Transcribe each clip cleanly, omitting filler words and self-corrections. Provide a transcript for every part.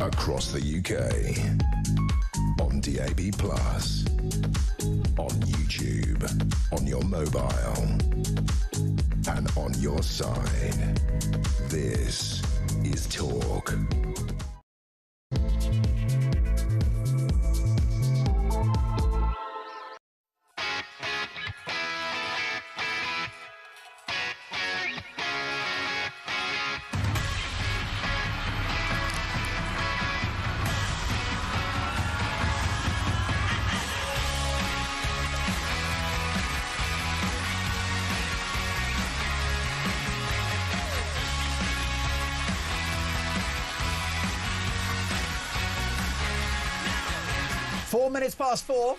Across the UK, on DAB+, on YouTube, on your mobile, and on your side. This is Talk. Four minutes past four.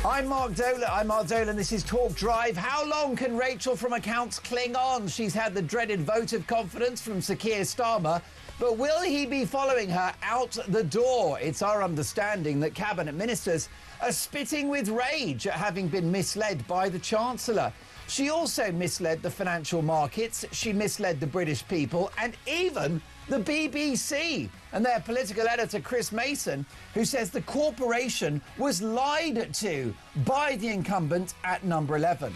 I'm Mark Dolan. This is Talk Drive. How long can Rachel from Accounts cling on? She's had the dreaded vote of confidence from Sir Keir Starmer, but will he be following her out the door? It's our understanding that cabinet ministers are spitting with rage at having been misled by the Chancellor. She also misled the financial markets, she misled the British people, and even the BBC and their political editor Chris Mason, who says the corporation was lied to by the incumbent at number 11.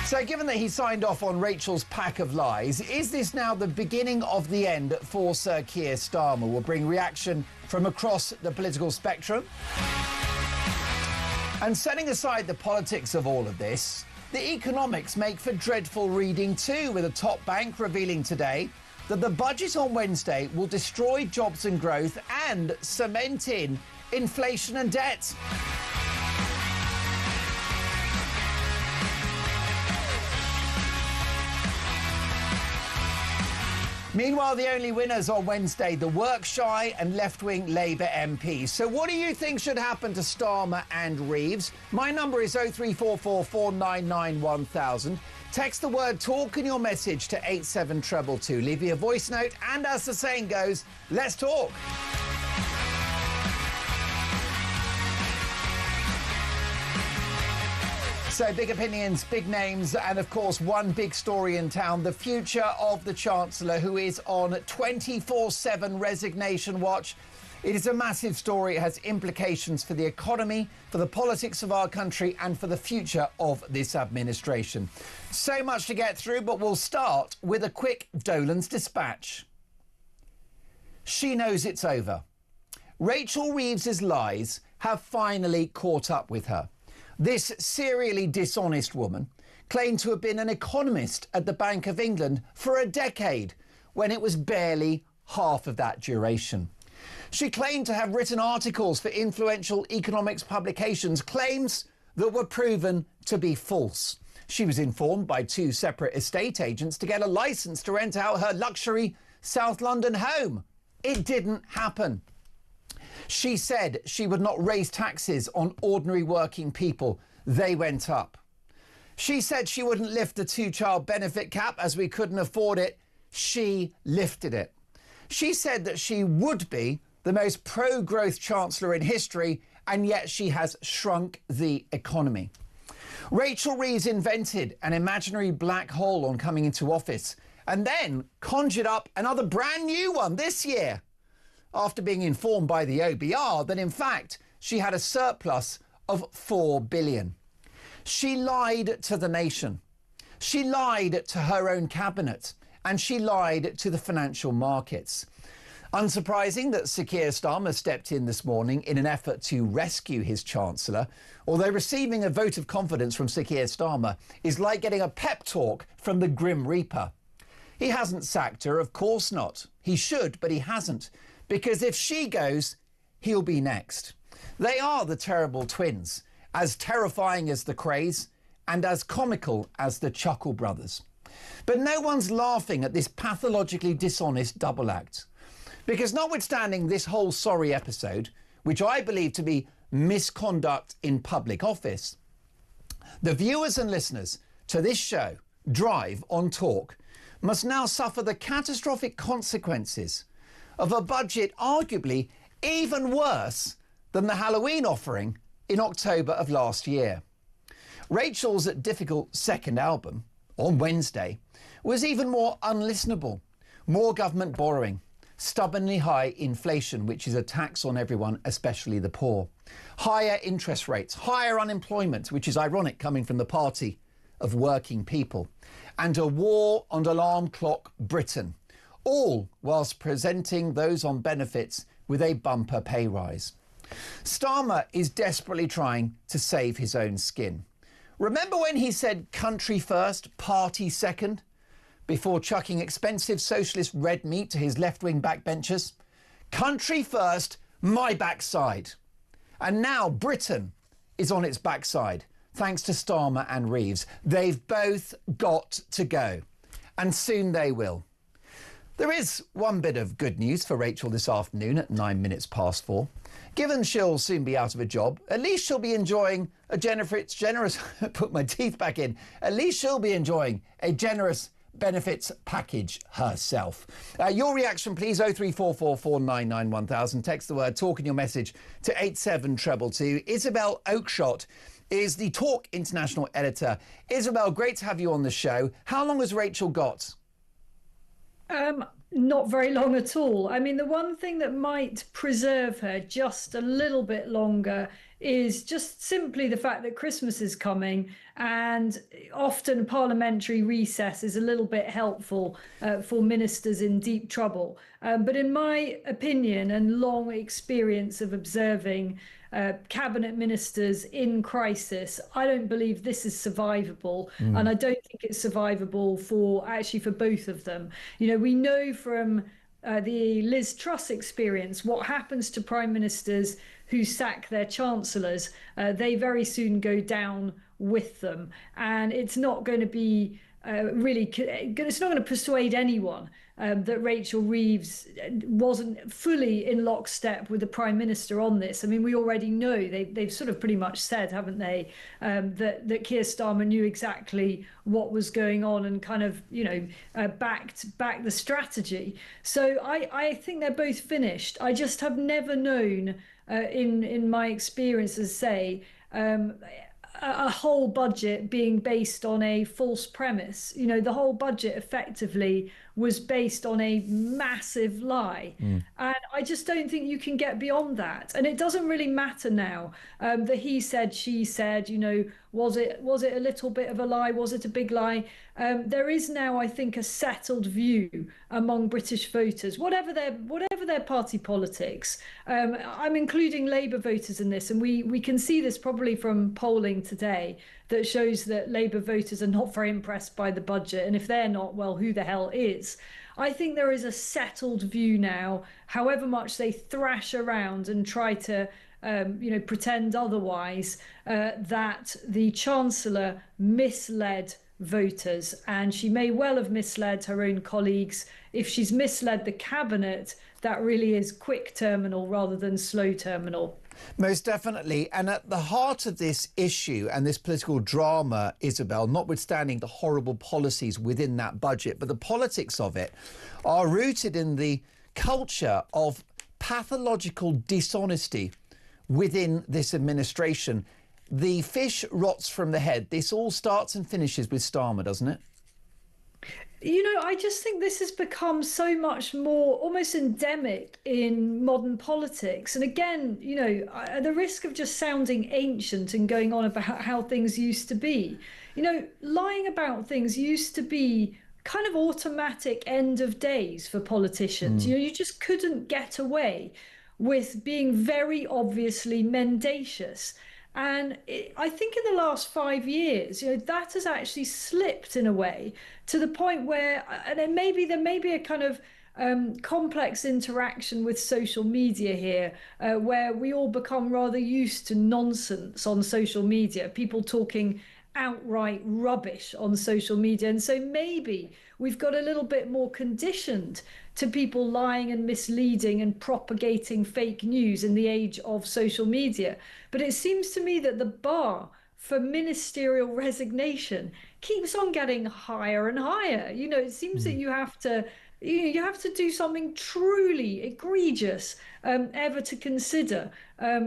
So given that he signed off on Rachel's pack of lies, is this now the beginning of the end for Sir Keir Starmer? We'll bring reaction from across the political spectrum. And setting aside the politics of all of this, the economics make for dreadful reading too, with a top bank revealing today that the budget on Wednesday will destroy jobs and growth and cement in inflation and debt. Meanwhile, the only winners on Wednesday, the work-shy and left-wing Labour MPs. So what do you think should happen to Starmer and Reeves? My number is 0344 499 1000. Text the word TALK in your message to 87222. Leave me a voice note, and as the saying goes, let's talk. So big opinions, big names, and of course one big story in town, the future of the Chancellor, who is on 24/7 resignation watch. It is a massive story. It has implications for the economy, for the politics of our country, and for the future of this administration. So much to get through, but we'll start with a quick Dolan's dispatch. She knows it's over. Rachel Reeves's lies have finally caught up with her. This serially dishonest woman claimed to have been an economist at the Bank of England for a decade, when it was barely half of that duration. She claimed to have written articles for influential economics publications, claims that were proven to be false. She was informed by two separate estate agents to get a licence to rent out her luxury South London home. It didn't happen. She said she would not raise taxes on ordinary working people. They went up. She said she wouldn't lift the two-child benefit cap as we couldn't afford it. She lifted it. She said that she would be the most pro-growth Chancellor in history, and yet she has shrunk the economy. Rachel Reeves invented an imaginary black hole on coming into office and then conjured up another brand new one this year, after being informed by the OBR that in fact she had a surplus of $4 billion. She lied to the nation. She lied to her own cabinet, and she lied to the financial markets. Unsurprising that Sir Keir Starmer stepped in this morning in an effort to rescue his Chancellor, although receiving a vote of confidence from Sir Keir Starmer is like getting a pep talk from the Grim Reaper. He hasn't sacked her, of course not. He should, but he hasn't. Because if she goes, he'll be next. They are the terrible twins, as terrifying as the Krays and as comical as the Chuckle Brothers. But no one's laughing at this pathologically dishonest double act. Because notwithstanding this whole sorry episode, which I believe to be misconduct in public office, the viewers and listeners to this show, Drive on Talk, must now suffer the catastrophic consequences of a budget arguably even worse than the Halloween offering in October of last year. Rachel's difficult second album, on Wednesday, was even more unlistenable. More government borrowing, stubbornly high inflation, which is a tax on everyone, especially the poor. Higher interest rates, higher unemployment, which is ironic coming from the party of working people. And a war on alarm clock Britain. All whilst presenting those on benefits with a bumper pay rise. Starmer is desperately trying to save his own skin. Remember when he said country first, party second, before chucking expensive socialist red meat to his left-wing backbenchers? Country first, my backside. And now Britain is on its backside, thanks to Starmer and Reeves. They've both got to go, and soon they will. There is one bit of good news for Rachel this afternoon at 4:09. Given she'll soon be out of a job, at least she'll be enjoying a generous put my teeth back in. At least she'll be enjoying a generous benefits package herself. Your reaction, please. 03444991000. Text the word talk in your message to 87222. Isabel Oakeshott is the Talk International editor. Isabel, great to have you on the show. How long has Rachel got? Not very long at all. I mean, the one thing that might preserve her just a little bit longer is just simply the fact that Christmas is coming, and often parliamentary recess is a little bit helpful for ministers in deep trouble. But in my opinion and long experience of observing cabinet ministers in crisis, I don't believe this is survivable, and I don't think it's survivable for both of them. You know, we know from the Liz Truss experience what happens to prime ministers who sack their chancellors. They very soon go down with them, and it's not going to be it's not going to persuade anyone that Rachel Reeves wasn't fully in lockstep with the Prime Minister on this. I mean, we already know they've sort of pretty much said, haven't they, that Keir Starmer knew exactly what was going on and kind of, backed the strategy. So I think they're both finished. I just have never known, in my experience, as say, a whole budget being based on a false premise. You know, the whole budget effectively was based on a massive lie. And I just don't think you can get beyond that. And it doesn't really matter now that he said, she said, was it a little bit of a lie? Was it a big lie? There is now, I think, a settled view among British voters, whatever their party politics. I'm including Labour voters in this, and we can see this probably from polling today that shows that Labour voters are not very impressed by the budget, and if they're not, well, who the hell is? I think there is a settled view now, however much they thrash around and try to pretend otherwise, that the Chancellor misled voters, and she may well have misled her own colleagues. If she's misled the cabinet, that really is quick terminal rather than slow terminal. Most definitely. And at the heart of this issue and this political drama, Isabel, notwithstanding the horrible policies within that budget, but the politics of it are rooted in the culture of pathological dishonesty within this administration. The fish rots from the head. This all starts and finishes with Starmer, doesn't it? I just think this has become so much more almost endemic in modern politics. And again, at the risk of just sounding ancient and going on about how things used to be, lying about things used to be kind of automatic end of days for politicians. You just couldn't get away with being very obviously mendacious. And I think in the last 5 years, that has actually slipped in a way to the point where, and there may be a kind of complex interaction with social media here, where we all become rather used to nonsense on social media, people talking outright rubbish on social media. And so maybe we've got a little bit more conditioned to people lying and misleading and propagating fake news in the age of social media. But it seems to me that the bar for ministerial resignation keeps on getting higher and higher. It seems that you have to You have to do something truly egregious ever to consider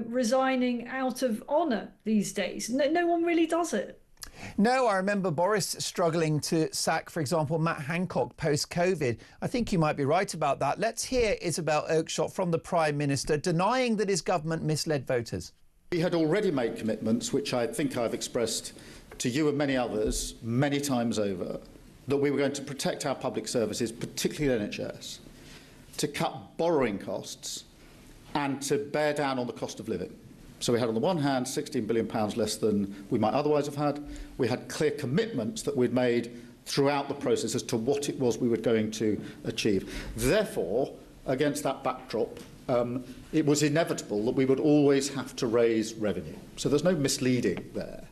resigning out of honour these days. No one really does it. No, I remember Boris struggling to sack, for example, Matt Hancock post-COVID. I think you might be right about that. Let's hear Isabel Oakeshott from the Prime Minister denying that his government misled voters. We had already made commitments, which I think I've expressed to you and many others many times over, that we were going to protect our public services, particularly NHS, to cut borrowing costs and to bear down on the cost of living. So we had, on the one hand, £16 billion less than we might otherwise have had. We had clear commitments that we'd made throughout the process as to what it was we were going to achieve. Therefore, against that backdrop, it was inevitable that we would always have to raise revenue. So there's no misleading there.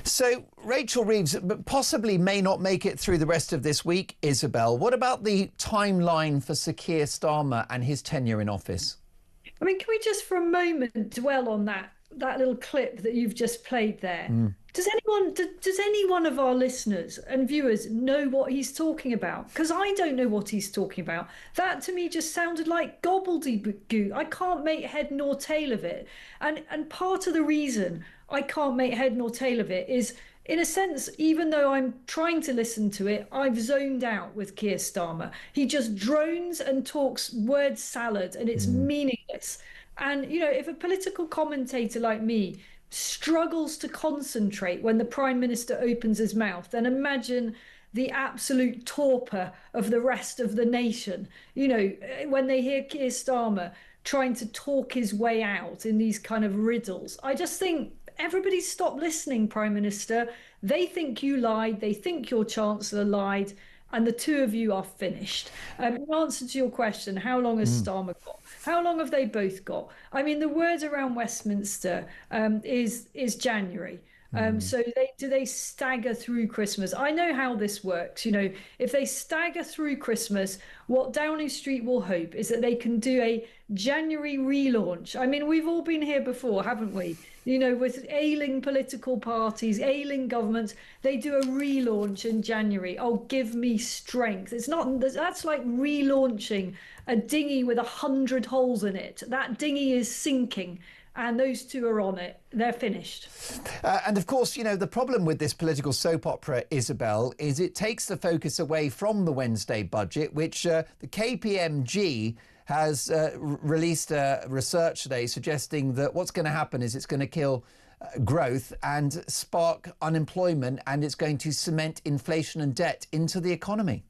So Rachel Reeves possibly may not make it through the rest of this week, Isabel. What about the timeline for Sir Keir Starmer and his tenure in office? I mean, can we just for a moment dwell on that little clip that you've just played there? Does any one of our listeners and viewers know what he's talking about? Because I don't know what he's talking about. That to me just sounded like gobbledygook. I can't make head nor tail of it. And part of the reason I can't make head nor tail of it is, in a sense, even though I'm trying to listen to it, I've zoned out with Keir Starmer. He just drones and talks word salad, and it's meaningless. And, you know, if a political commentator like me struggles to concentrate when the Prime Minister opens his mouth, then imagine the absolute torpor of the rest of the nation. You know, when they hear Keir Starmer trying to talk his way out in these kind of riddles, I just think everybody stop listening, Prime Minister. They think you lied. They think your Chancellor lied. And the two of you are finished. In answer to your question, how long has Starmer got? How long have they both got? I mean, the word around Westminster is January. So do they stagger through Christmas? I know how this works. You know, if they stagger through Christmas, what Downing Street will hope is that they can do a January relaunch. I mean, we've all been here before, haven't we? You know, with ailing political parties, ailing governments, they do a relaunch in January. Oh, give me strength. It's not, that's like relaunching a dinghy with 100 holes in it. That dinghy is sinking. And those two are on it. They're finished. And of course, you know, the problem with this political soap opera, Isabel, is it takes the focus away from the Wednesday budget, which the KPMG has released research today suggesting that what's going to happen is it's going to kill growth and spark unemployment, and it's going to cement inflation and debt into the economy.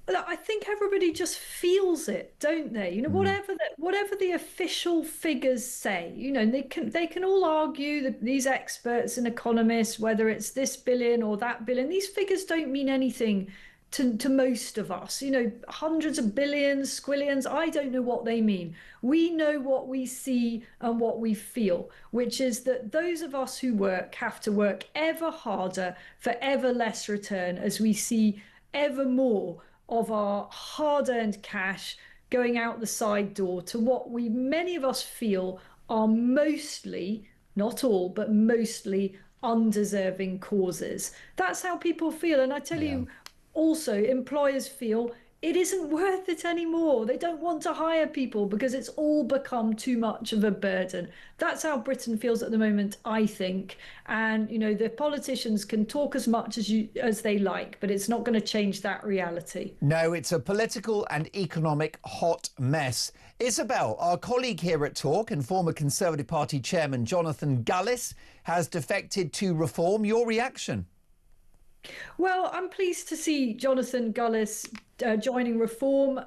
I think everybody just feels it, don't they? You know, whatever the official figures say, you know, they can all argue, that these experts and economists, whether it's this billion or that billion, these figures don't mean anything to most of us. You know, hundreds of billions, squillions, I don't know what they mean. We know what we see and what we feel, which is that those of us who work have to work ever harder for ever less return, as we see ever more of our hard-earned cash going out the side door to what many of us feel are mostly, not all, but mostly undeserving causes. That's how people feel. And I tell you, also, employers feel it isn't worth it anymore. They don't want to hire people because it's all become too much of a burden. That's how Britain feels at the moment, I think. And, you know, the politicians can talk as much as they like, but it's not going to change that reality. No, it's a political and economic hot mess. Isabel, our colleague here at Talk and former Conservative Party chairman Jonathan Gullis has defected to Reform. Your reaction? Well, I'm pleased to see Jonathan Gullis joining Reform.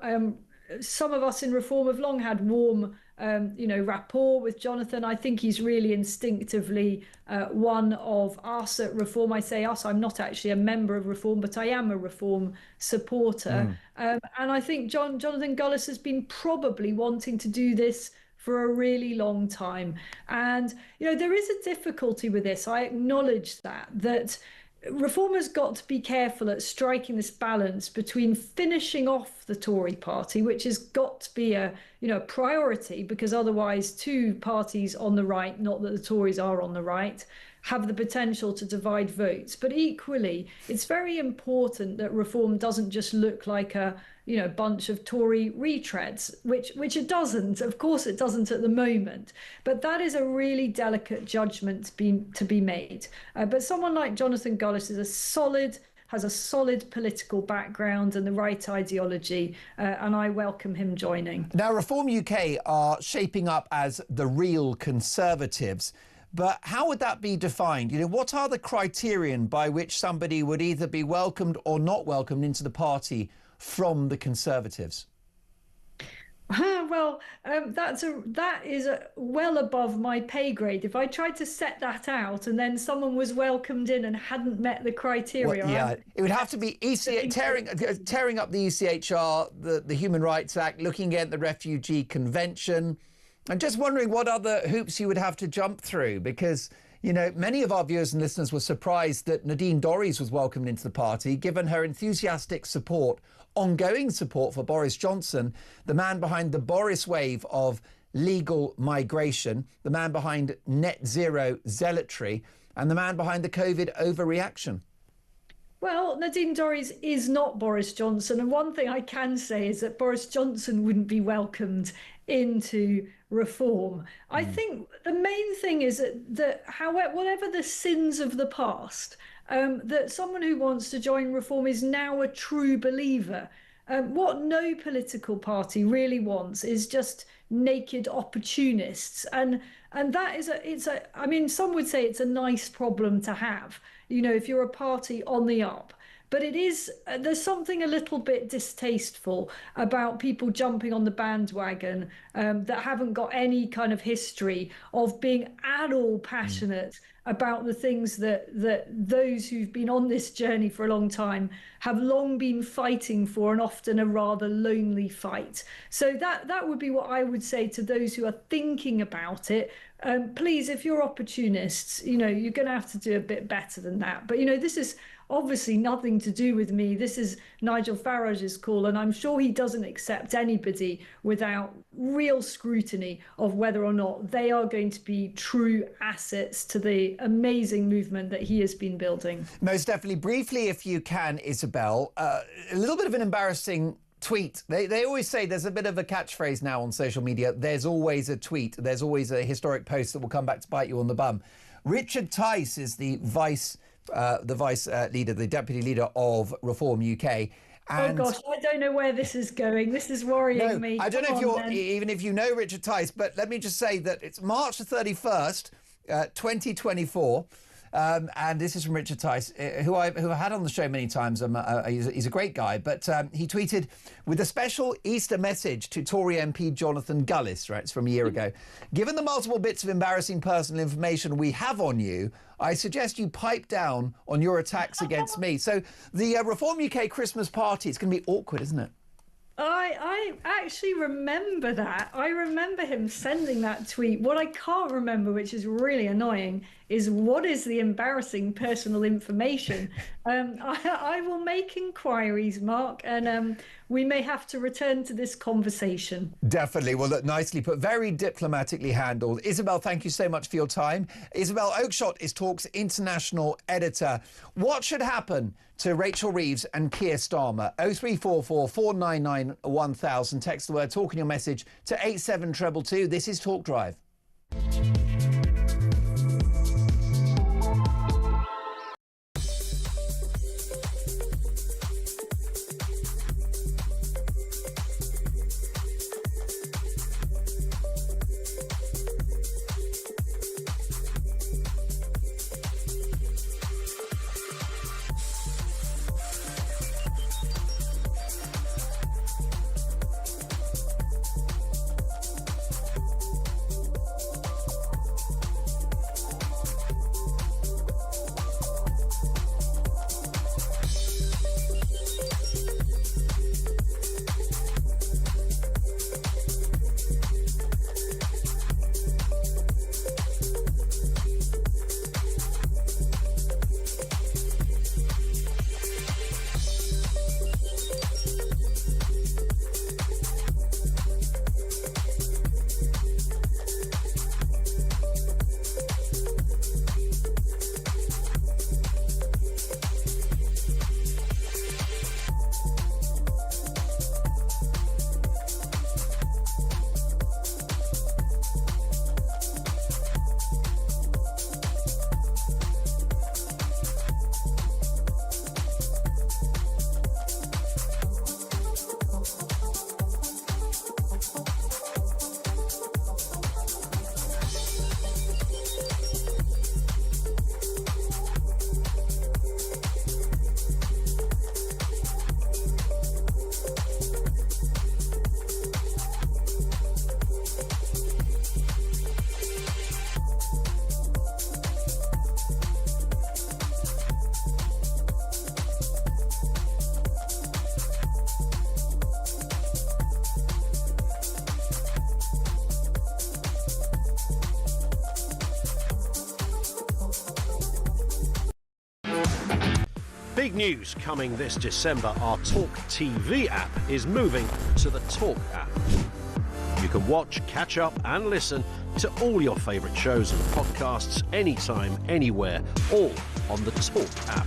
Some of us in Reform have long had warm, rapport with Jonathan. I think he's really instinctively one of us at Reform. I say us, I'm not actually a member of Reform, but I am a Reform supporter. And I think Jonathan Gullis has been probably wanting to do this for a really long time. And, you know, there is a difficulty with this. I acknowledge that Reform has got to be careful at striking this balance between finishing off the Tory party, which has got to be a priority, because otherwise two parties on the right, not that the Tories are on the right, have the potential to divide votes. But equally, it's very important that reform doesn't just look like a bunch of Tory retreads, which it doesn't. Of course, it doesn't at the moment. But that is a really delicate judgment to be made. But someone like Jonathan Gullis has a solid political background and the right ideology, and I welcome him joining. Now, Reform UK are shaping up as the real Conservatives, but how would that be defined? What are the criterion by which somebody would either be welcomed or not welcomed into the party from the Conservatives? Well, that is well above my pay grade. If I tried to set that out and then someone was welcomed in and hadn't met the criteria, well, it would have to be tearing up the ECHR, the Human Rights Act, looking at the Refugee Convention. I'm just wondering what other hoops you would have to jump through, because many of our viewers and listeners were surprised that Nadine Dorries was welcomed into the party, given her enthusiastic ongoing support for Boris Johnson, the man behind the Boris wave of legal migration, the man behind net zero zealotry, and the man behind the COVID overreaction. Well, Nadine Dorries is not Boris Johnson. And one thing I can say is that Boris Johnson wouldn't be welcomed into reform. I think the main thing is that whatever the sins of the past, that someone who wants to join reform is now a true believer. What no political party really wants is just naked opportunists, and that is some would say it's a nice problem to have, if you're a party on the up. But there's something a little bit distasteful about people jumping on the bandwagon that haven't got any kind of history of being at all passionate about the things that those who've been on this journey for a long time have long been fighting for, and often a rather lonely fight. So that would be what I would say to those who are thinking about it. Please, if you're opportunists, you're going to have to do a bit better than that. But, this is obviously nothing to do with me. This is Nigel Farage's call, and I'm sure he doesn't accept anybody without real scrutiny of whether or not they are going to be true assets to the amazing movement that he has been building. Most definitely. Briefly, if you can, Isabel, a little bit of an embarrassing tweet. They always say there's a bit of a catchphrase now on social media. There's always a tweet. There's always a historic post that will come back to bite you on the bum. Richard Tice is the vice leader, the deputy leader of Reform UK. And oh gosh, I don't know where this is going. This is worrying me. I don't know even if you know Richard Tice, but let me just say that it's March the 31st, 2024. And this is from Richard Tice, who I've had on the show many times. He's a great guy, but he tweeted with a special Easter message to Tory MP Jonathan Gullis, right? It's from a year ago. Given the multiple bits of embarrassing personal information we have on you, I suggest you pipe down on your attacks against me. So the Reform UK Christmas party, it's going to be awkward, isn't it? I actually remember that. I remember him sending that tweet. What I can't remember, which is really annoying, is what is the embarrassing personal information. I will make inquiries, Mark, and we may have to return to this conversation. Definitely. Well, look, nicely put, very diplomatically handled. Isabel, thank you so much for your time. Isabel Oakeshott is Talk's international editor. What should happen to Rachel Reeves and Keir Starmer? 0344 499 1000. Text the word talk in your message to 87222. This is Talk Drive. Big news coming this December. Our talkTV app is moving to the Talk app. You can watch, catch up and listen to all your favourite shows and podcasts anytime, anywhere, all on the Talk app.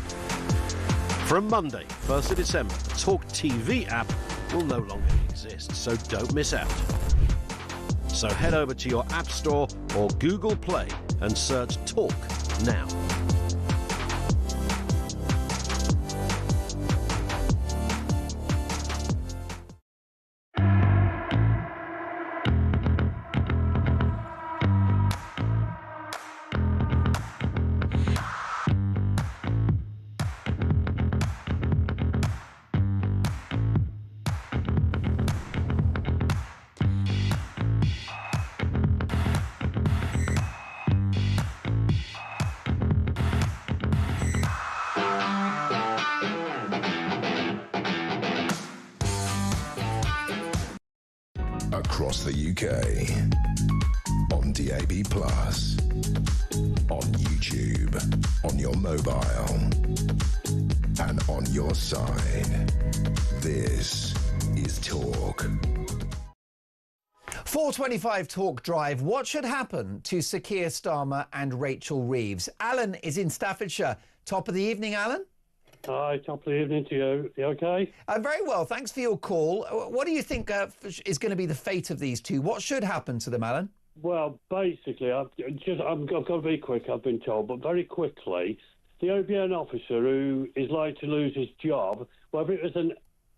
From Monday, 1st of December, the talkTV app will no longer exist, so don't miss out. So head over to your App Store or Google Play and search Talk now. Across the UK, on DAB+, on YouTube, on your mobile, and on your side. This is Talk. 4:25 Talk Drive. What should happen to Sir Keir Starmer and Rachel Reeves? Alan is in Staffordshire. Top of the evening, Alan. Hi, top of the evening to you. You okay? Very well, thanks for your call. What do you think is going to be the fate of these two? What should happen to them, Alan? Well, basically, I've got to be quick, I've been told, but very quickly, the OBN officer who is like to lose his job, whether it was a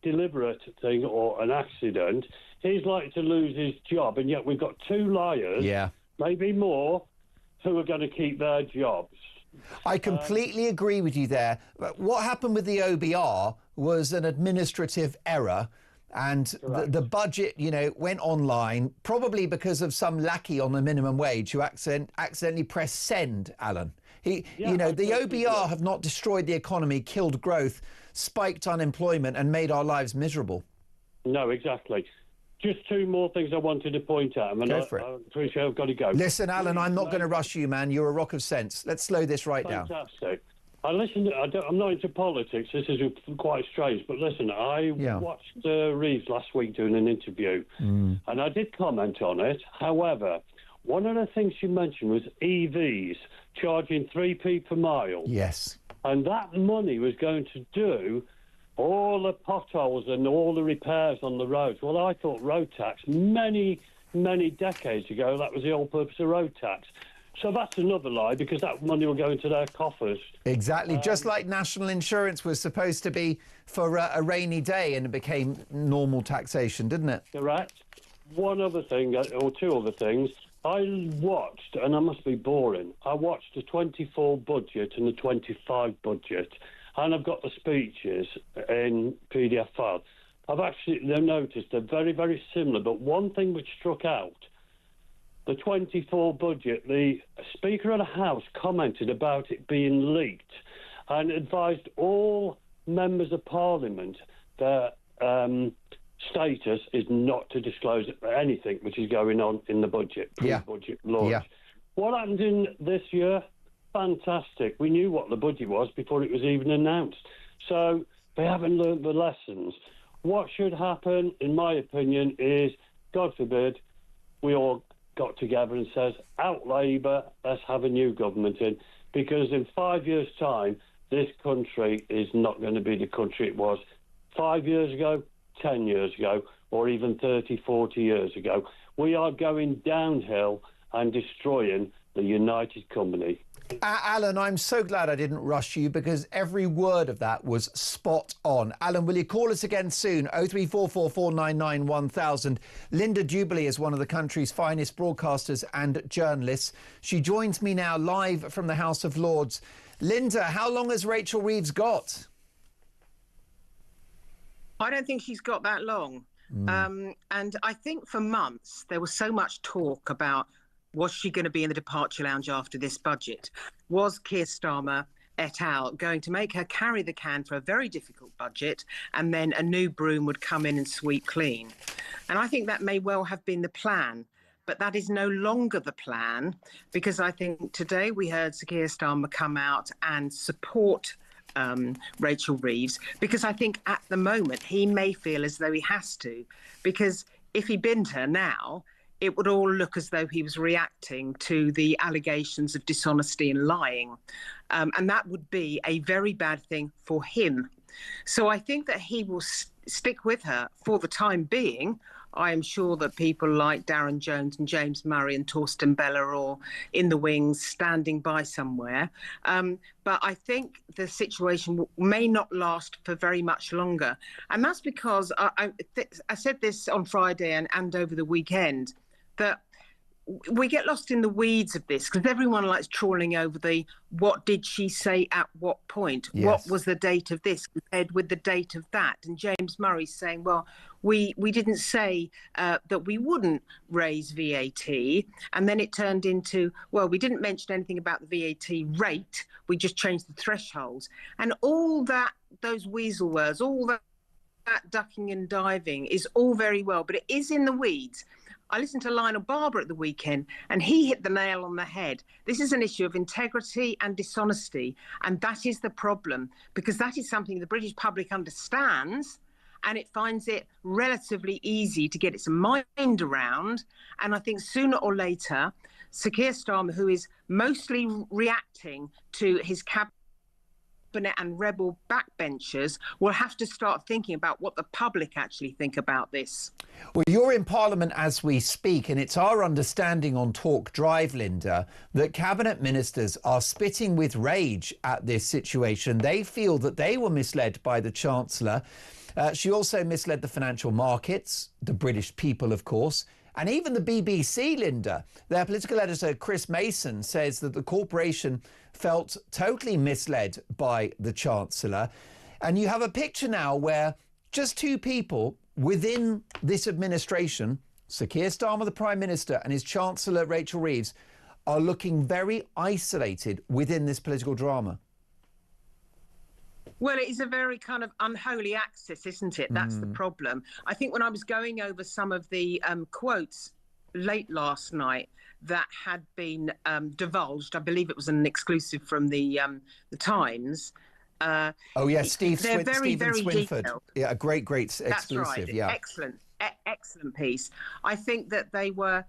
deliberate thing or an accident, he's like to lose his job, and yet we've got two liars, maybe more, who are going to keep their jobs. I completely agree with you there. What happened with the OBR was an administrative error, and the budget, went online, probably because of some lackey on the minimum wage who accidentally pressed send, Alan. The OBR have not destroyed the economy, killed growth, spiked unemployment and made our lives miserable. No, exactly. Just two more things I wanted to point out. Go for it. I appreciate I've got to go. Listen, Alan, I'm not going to rush you, man. You're a rock of sense. Let's slow this down. Fantastic. I'm not into politics. This is quite strange. But listen, I watched Reeves last week doing an interview, and I did comment on it. However, one of the things she mentioned was EVs charging 3p per mile. Yes. And that money was going to do all the potholes and all the repairs on the roads. Well, I thought road tax many, many decades ago, that was the whole purpose of road tax. So that's another lie, because that money will go into their coffers. Exactly. Just like national insurance was supposed to be for a rainy day and it became normal taxation, didn't it? Correct. One other thing, or two other things. I watched, and I must be boring, I watched the 24 budget and the 25 budget, and I've got the speeches in PDF file. I've actually noticed they're very, very similar, but one thing which struck out, the 24 budget, the Speaker of the House commented about it being leaked and advised all members of Parliament that status is not to disclose anything which is going on in the budget, pre-budget launch. Yeah. What happened in this year? Fantastic. We knew what the budget was before it was even announced. So they haven't learned the lessons. What should happen, in my opinion, is, God forbid, we all got together and says, out Labour, let's have a new government in, because in 5 years' time, this country is not going to be the country it was 5 years ago, 10 years ago, or even 30, 40 years ago. We are going downhill and destroying the United Company. Alan, I'm so glad I didn't rush you, because every word of that was spot on. Alan, will you call us again soon? 03444991000. Linda Jubilee is one of the country's finest broadcasters and journalists. She joins me now live from the House of Lords. Linda, how long has Rachel Reeves got? I don't think she's got that long. And I think for months there was so much talk about, was she going to be in the departure lounge after this budget? Was Keir Starmer et al. Going to make her carry the can for a very difficult budget, and then a new broom would come in and sweep clean? And I think that may well have been the plan. But that is no longer the plan, because I think today we heard Sir Keir Starmer come out and support Rachel Reeves, because I think at the moment he may feel as though he has to, because if he binned her now, it would all look as though he was reacting to the allegations of dishonesty and lying. And that would be a very bad thing for him. So I think that he will stick with her for the time being. I am sure that people like Darren Jones and James Murray and Torsten Bella are all in the wings standing by somewhere. But I think the situation may not last for very much longer. And that's because I said this on Friday and over the weekend, that we get lost in the weeds of this because everyone likes trawling over the what did she say at what point? Yes. What was the date of this compared with the date of that? And James Murray's saying, well, we didn't say that we wouldn't raise VAT. And then it turned into, well, we didn't mention anything about the VAT rate. We just changed the thresholds. And all that, those weasel words, all that ducking and diving is all very well, but it is in the weeds. I listened to Lionel Barber at the weekend and he hit the nail on the head. This is an issue of integrity and dishonesty. And that is the problem, because that is something the British public understands and it finds it relatively easy to get its mind around. And I think sooner or later, Sir Keir Starmer, who is mostly reacting to his cabinet and rebel backbenchers, will have to start thinking about what the public actually think about this. Well, you're in Parliament as we speak, and it's our understanding on Talk Drive, Linda, that cabinet ministers are spitting with rage at this situation. They feel that they were misled by the Chancellor. She also misled the financial markets, the British people, of course, and even the BBC, Linda. Their political editor, Chris Mason, says that the corporation felt totally misled by the Chancellor. And you have a picture now where just two people within this administration, Sir Keir Starmer, the Prime Minister, and his Chancellor, Rachel Reeves, are looking very isolated within this political drama. Well, it is a very kind of unholy axis, isn't it? That's the problem. I think when I was going over some of the quotes late last night that had been divulged, I believe it was an exclusive from the Times. Oh, yes, they're very Swinford. detailed. Yeah, a great exclusive. That's right. Yeah, excellent piece. I think that they were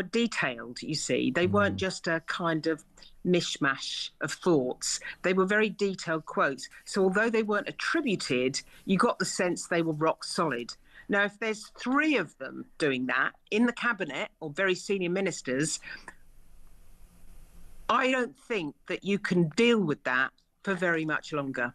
detailed. You see, they weren't just a kind of mishmash of thoughts. They were very detailed quotes. So although they weren't attributed, you got the sense they were rock solid. Now, if there's three of them doing that in the cabinet or very senior ministers, I don't think that you can deal with that for very much longer.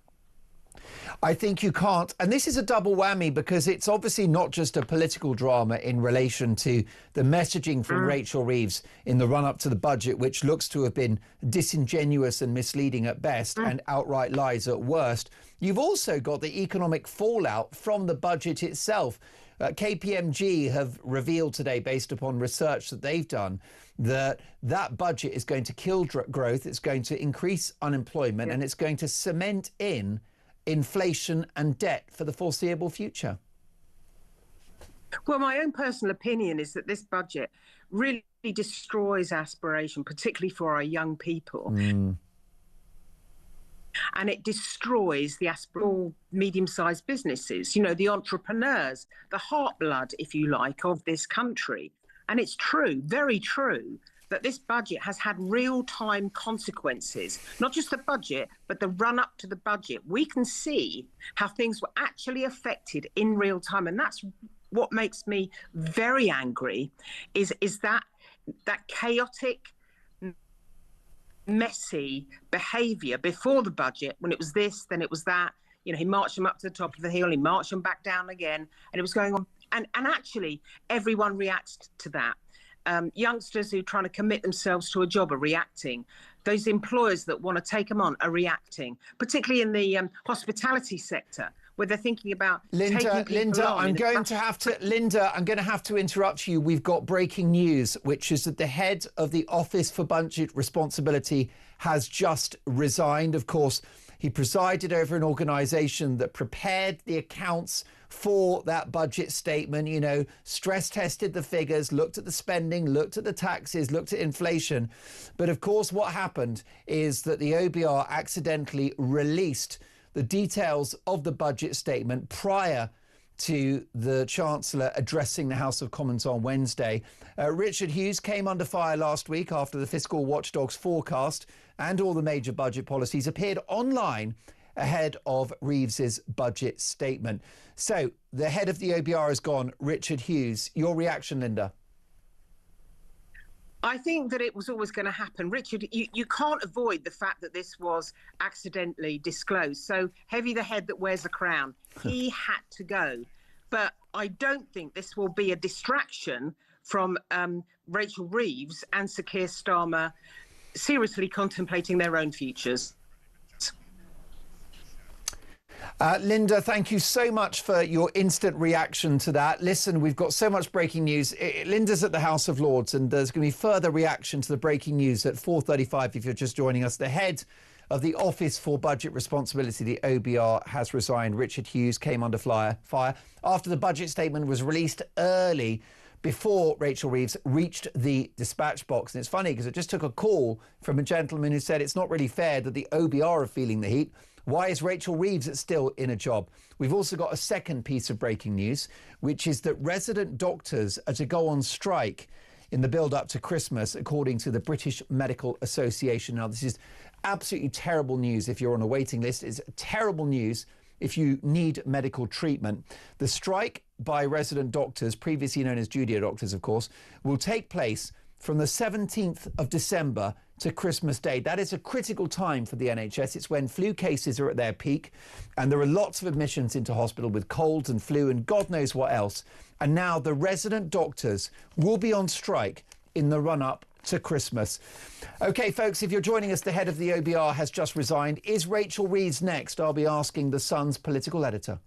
I think you can't. And this is a double whammy because it's obviously not just a political drama in relation to the messaging from Rachel Reeves in the run up to the budget, which looks to have been disingenuous and misleading at best and outright lies at worst. You've also got the economic fallout from the budget itself. KPMG have revealed today, based upon research that they've done, that budget is going to kill growth, it's going to increase unemployment, and it's going to cement in inflation and debt for the foreseeable future. Well, my own personal opinion is that this budget really destroys aspiration, particularly for our young people. And it destroys the small, medium-sized businesses, you know, the entrepreneurs, the heartblood, if you like, of this country. And it's true, very true, that this budget has had real-time consequences, not just the budget, but the run-up to the budget. We can see how things were actually affected in real time. And that's what makes me very angry, is that chaotic, messy behaviour before the budget, when it was this, then it was that. You know, he marched them up to the top of the hill, he marched them back down again, and it was going on. And actually, everyone reacts to that. Youngsters who are trying to commit themselves to a job are reacting. Those employers that want to take them on are reacting, particularly in the hospitality sector, where they're thinking about Linda, I'm going to have to interrupt you. We've got breaking news, which is that the head of the Office for Budget Responsibility has just resigned. Of course, He presided over an organisation that prepared the accounts for that budget statement, you know, stress tested the figures, looked at the spending, looked at the taxes, looked at inflation. But of course, what happened is that the OBR accidentally released the details of the budget statement prior to the Chancellor addressing the House of Commons on Wednesday. Richard Hughes came under fire last week after the fiscal watchdog's forecast and all the major budget policies appeared online ahead of Reeves's budget statement. So the head of the OBR is gone, Richard Hughes. Your reaction, Linda? I think that it was always going to happen. Richard, you can't avoid the fact that this was accidentally disclosed. So heavy the head that wears a crown. He had to go. But I don't think this will be a distraction from Rachel Reeves and Sir Keir Starmer seriously contemplating their own futures. Linda, thank you so much for your instant reaction to that. Listen, we've got so much breaking news. Linda's at the House of Lords, and there's going to be further reaction to the breaking news at 4:35 if you're just joining us. The head of the Office for Budget Responsibility, the OBR, has resigned. Richard Hughes came under fire after the budget statement was released early before Rachel Reeves reached the dispatch box. And it's funny because it just took a call from a gentleman who said it's not really fair that the OBR are feeling the heat. Why is Rachel Reeves still in a job? We've also got a second piece of breaking news, which is that resident doctors are to go on strike in the build-up to Christmas, according to the British Medical Association. Now, this is absolutely terrible news if you're on a waiting list. It's terrible news if you need medical treatment. The strike by resident doctors, previously known as junior doctors, of course, will take place from the 17th of December to Christmas Day. That is a critical time for the NHS. It's when flu cases are at their peak and there are lots of admissions into hospital with colds and flu and God knows what else. And now the resident doctors will be on strike in the run-up to Christmas. OK, folks, if you're joining us, the head of the OBR has just resigned. Is Rachel Reeves next? I'll be asking The Sun's political editor.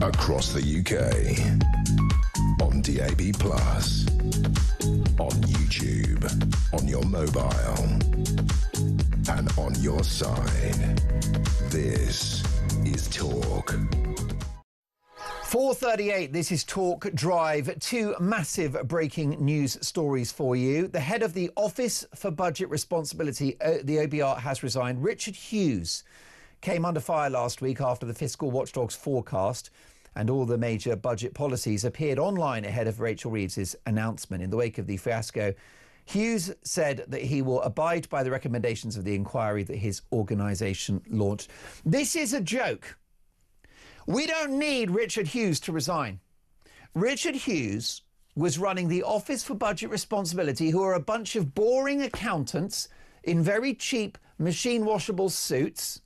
Across the UK, on DAB+, on YouTube, on your mobile, and on your side. This is Talk. 4:38, this is Talk Drive. Two massive breaking news stories for you. The head of the Office for Budget Responsibility, the OBR, has resigned. Richard Hughes came under fire last week after the fiscal watchdog's forecast and all the major budget policies appeared online ahead of Rachel Reeves's announcement. In the wake of the fiasco, Hughes said that he will abide by the recommendations of the inquiry that his organisation launched. This is a joke. We don't need Richard Hughes to resign. Richard Hughes was running the Office for Budget Responsibility, who are a bunch of boring accountants in very cheap machine washable suits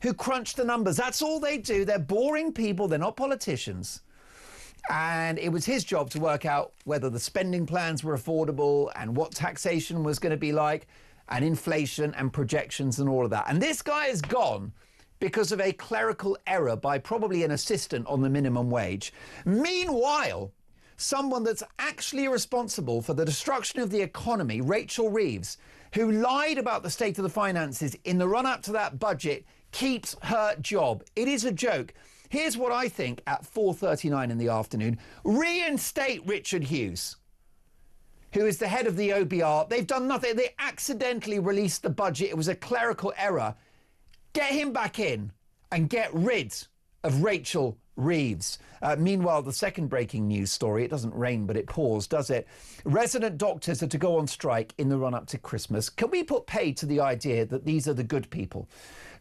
who crunch the numbers. That's all they do. They're boring people. They're not politicians. And it was his job to work out whether the spending plans were affordable and what taxation was going to be like and inflation and projections and all of that. And this guy is gone because of a clerical error by probably an assistant on the minimum wage. Meanwhile, someone that's actually responsible for the destruction of the economy, Rachel Reeves, who lied about the state of the finances in the run-up to that budget, keeps her job. It is a joke. Here's what I think at 4:39 in the afternoon. Reinstate Richard Hughes, who is the head of the OBR. They've done nothing. They accidentally released the budget. It was a clerical error. Get him back in and get rid of Rachel Reeves. Meanwhile, the second breaking news story, it doesn't rain, but it pours, does it? Resident doctors are to go on strike in the run-up to Christmas. Can we put paid to the idea that these are the good people?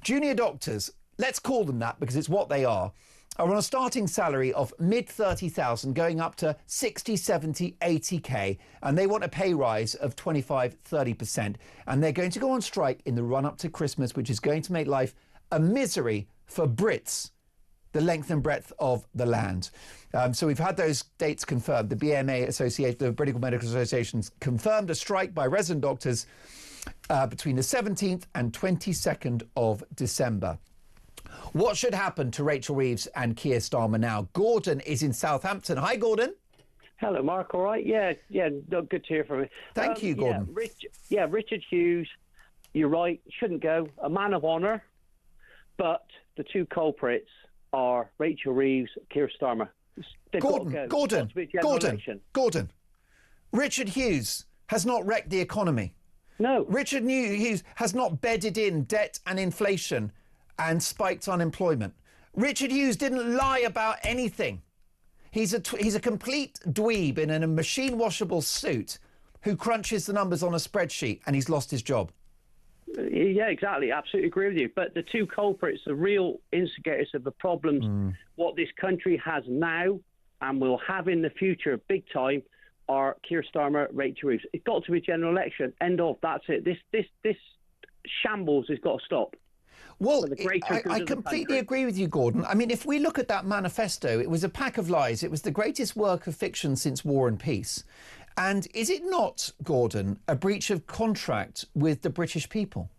Junior doctors, let's call them that because it's what they are on a starting salary of mid-30,000 going up to 60, 70, 80k, and they want a pay rise of 25, 30%. And they're going to go on strike in the run-up to Christmas, which is going to make life a misery for Brits, the length and breadth of the land. So we've had those dates confirmed. The BMA Association, the British Medical Associations, confirmed a strike by resident doctors between the 17th and 22nd of December. What should happen to Rachel Reeves and Keir Starmer now? Gordon is in Southampton. Hi, Gordon. Hello, Mark. All right? Yeah, good to hear from you. Thank you, Gordon. Richard Hughes, you're right, shouldn't go. A man of honour, but the two culprits are Rachel Reeves, Keir Starmer. Gordon. Richard Hughes has not wrecked the economy. No. Richard Hughes has not bedded in debt and inflation and spiked unemployment. Richard Hughes didn't lie about anything. He's a complete dweeb in a machine washable suit who crunches the numbers on a spreadsheet, and he's lost his job. Yeah, exactly. Absolutely agree with you. But the two culprits, the real instigators of the problems, what this country has now and will have in the future big time, are Keir Starmer, Rachel Reeves. It's got to be a general election. End of. That's it. This shambles has got to stop. Well, I completely agree with you, Gordon. I mean, if we look at that manifesto, it was a pack of lies. It was the greatest work of fiction since War and Peace. And is it not, Gordon, a breach of contract with the British people?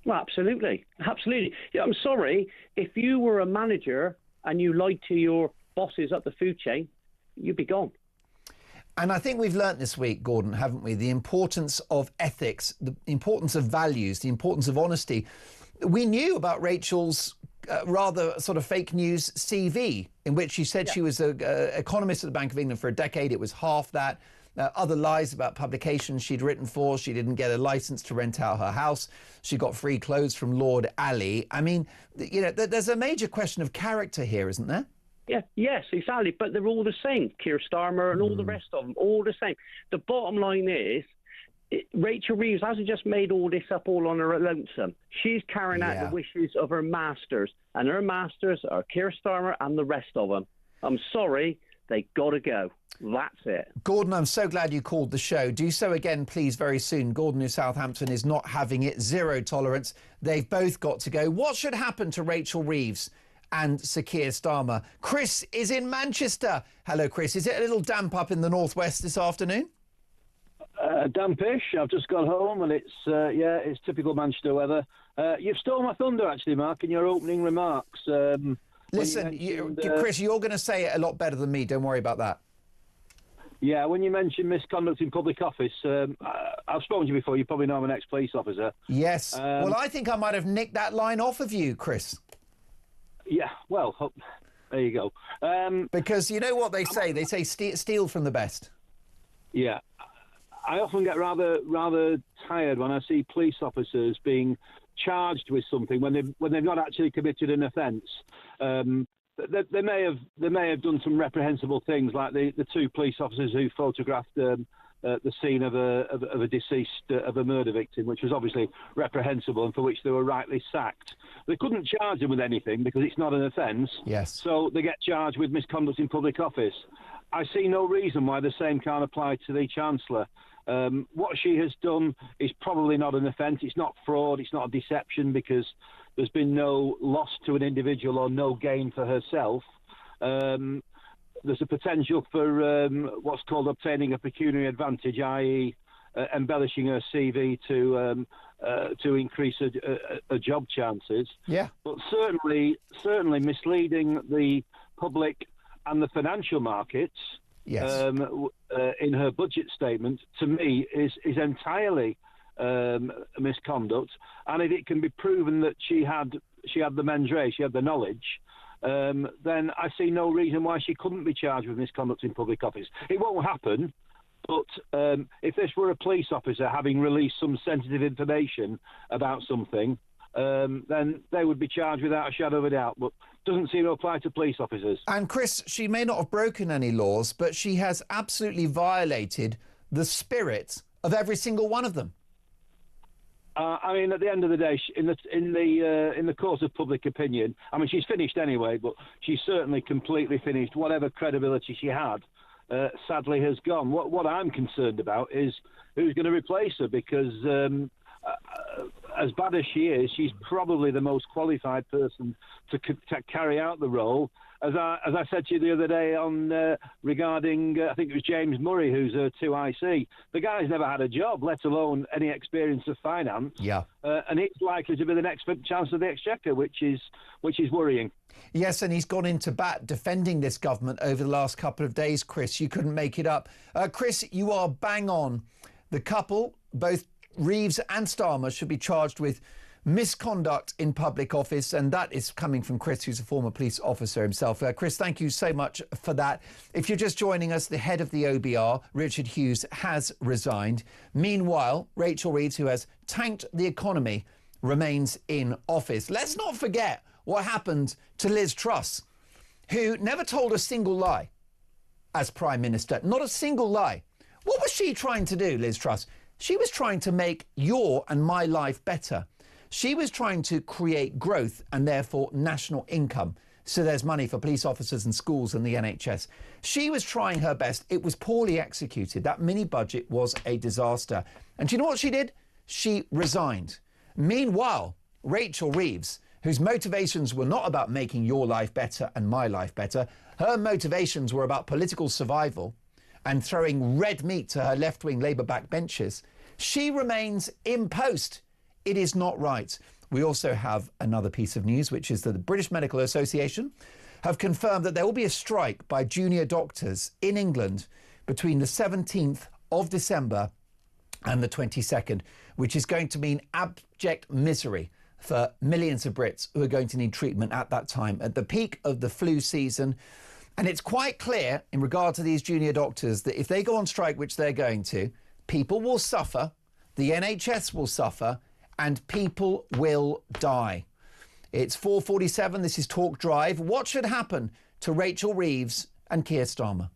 Well, absolutely. Absolutely. Yeah, I'm sorry. If you were a manager and you lied to your bosses up the food chain, you'd be gone. And I think we've learnt this week, Gordon, haven't we? The importance of ethics, the importance of values, the importance of honesty. We knew about Rachel's rather sort of fake news CV, in which she said she was an economist at the Bank of England for a decade. It was half that. Other lies about publications she'd written for. She didn't get a licence to rent out her house. She got free clothes from Lord Ali. I mean, you know, there's a major question of character here, isn't there? Yeah, yes, exactly. But they're all the same. Keir Starmer and all the rest of them, all the same. The bottom line is, Rachel Reeves hasn't just made all this up all on her lonesome. She's carrying out the wishes of her masters, and her masters are Keir Starmer and the rest of them. I'm sorry, they got to go. That's it. Gordon, I'm so glad you called the show. Do so again, please, very soon. Gordon in Southampton is not having it. Zero tolerance. They've both got to go. What should happen to Rachel Reeves and Sir Keir Starmer? Chris is in Manchester. Hello, Chris. Is it a little damp up in the northwest this afternoon? Dampish. I've just got home and it's typical Manchester weather. You've stolen my thunder, actually, Mark, in your opening remarks. Listen, Chris, you're going to say it a lot better than me. Don't worry about that. Yeah, when you mentioned misconduct in public office, I've spoken to you before. You probably know I'm an ex-police officer. Yes. Well, I think I might have nicked that line off of you, Chris. Yeah, well, there you go. Because you know what they say? They say steal from the best. Yeah. I often get rather tired when I see police officers being charged with something when they've not actually committed an offence. They may have done some reprehensible things, like the two police officers who photographed the the scene of a deceased of a murder victim, which was obviously reprehensible and for which they were rightly sacked. They couldn't charge them with anything because it's not an offence. Yes. So they get charged with misconduct in public office. I see no reason why the same can't apply to the Chancellor. What she has done is probably not an offence. It's not fraud. It's not a deception because there's been no loss to an individual or no gain for herself. There's a potential for what's called obtaining a pecuniary advantage, i.e. Embellishing her CV to increase her job chances. Yeah. But certainly misleading the public and the financial markets. Yes. In her budget statement, to me, is entirely misconduct. And if it can be proven that she had the mens rea, she had the knowledge, then I see no reason why she couldn't be charged with misconduct in public office. It won't happen, but if this were a police officer having released some sensitive information about something, then they would be charged without a shadow of a doubt. But doesn't seem to apply to police officers. And Chris, she may not have broken any laws, but she has absolutely violated the spirit of every single one of them. I mean, at the end of the day, in the course of public opinion, I mean, she's finished anyway, but she's certainly completely finished. Whatever credibility she had, sadly, has gone. What I'm concerned about is who's going to replace her, because as bad as she is, she's probably the most qualified person to carry out the role. As I said to you the other day on regarding, I think it was James Murray, who's her 2IC. The guy's never had a job, let alone any experience of finance. Yeah. And he's likely to be the next Chancellor of the Exchequer, which is worrying. Yes, and he's gone into bat defending this government over the last couple of days, Chris. You couldn't make it up. Chris, you are bang on. The couple, both Reeves and Starmer, should be charged with misconduct in public office, and that is coming from Chris, who's a former police officer himself. Chris, thank you so much for that. If you're just joining us, the head of the OBR, Richard Hughes, has resigned. Meanwhile, Rachel Reeves, who has tanked the economy, remains in office. Let's not forget what happened to Liz Truss, who never told a single lie as Prime Minister. Not a single lie. What was she trying to do, Liz Truss? She was trying to make your and my life better. She was trying to create growth and therefore national income. So there's money for police officers and schools and the NHS. She was trying her best. It was poorly executed. That mini budget was a disaster. And do you know what she did? She resigned. Meanwhile, Rachel Reeves, whose motivations were not about making your life better and my life better, her motivations were about political survival and throwing red meat to her left-wing Labour backbenchers. She remains in post. It is not right. We also have another piece of news, which is that the British Medical Association have confirmed that there will be a strike by junior doctors in England between the 17th of December and the 22nd, which is going to mean abject misery for millions of Brits who are going to need treatment at that time, at the peak of the flu season. And it's quite clear in regard to these junior doctors that if they go on strike, which they're going to, people will suffer, the NHS will suffer, and people will die. It's 4:47. This is Talk Drive. What should happen to Rachel Reeves and Keir Starmer?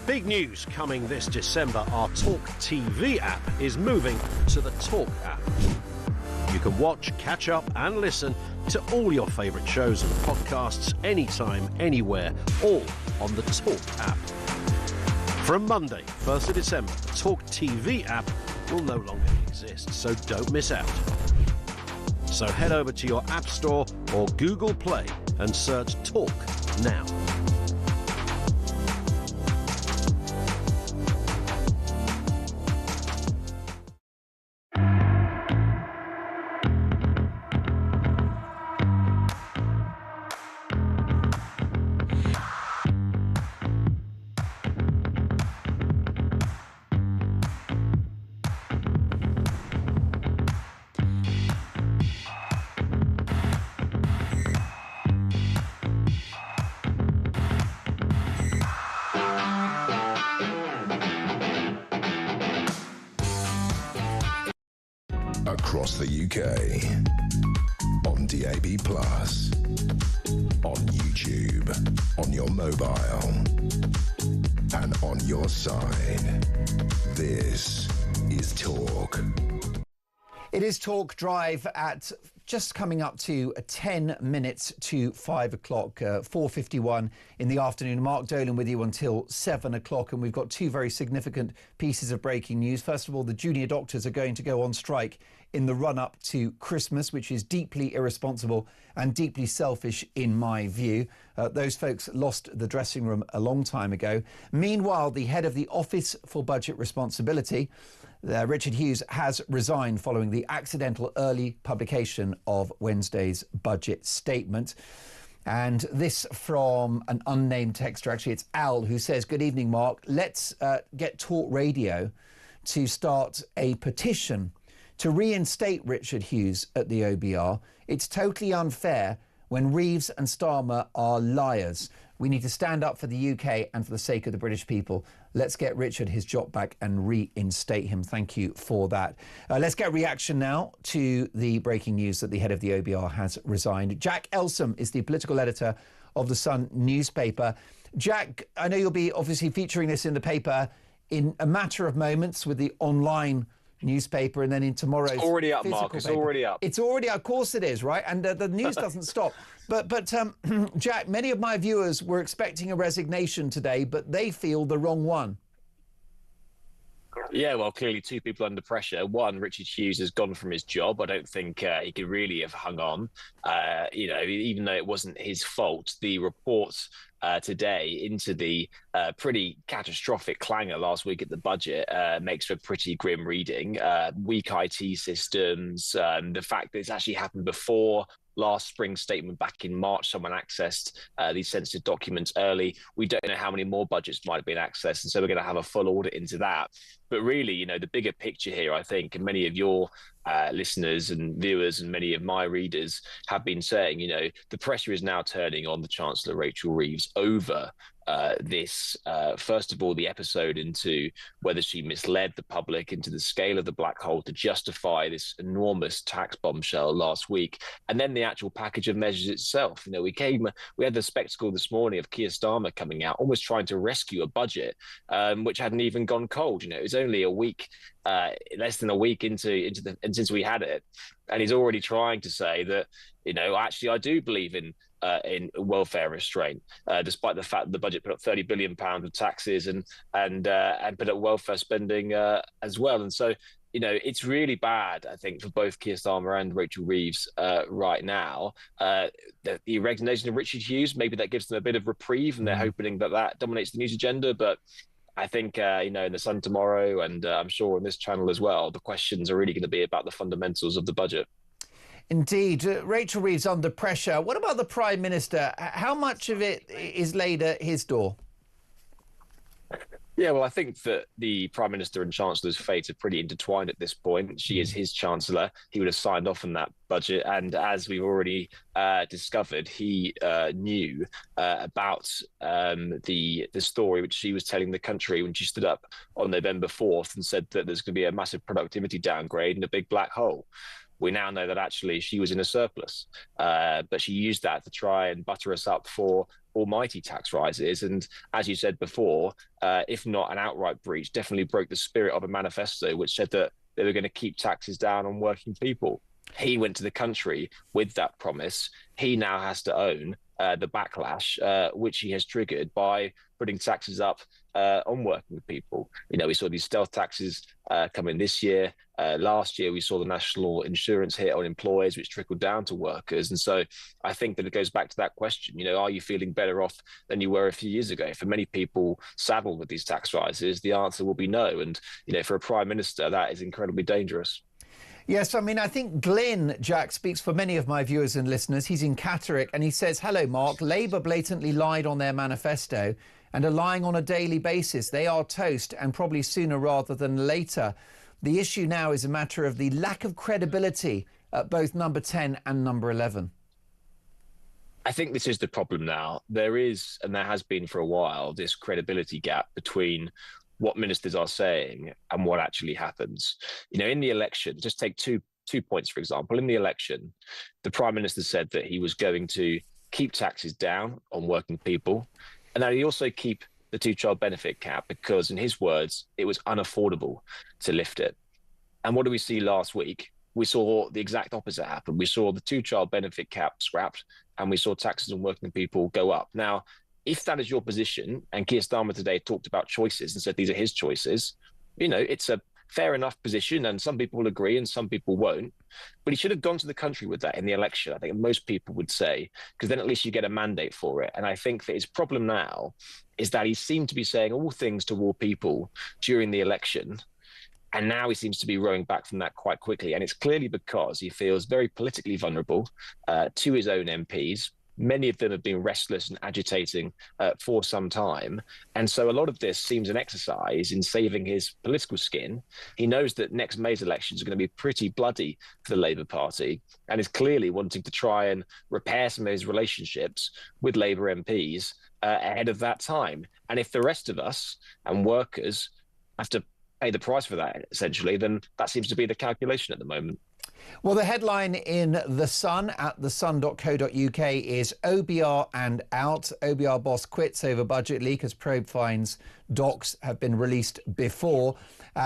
Big news coming this December. Our Talk TV app is moving to the Talk app. You can watch, catch up and listen to all your favourite shows and podcasts anytime, anywhere, all on the Talk app. From Monday, 1st of December, the Talk TV app will no longer exist, so don't miss out. So head over to your App Store or Google Play and search Talk now. Across the UK, on DAB+, on YouTube, on your mobile, and on your side. This is Talk. It is Talk Drive at just coming up to 10 minutes to 5 o'clock, 4:51 in the afternoon. Mark Dolan with you until 7 o'clock, and we've got two very significant pieces of breaking news. First of all, the junior doctors are going to go on strike in the run-up to Christmas, which is deeply irresponsible and deeply selfish in my view. Those folks lost the dressing room a long time ago. Meanwhile, the head of the Office for Budget Responsibility, Richard Hughes, has resigned following the accidental early publication of Wednesday's budget statement. And this from an unnamed texter, actually it's Al, who says, "Good evening, Mark. Let's get Talk Radio to start a petition to reinstate Richard Hughes at the OBR. It's totally unfair when Reeves and Starmer are liars. We need to stand up for the UK and for the sake of the British people. Let's get Richard his job back and reinstate him." Thank you for that. Let's get reaction now to the breaking news that the head of the OBR has resigned. Jack Elsom is the political editor of the Sun newspaper. Jack, I know you'll be obviously featuring this in the paper in a matter of moments with the online newspaper, and then in tomorrow's it's already up, physical Mark. It's paper. already up. It's already up. Of course it is, right? And the news doesn't stop. But Jack, many of my viewers were expecting a resignation today, but they feel the wrong one. Yeah, well, clearly two people under pressure. One, Richard Hughes has gone from his job. I don't think he could really have hung on, even though it wasn't his fault. The reports today into the pretty catastrophic clangor last week at the budget makes for pretty grim reading. Weak IT systems, the fact that it's actually happened before last spring's statement back in March, someone accessed these sensitive documents early. We don't know how many more budgets might have been accessed, and so we're going to have a full audit into that. But really, the bigger picture here, I think, and many of your listeners and viewers and many of my readers have been saying, the pressure is now turning on the Chancellor Rachel Reeves over this, first of all, the episode into whether she misled the public into the scale of the black hole to justify this enormous tax bombshell last week, and then the actual package of measures itself. We had the spectacle this morning of Keir Starmer coming out, almost trying to rescue a budget which hadn't even gone cold. It was only a week, less than a week and since we had it, and he's already trying to say that, actually I do believe in welfare restraint, despite the fact that the budget put up £30 billion of taxes and put up welfare spending as well. And so, it's really bad, I think, for both Keir Starmer and Rachel Reeves right now. The resignation of Richard Hughes, maybe that gives them a bit of reprieve, and they're hoping that dominates the news agenda. But I think, in the Sun tomorrow, and I'm sure on this channel as well, the questions are really going to be about the fundamentals of the budget. Indeed. Rachel Reeves under pressure. What about the Prime Minister? How much of it is laid at his door? Yeah, well, I think that the Prime Minister and Chancellor's fate are pretty intertwined at this point. She is his Chancellor. He would have signed off on that budget. And as we've already discovered, he knew about the story which she was telling the country when she stood up on November 4th and said that there's going to be a massive productivity downgrade and a big black hole. we now know that actually she was in a surplus, but she used that to try and butter us up for almighty tax rises. And as you said before, if not an outright breach, definitely broke the spirit of a manifesto which said that they were going to keep taxes down on working people. He went to the country with that promise. He now has to own the backlash, which he has triggered by putting taxes up on working people. You know, we saw these stealth taxes come in this year. Last year, we saw the national insurance hit on employers, which trickled down to workers. And so I think that it goes back to that question, you know, are you feeling better off than you were a few years ago? For many people saddled with these tax rises, the answer will be no. And, you know, for a prime minister, that is incredibly dangerous. Yes, I mean, I think Glyn, Jack, speaks for many of my viewers and listeners. He's in Catterick and he says, hello, Mark. Labour blatantly lied on their manifesto and are lying on a daily basis. They are toast, and probably sooner rather than later. The issue now is a matter of the lack of credibility at both number 10 and number 11. I think this is the problem now. There is, and there has been for a while, this credibility gap between what ministers are saying and what actually happens. You know, in the election, just take two points, for example. In the election, the Prime Minister said that he was going to keep taxes down on working people, and that he'd also keep the two-child benefit cap because, in his words, it was unaffordable to lift it. And what do we see last week? We saw the exact opposite happen. We saw the two-child benefit cap scrapped, and we saw taxes on working people go up. Now, if that is your position, and Keir Starmer today talked about choices and said these are his choices, you know, it's a fair enough position, and some people will agree and some people won't. But he should have gone to the country with that in the election, I think most people would say, because then at least you get a mandate for it. And I think that his problem now is that he seemed to be saying all things to all people during the election, and now he seems to be rowing back from that quite quickly. And it's clearly because he feels very politically vulnerable to his own MPs. Many of them have been restless and agitating for some time. And so a lot of this seems an exercise in saving his political skin. He knows that next May's elections are going to be pretty bloody for the Labour Party, and is clearly wanting to try and repair some of his relationships with Labour MPs ahead of that time. And if the rest of us and workers have to pay the price for that, essentially, then that seems to be the calculation at the moment. Well, the headline in The Sun at thesun.co.uk is OBR and out. OBR boss quits over budget leak as probe finds docs have been released before.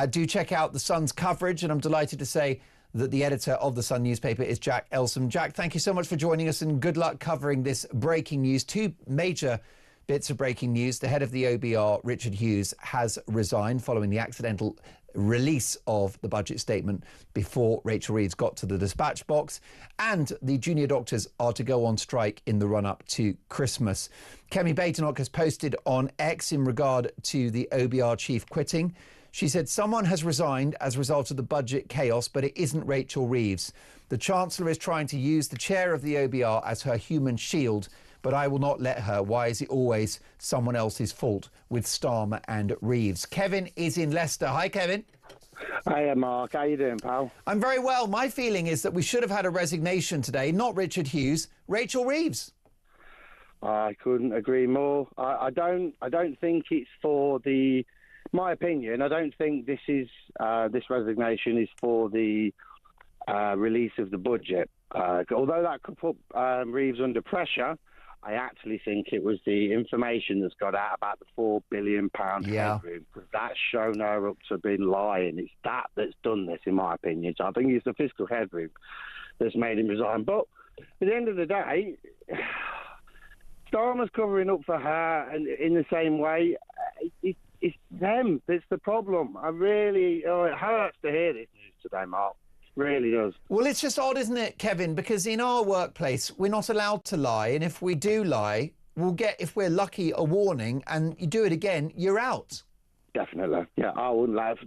Do check out The Sun's coverage, and I'm delighted to say that the editor of The Sun newspaper is Jack Elsom. Jack, thank you so much for joining us, and good luck covering this breaking news. Two major bits of breaking news. The head of the OBR, Richard Hughes, has resigned following the accidental release of the budget statement before Rachel Reeves got to the dispatch box, and the junior doctors are to go on strike in the run-up to Christmas. Kemi Badenoch has posted on X in regard to the OBR chief quitting. She said, someone has resigned as a result of the budget chaos, but it isn't Rachel Reeves. The Chancellor is trying to use the chair of the OBR as her human shield, but I will not let her. Why is it always someone else's fault with Starmer and Reeves? Kevin is in Leicester. Hi, Kevin. Hiya, Mark. How you doing, pal? I'm very well. My feeling is that we should have had a resignation today, not Richard Hughes, Rachel Reeves. I couldn't agree more. I don't think it's for the... My opinion, I don't think this resignation is for the release of the budget. Although that could put Reeves under pressure, I actually think it was the information that's got out about the £4 billion headroom, because that's shown her up to been lying. It's that's done this, in my opinion. So I think it's the fiscal headroom that's made him resign. But at the end of the day, Starmer's covering up for her, and in the same way, it's them that's the problem. It hurts to hear this news today, Mark. Really does. Well, it's just odd, isn't it, Kevin? Because in our workplace, we're not allowed to lie. And if we do lie, we'll get, if we're lucky, a warning. And you do it again, you're out. Definitely. Yeah, I wouldn't laugh.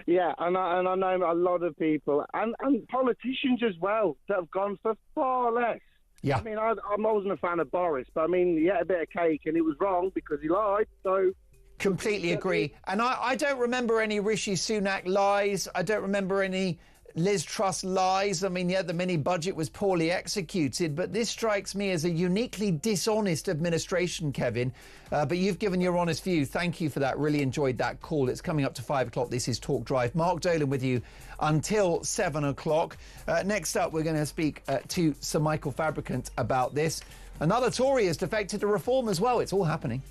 Yeah, and I know a lot of people, and politicians as well, that have gone for far less. Yeah. I mean, I wasn't a fan of Boris, but I mean, he had a bit of cake and it was wrong because he lied, so... Completely agree. And I don't remember any Rishi Sunak lies. I don't remember any Liz Truss lies. I mean, yeah, the mini budget was poorly executed, but this strikes me as a uniquely dishonest administration, Kevin. But you've given your honest view. Thank you for that. Really enjoyed that call. It's coming up to 5 o'clock. This is Talk Drive. Mark Dolan with you until 7 o'clock. Next up, we're going to speak to Sir Michael Fabricant about this. Another Tory has defected to Reform as well. It's all happening.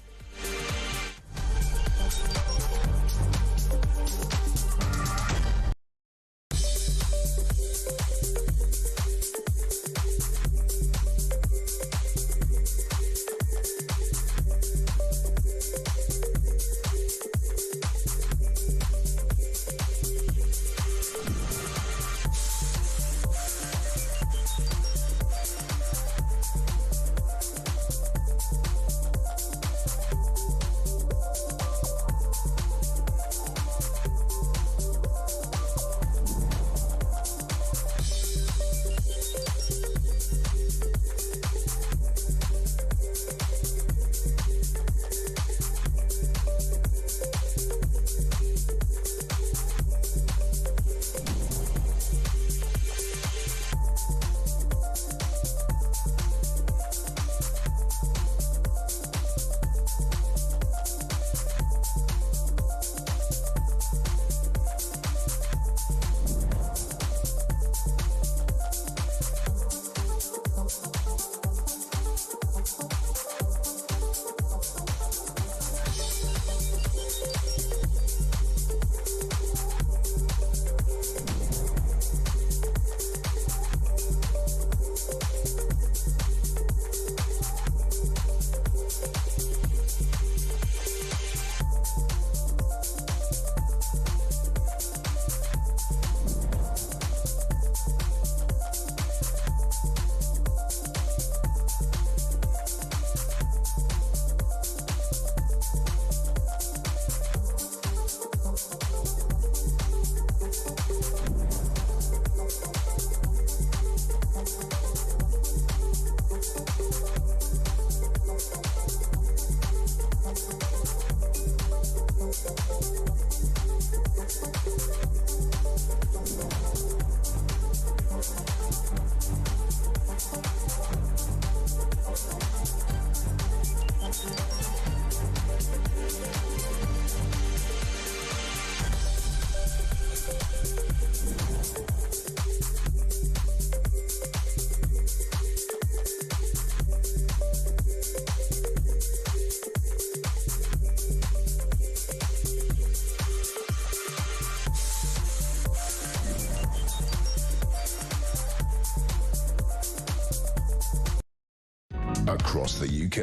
Across the UK,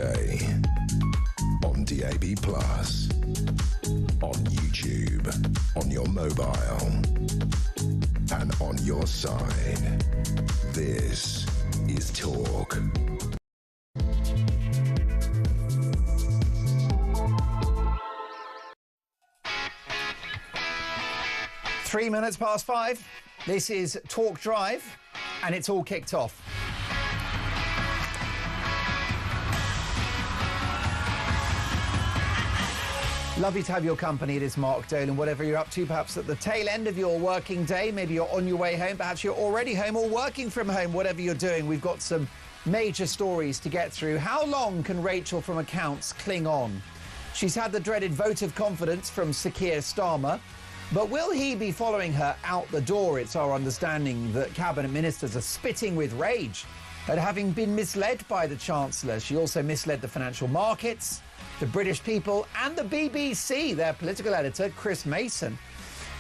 on DAB+, on YouTube, on your mobile, and on your side. This is Talk. Three minutes past 5. This is Talk Drive, and it's all kicked off. Lovely to have your company. It is Mark Dolan. Whatever you're up to, perhaps at the tail end of your working day, maybe you're on your way home, perhaps you're already home or working from home, whatever you're doing, we've got some major stories to get through. How long can Rachel from Accounts cling on? She's had the dreaded vote of confidence from Sir Keir Starmer, but will he be following her out the door? It's our understanding that cabinet ministers are spitting with rage at having been misled by the Chancellor. She also misled the financial markets, the British people and the BBC. Their political editor, Chris Mason,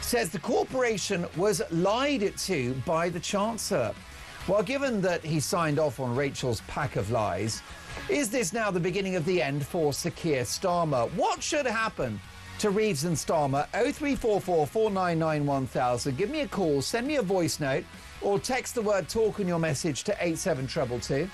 says the corporation was lied to by the Chancellor. Well, given that he signed off on Rachel's pack of lies, is this now the beginning of the end for Sir Keir Starmer? What should happen to Reeves and Starmer? 0344 499 1000. Give me a call, send me a voice note, or text the word talk in your message to 87222.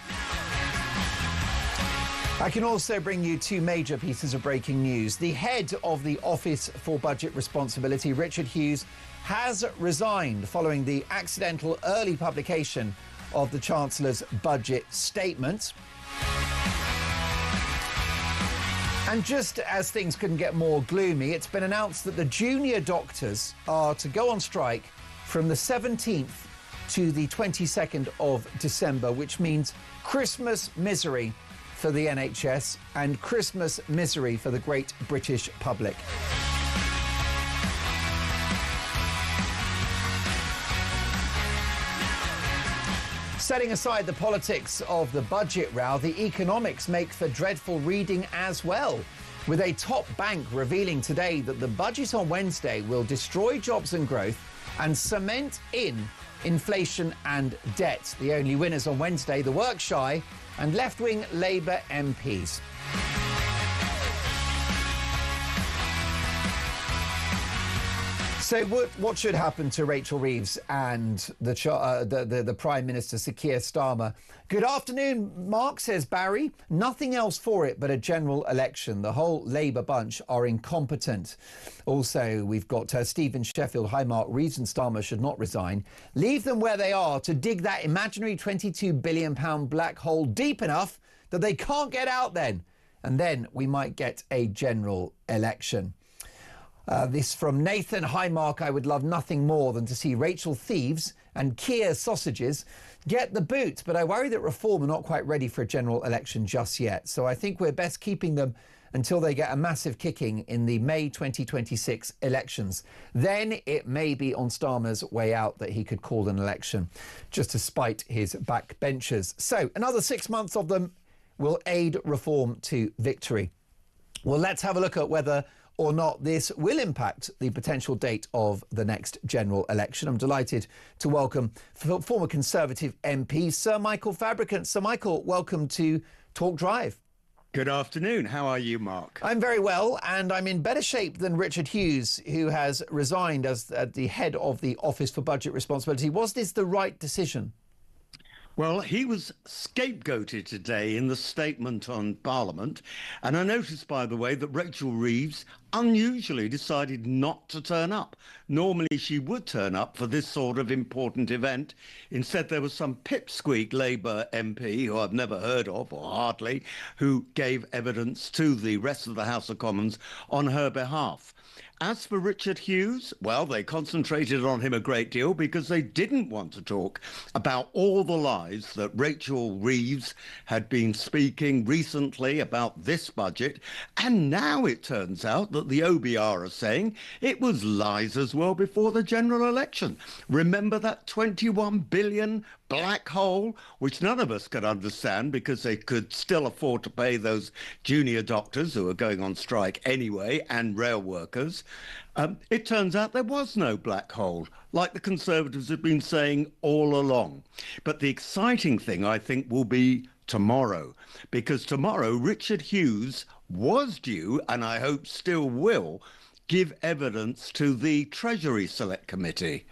I can also bring you two major pieces of breaking news. The head of the Office for Budget Responsibility, Richard Hughes, has resigned following the accidental early publication of the Chancellor's budget statement. And just as things couldn't get more gloomy, it's been announced that the junior doctors are to go on strike from the 17th to the 22nd of December, which means Christmas misery for the NHS and Christmas misery for the great British public. Setting aside the politics of the budget row, the economics make for dreadful reading as well, with a top bank revealing today that the budget on Wednesday will destroy jobs and growth and cement in inflation and debt. The only winners on Wednesday, the work-shy and left-wing Labour MPs. So what should happen to Rachel Reeves and the Prime Minister, Sir Keir Starmer? Good afternoon, Mark, says Barry. Nothing else for it but a general election. The whole Labour bunch are incompetent. Also, we've got Stephen Sheffield. Hi, Mark. Reeves and Starmer should not resign. Leave them where they are to dig that imaginary £22 billion black hole deep enough that they can't get out then. And then we might get a general election. This from Nathan. Hi, Mark. I would love nothing more than to see Rachel Thieves and Keir Sausages get the boot, but I worry that Reform are not quite ready for a general election just yet. So I think we're best keeping them until they get a massive kicking in the May 2026 elections. Then it may be on Starmer's way out that he could call an election, just to spite his backbenchers. So another 6 months of them will aid Reform to victory. Well, let's have a look at whether or not this will impact the potential date of the next general election. I'm delighted to welcome former Conservative MP Sir Michael Fabricant. Sir Michael, welcome to Talk Drive. Good afternoon. How are you, Mark? I'm very well, and I'm in better shape than Richard Hughes, who has resigned as the head of the Office for Budget Responsibility. Was this the right decision? Well, he was scapegoated today in the statement on Parliament. And I noticed, by the way, that Rachel Reeves unusually decided not to turn up. Normally she would turn up for this sort of important event. Instead, there was some pipsqueak Labour MP, who I've never heard of, or hardly, who gave evidence to the rest of the House of Commons on her behalf. As for Richard Hughes, well, they concentrated on him a great deal because they didn't want to talk about all the lies that Rachel Reeves had been speaking recently about this budget. And now it turns out that the OBR are saying it was lies as well before the general election. Remember that 21 billion black hole, which none of us could understand because they could still afford to pay those junior doctors who are going on strike anyway, and rail workers. It turns out there was no black hole, like the Conservatives have been saying all along. But the exciting thing, I think, will be tomorrow, because tomorrow Richard Hughes was due, and I hope still will, give evidence to the Treasury Select Committee.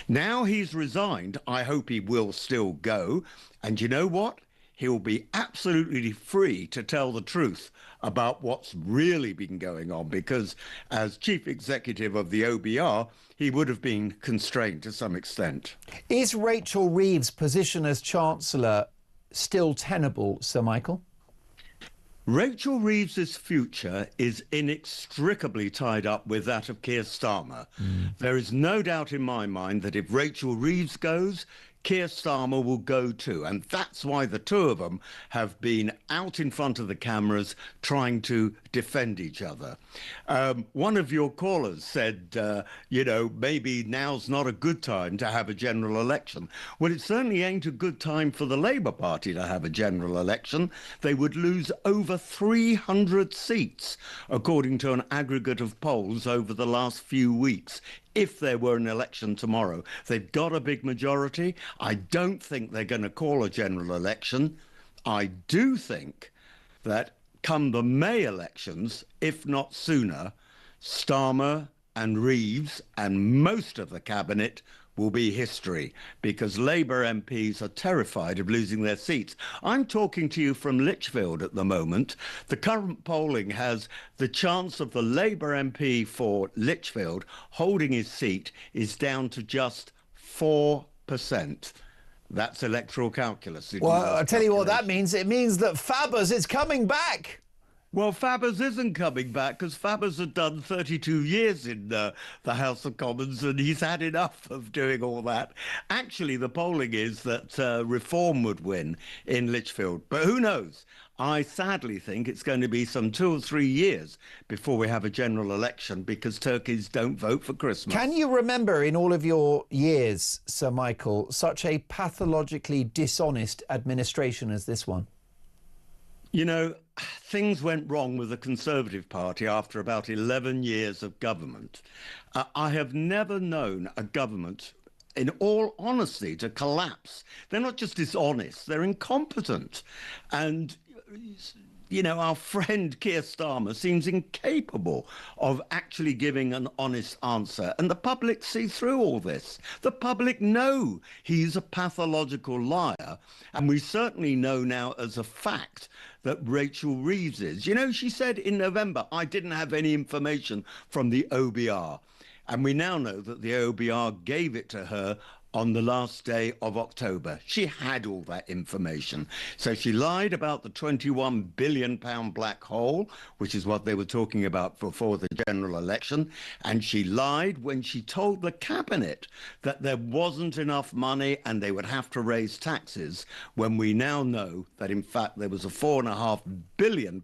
Now he's resigned, I hope he will still go. And you know what? He'll be absolutely free to tell the truth about what's really been going on, because as chief executive of the OBR, he would have been constrained to some extent. Is Rachel Reeves' position as Chancellor still tenable, Sir Michael? Rachel Reeves's future is inextricably tied up with that of Keir Starmer. There is no doubt in my mind that if Rachel Reeves goes, Keir Starmer will go too. And that's why the two of them have been out in front of the cameras trying to defend each other. One of your callers said, maybe now's not a good time to have a general election. Well, it certainly ain't a good time for the Labour Party to have a general election. They would lose over 300 seats, according to an aggregate of polls over the last few weeks. If there were an election tomorrow, they've got a big majority. I don't think they're going to call a general election. I do think that come the May elections, if not sooner, Starmer and Reeves and most of the cabinet will be history, because Labour MPs are terrified of losing their seats. I'm talking to you from Lichfield at the moment. The current polling has the chance of the Labour MP for Lichfield holding his seat is down to just 4%. That's electoral calculus. Well, I'll tell you what that means. It means that Fabbers is coming back. Well, Fabers isn't coming back because Fabers had done 32 years in the House of Commons and he's had enough of doing all that. Actually, the polling is that Reform would win in Lichfield. But who knows? I sadly think it's going to be some 2 or 3 years before we have a general election because turkeys don't vote for Christmas. Can you remember in all of your years, Sir Michael, such a pathologically dishonest administration as this one? You know, things went wrong with the Conservative Party after about 11 years of government. I have never known a government, in all honesty, to collapse. They're not just dishonest, they're incompetent. And, you know, our friend Keir Starmer seems incapable of actually giving an honest answer. And the public see through all this. The public know he's a pathological liar. And we certainly know now as a fact that Rachel Reeves is. You know, she said in November, I didn't have any information from the OBR. And we now know that the OBR gave it to her on the last day of October. She had all that information. So she lied about the £21 billion black hole, which is what they were talking about before the general election. And she lied when she told the cabinet that there wasn't enough money and they would have to raise taxes, when we now know that, in fact, there was a £4.5 billion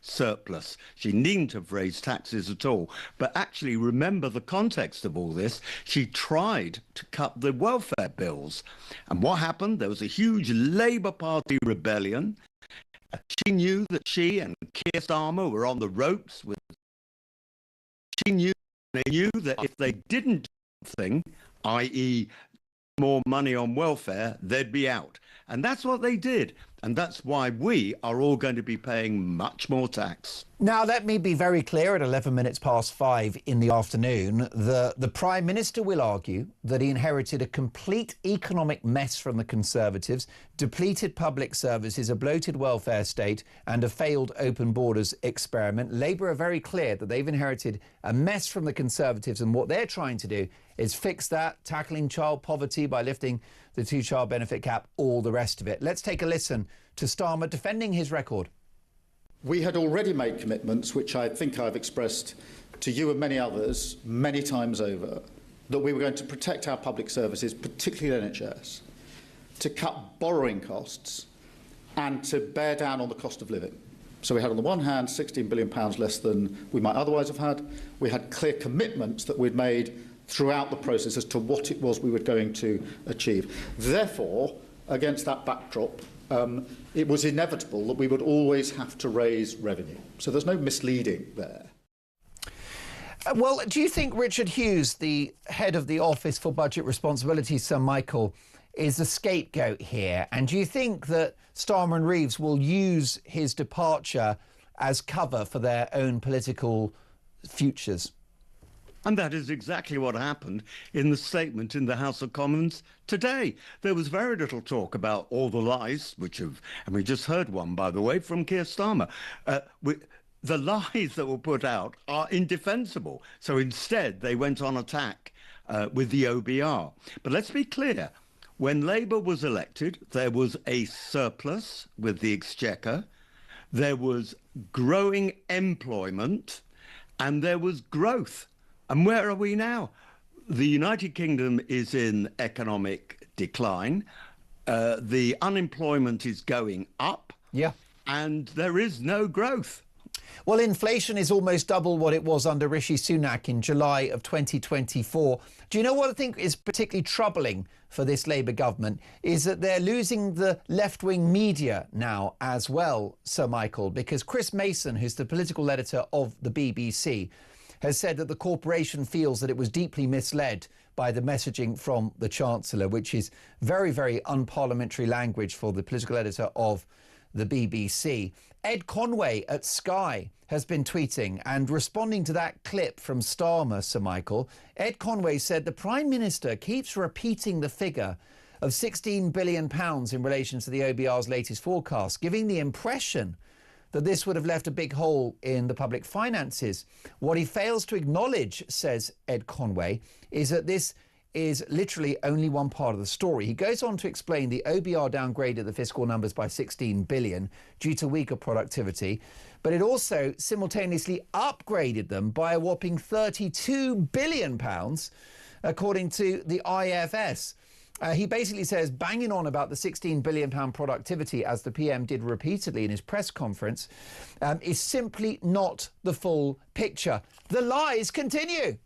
surplus. She needn't have raised taxes at all. But actually, remember the context of all this. She tried to cut the welfare bills. And what happened? There was a huge Labour Party rebellion. She knew that she and Keir Starmer were on the ropes. They knew that if they didn't do something, i.e. more money on welfare, they'd be out. And that's what they did. And that's why we are all going to be paying much more tax. Now, let me be very clear at 11 minutes past 5 in the afternoon. The Prime Minister will argue that he inherited a complete economic mess from the Conservatives, depleted public services, a bloated welfare state and a failed open borders experiment. Labour are very clear that they've inherited a mess from the Conservatives, and what they're trying to do is fix that, tackling child poverty by lifting the two-child benefit cap, all the rest of it. Let's take a listen to Starmer defending his record. We had already made commitments, which I think I've expressed to you and many others many times over, that we were going to protect our public services, particularly NHS, to cut borrowing costs and to bear down on the cost of living. So we had, on the one hand, £16 billion less than we might otherwise have had. We had clear commitments that we'd made throughout the process as to what it was we were going to achieve. Therefore, against that backdrop, it was inevitable that we would always have to raise revenue. So there's no misleading there. Well, do you think Richard Hughes, the head of the Office for Budget Responsibility, Sir Michael, is a scapegoat here? And do you think that Starmer and Reeves will use his departure as cover for their own political futures? And that is exactly what happened in the statement in the House of Commons today. There was very little talk about all the lies, and we just heard one, by the way, from Keir Starmer. The lies that were put out are indefensible. So instead, they went on attack with the OBR. But let's be clear. When Labour was elected, there was a surplus with the Exchequer. There was growing employment and there was growth. And where are we now? The United Kingdom is in economic decline. The unemployment is going up. Yeah. And there is no growth. Well, inflation is almost double what it was under Rishi Sunak in July of 2024. Do you know what I think is particularly troubling for this Labour government is that they're losing the left-wing media now as well, Sir Michael, because Chris Mason, who's the political editor of the BBC, has said that the corporation feels that it was deeply misled by the messaging from the Chancellor, which is very, very unparliamentary language for the political editor of the BBC. Ed Conway at Sky has been tweeting and responding to that clip from Starmer, Sir Michael. Ed Conway said the Prime Minister keeps repeating the figure of £16 billion in relation to the OBR's latest forecast, giving the impression that this would have left a big hole in the public finances. What he fails to acknowledge, says Ed Conway, is that this is literally only one part of the story. He goes on to explain the OBR downgraded the fiscal numbers by 16 billion due to weaker productivity, but it also simultaneously upgraded them by a whopping 32 billion pounds, according to the IFS. He basically says, banging on about the £16 billion productivity, as the PM did repeatedly in his press conference, is simply not the full picture. The lies continue.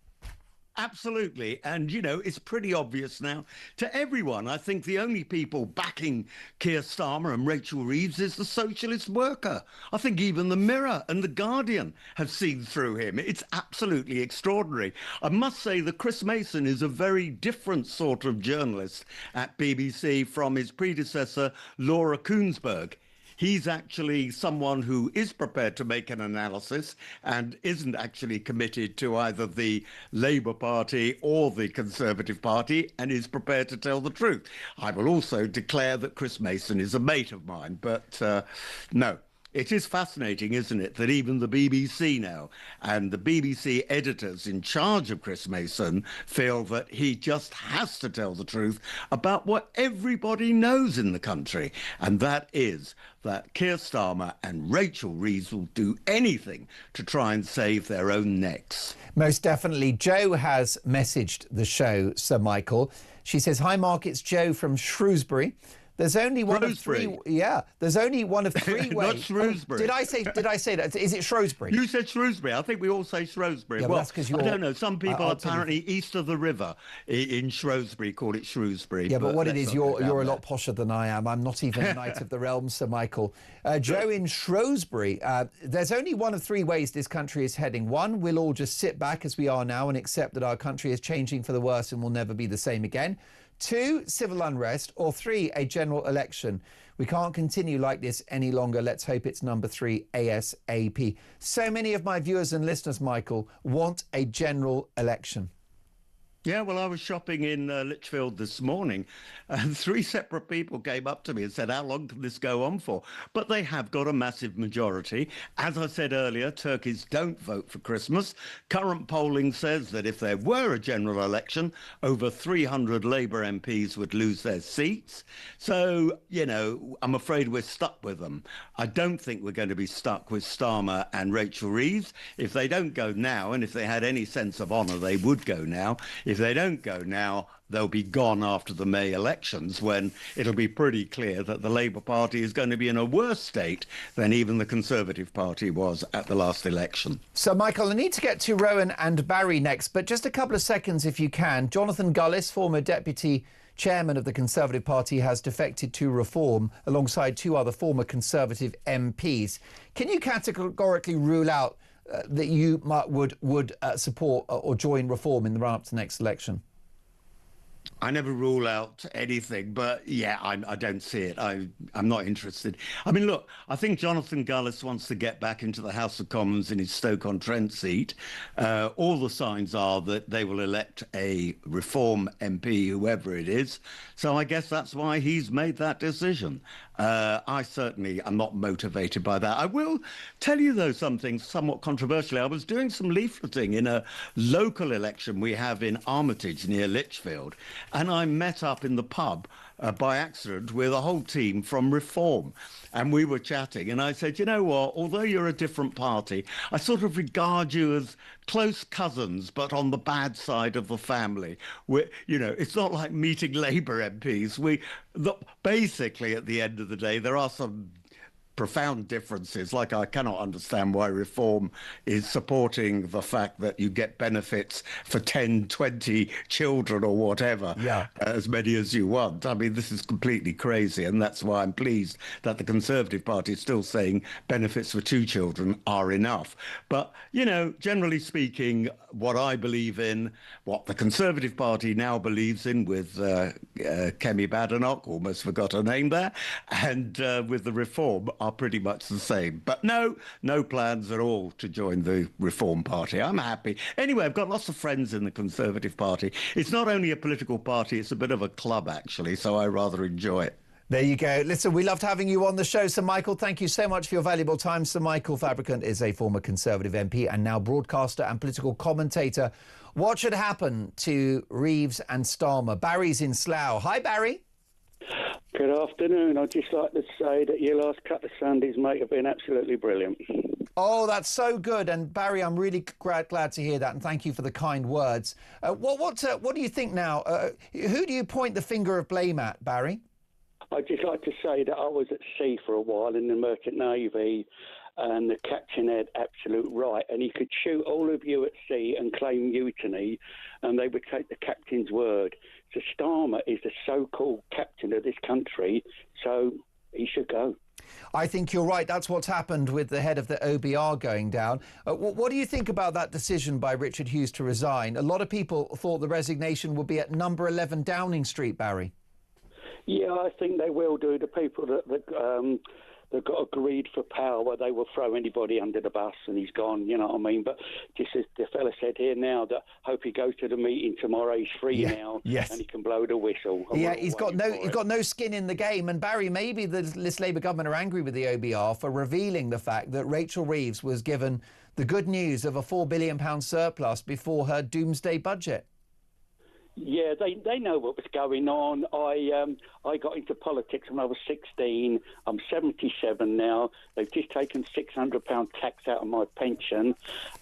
Absolutely. And, you know, it's pretty obvious now to everyone. I think the only people backing Keir Starmer and Rachel Reeves is the socialist worker. I think even the Mirror and the Guardian have seen through him. It's absolutely extraordinary. I must say that Chris Mason is a very different sort of journalist at BBC from his predecessor, Laura Kuenssberg. He's actually someone who is prepared to make an analysis and isn't actually committed to either the Labour Party or the Conservative Party, and is prepared to tell the truth. I will also declare that Chris Mason is a mate of mine, but no. It is fascinating, isn't it, that even the BBC now and the BBC editors in charge of Chris Mason feel that he just has to tell the truth about what everybody knows in the country, and that is that Keir Starmer and Rachel Reeves will do anything to try and save their own necks. Most definitely. Jo has messaged the show, Sir Michael. She says, "Hi, Mark, it's Jo from Shrewsbury. There's only one of three. Yeah, there's only one of three ways." Not Shrewsbury. Did I say that? Is it Shrewsbury? You said Shrewsbury. I think we all say Shrewsbury. Yeah, well, that's 'cause you're, I don't know. Some people I'll apparently east of the river in Shrewsbury call it Shrewsbury. Yeah, but what it is, you're a there. lot posher than I am. I'm not even a Knight of the Realm, Sir Michael. Jo in Shrewsbury. There's only one of three ways this country is heading. One, we'll all just sit back as we are now and accept that our country is changing for the worse and will never be the same again. Two, civil unrest. Or three, a general election. We can't continue like this any longer. Let's hope it's number three, ASAP. So many of my viewers and listeners, Michael, want a general election. Yeah, well, I was shopping in Lichfield this morning, and three separate people came up to me and said, how long can this go on for? But they have got a massive majority. As I said earlier, turkeys don't vote for Christmas. Current polling says that if there were a general election, over 300 Labour MPs would lose their seats. So, you know, I'm afraid we're stuck with them. I don't think we're going to be stuck with Starmer and Rachel Reeves. If they don't go now, and if they had any sense of honour, they would go now. If they don't go now, they'll be gone after the May elections, when it'll be pretty clear that the Labour Party is going to be in a worse state than even the Conservative Party was at the last election. So, Michael, I need to get to Rowan and Barry next, but just a couple of seconds if you can. Jonathan Gullis, former Deputy Chairman of the Conservative Party, has defected to Reform alongside two other former Conservative MPs. Can you categorically rule out that you would support or join Reform in the run-up to the next election? I never rule out anything, but yeah, I don't see it. I'm not interested. I mean, look, I think Jonathan Gullis wants to get back into the House of Commons in his Stoke-on-Trent seat. All the signs are that they will elect a Reform MP, whoever it is. So I guess that's why he's made that decision. I certainly am not motivated by that. I will tell you, though, something somewhat controversial. I was doing some leafleting in a local election we have in Armitage near Lichfield, and I met up in the pub by accident with a whole team from Reform. And we were chatting, and I said, you know what, although you're a different party, I sort of regard you as close cousins, but on the bad side of the family. You know, it's not like meeting Labour MPs. Basically, at the end of the day, there are some profound differences. Like, I cannot understand why Reform is supporting the fact that you get benefits for 10, 20 children or whatever, as many as you want. I mean, this is completely crazy, and that's why I'm pleased that the Conservative Party is still saying benefits for 2 children are enough. But, you know, generally speaking, what I believe in, what the Conservative Party now believes in with Kemi Badenoch, almost forgot her name there, and with the Reform are pretty much the same. But no plans at all to join the Reform Party. I'm happy. Anyway, I've got lots of friends in the Conservative Party. It's not only a political party, it's a bit of a club, actually, so I rather enjoy it. There you go. Listen, we loved having you on the show, Sir Michael. Thank you so much for your valuable time. Sir Michael Fabricant is a former Conservative MP and now broadcaster and political commentator. What should happen to Reeves and Starmer? Barry's in Slough. Hi, Barry. Good afternoon. I'd just like to say that your last couple of Sundays, mate, have been absolutely brilliant. Oh, that's so good. And Barry, I'm really glad to hear that. And thank you for the kind words. What do you think now? Who do you point the finger of blame at, Barry? I'd just like to say that I was at sea for a while in the Merchant Navy, and the captain had absolute right, and he could shoot all of you at sea and claim mutiny, and they would take the captain's word. So Starmer is the so-called captain of this country, so he should go. I think you're right. That's what's happened with the head of the OBR going down. What do you think about that decision by Richard Hughes to resign? A lot of people thought the resignation would be at number 11 Downing Street, Barry. Yeah, I think they will do. The people that got agreed for power, they will throw anybody under the bus, and he's gone, you know what I mean? But just as the fella said here now, that hope he goes to the meeting tomorrow. He's free now, and he can blow the whistle. Yeah, he's got no skin in the game. And Barry, maybe this Labour government are angry with the OBR for revealing the fact that Rachel Reeves was given the good news of a £4 billion surplus before her doomsday budget. Yeah, they know what was going on. I got into politics when I was 16. I'm 77 now. They've just taken £600 tax out of my pension,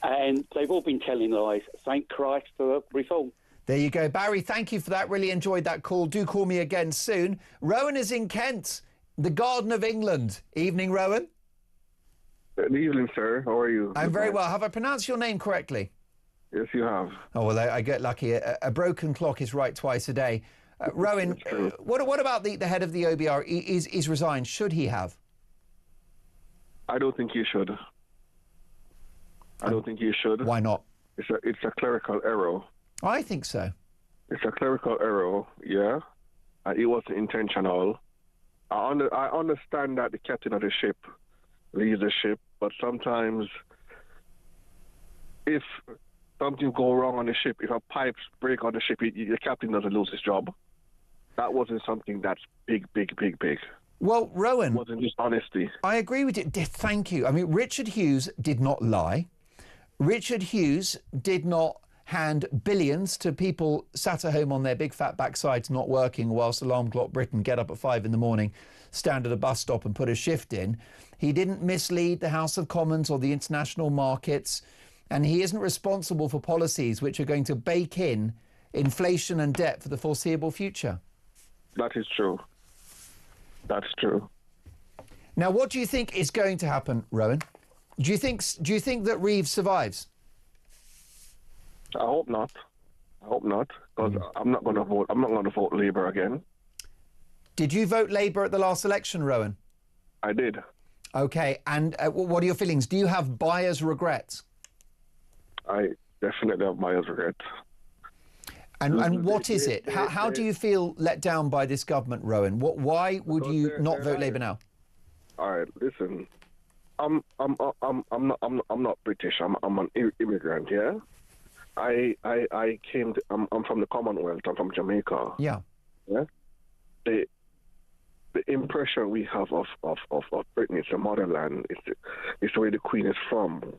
and they've all been telling lies. Thank Christ for reform. There you go. Barry, thank you for that. Really enjoyed that call. Do call me again soon. Rowan is in Kent, the Garden of England. Evening, Rowan. Good evening, sir. How are you? I'm very well. Have I pronounced your name correctly? Yes, you have. Oh, well, I get lucky. A broken clock is right twice a day. Rowan, what about the head of the OBR? He's resigned. Should he have? I don't think he should. I don't think he should. Why not? It's a clerical error. I think so. It's a clerical error, yeah. It wasn't intentional. I understand that the captain of the ship leads the ship, but sometimes if something go wrong on the ship, if a pipes break on the ship, the captain doesn't lose his job. That wasn't something that's big. Well, Rowan, it wasn't just honesty. I agree with you. Thank you. I mean, Richard Hughes did not lie. Richard Hughes did not hand billions to people sat at home on their big fat backsides not working whilst Alarm Clock Britain get up at 5 a.m, stand at a bus stop and put a shift in. He didn't mislead the House of Commons or the international markets. And he isn't responsible for policies which are going to bake in inflation and debt for the foreseeable future. That is true. That's true. Now, what do you think is going to happen, Rowan? Do you think that Reeves survives? I hope not. Because I'm not going to vote. I'm not going to vote Labour again. Did you vote Labour at the last election, Rowan? I did. Okay. And what are your feelings? Do you have buyer's regrets? I definitely have buyer's regrets. And what is it? How do you feel let down by this government, Rowan? Why would you not vote Labour now? All right, listen. I'm not British. I'm an immigrant. Yeah. I came. I'm from the Commonwealth. I'm from Jamaica. Yeah. Yeah. The impression we have of Britain, it's a motherland. It's where the Queen is from.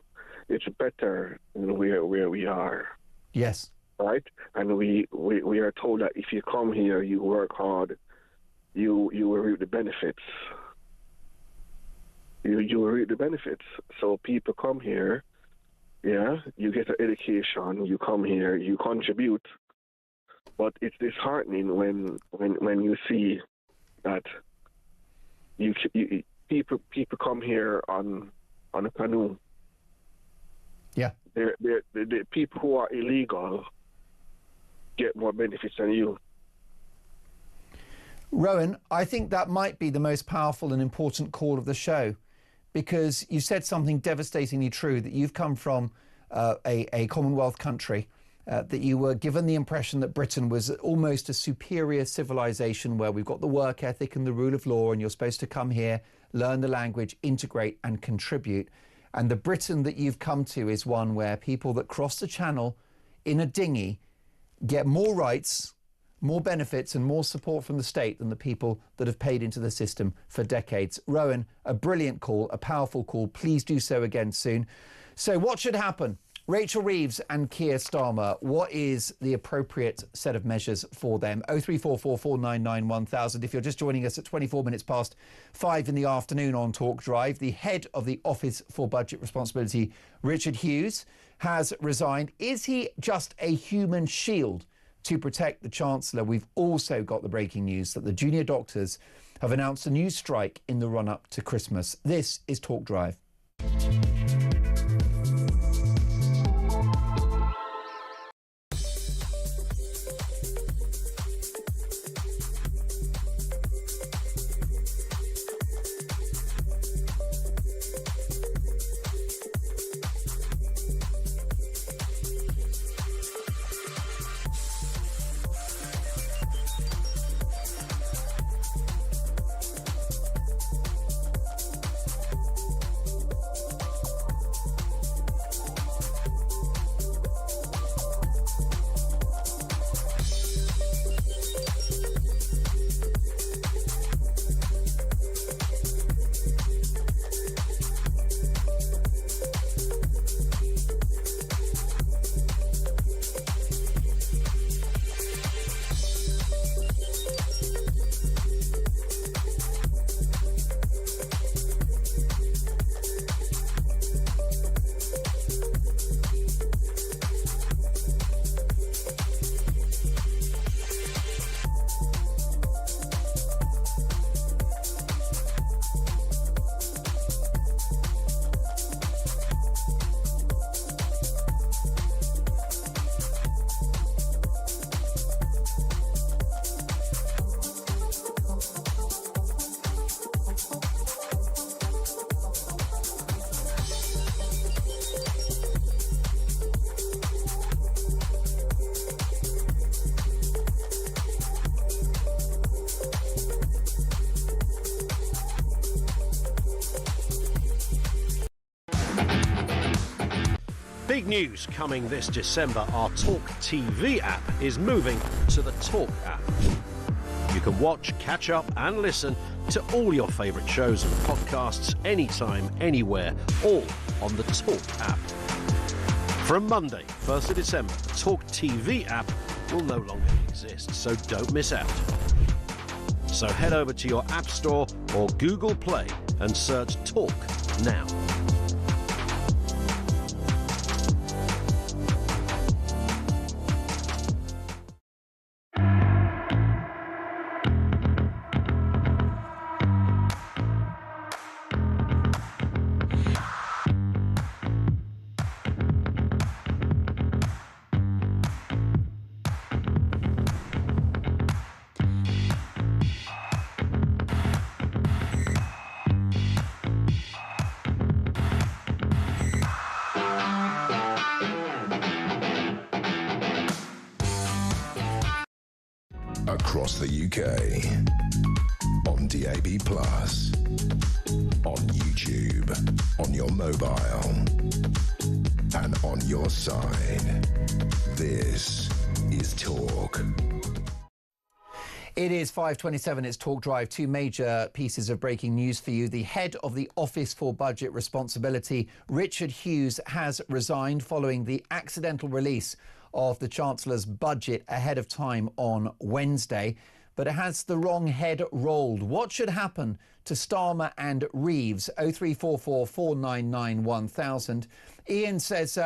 It's better than where we are. Yes. Right? And we are told that if you come here, you work hard, you will reap the benefits. You will reap the benefits. So people come here, yeah, you get an education, you come here, you contribute. But it's disheartening when you see that people come here on a canoe. Yeah. The people who are illegal get more benefits than you. Rowan, I think that might be the most powerful and important call of the show, because you said something devastatingly true, that you've come from a Commonwealth country, that you were given the impression that Britain was almost a superior civilization where we've got the work ethic and the rule of law, and you're supposed to come here, learn the language, integrate and contribute. And the Britain that you've come to is one where people that cross the channel in a dinghy get more rights, more benefits and more support from the state than the people that have paid into the system for decades. Rowan, a brilliant call, a powerful call. Please do so again soon. So what should happen? Rachel Reeves and Keir Starmer, what is the appropriate set of measures for them? 0344 499 1000. If you're just joining us at 24 minutes past 5 in the afternoon on Talk Drive, the head of the Office for Budget Responsibility, Richard Hughes, has resigned. Is he just a human shield to protect the Chancellor? We've also got the breaking news that the junior doctors have announced a new strike in the run-up to Christmas. This is Talk Drive. Big news coming this December. Our talkTV app is moving to the Talk app. You can watch, catch up and listen to all your favourite shows and podcasts anytime, anywhere, all on the Talk app. From Monday, 1st of December, the talkTV app will no longer exist, so don't miss out. So head over to your App Store or Google Play and search Talk now. Across the UK, on DAB+, on YouTube, on your mobile, and on your side. This is Talk. It is 5:27. It's Talk Drive. Two major pieces of breaking news for you. The head of the Office for Budget Responsibility, Richard Hughes, has resigned following the accidental release of the Chancellor's budget ahead of time on Wednesday. But it has the wrong head rolled. What should happen to Starmer and Reeves? 0344 499 1000. Ian says,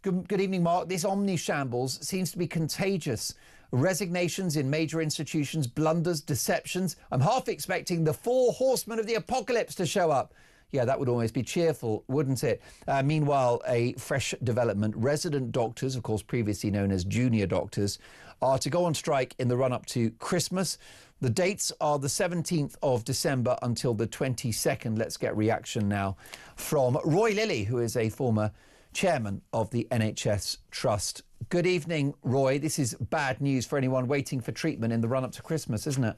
good evening, Mark. This omni-shambles seems to be contagious. Resignations in major institutions, blunders, deceptions. I'm half expecting the four horsemen of the apocalypse to show up. Yeah, that would almost be cheerful, wouldn't it? Meanwhile, a fresh development. Resident doctors, of course, previously known as junior doctors, are to go on strike in the run-up to Christmas. The dates are the 17th of December until the 22nd. Let's get reaction now from Roy Lilly, who is a former chairman of the NHS Trust. Good evening, Roy. This is bad news for anyone waiting for treatment in the run-up to Christmas, isn't it?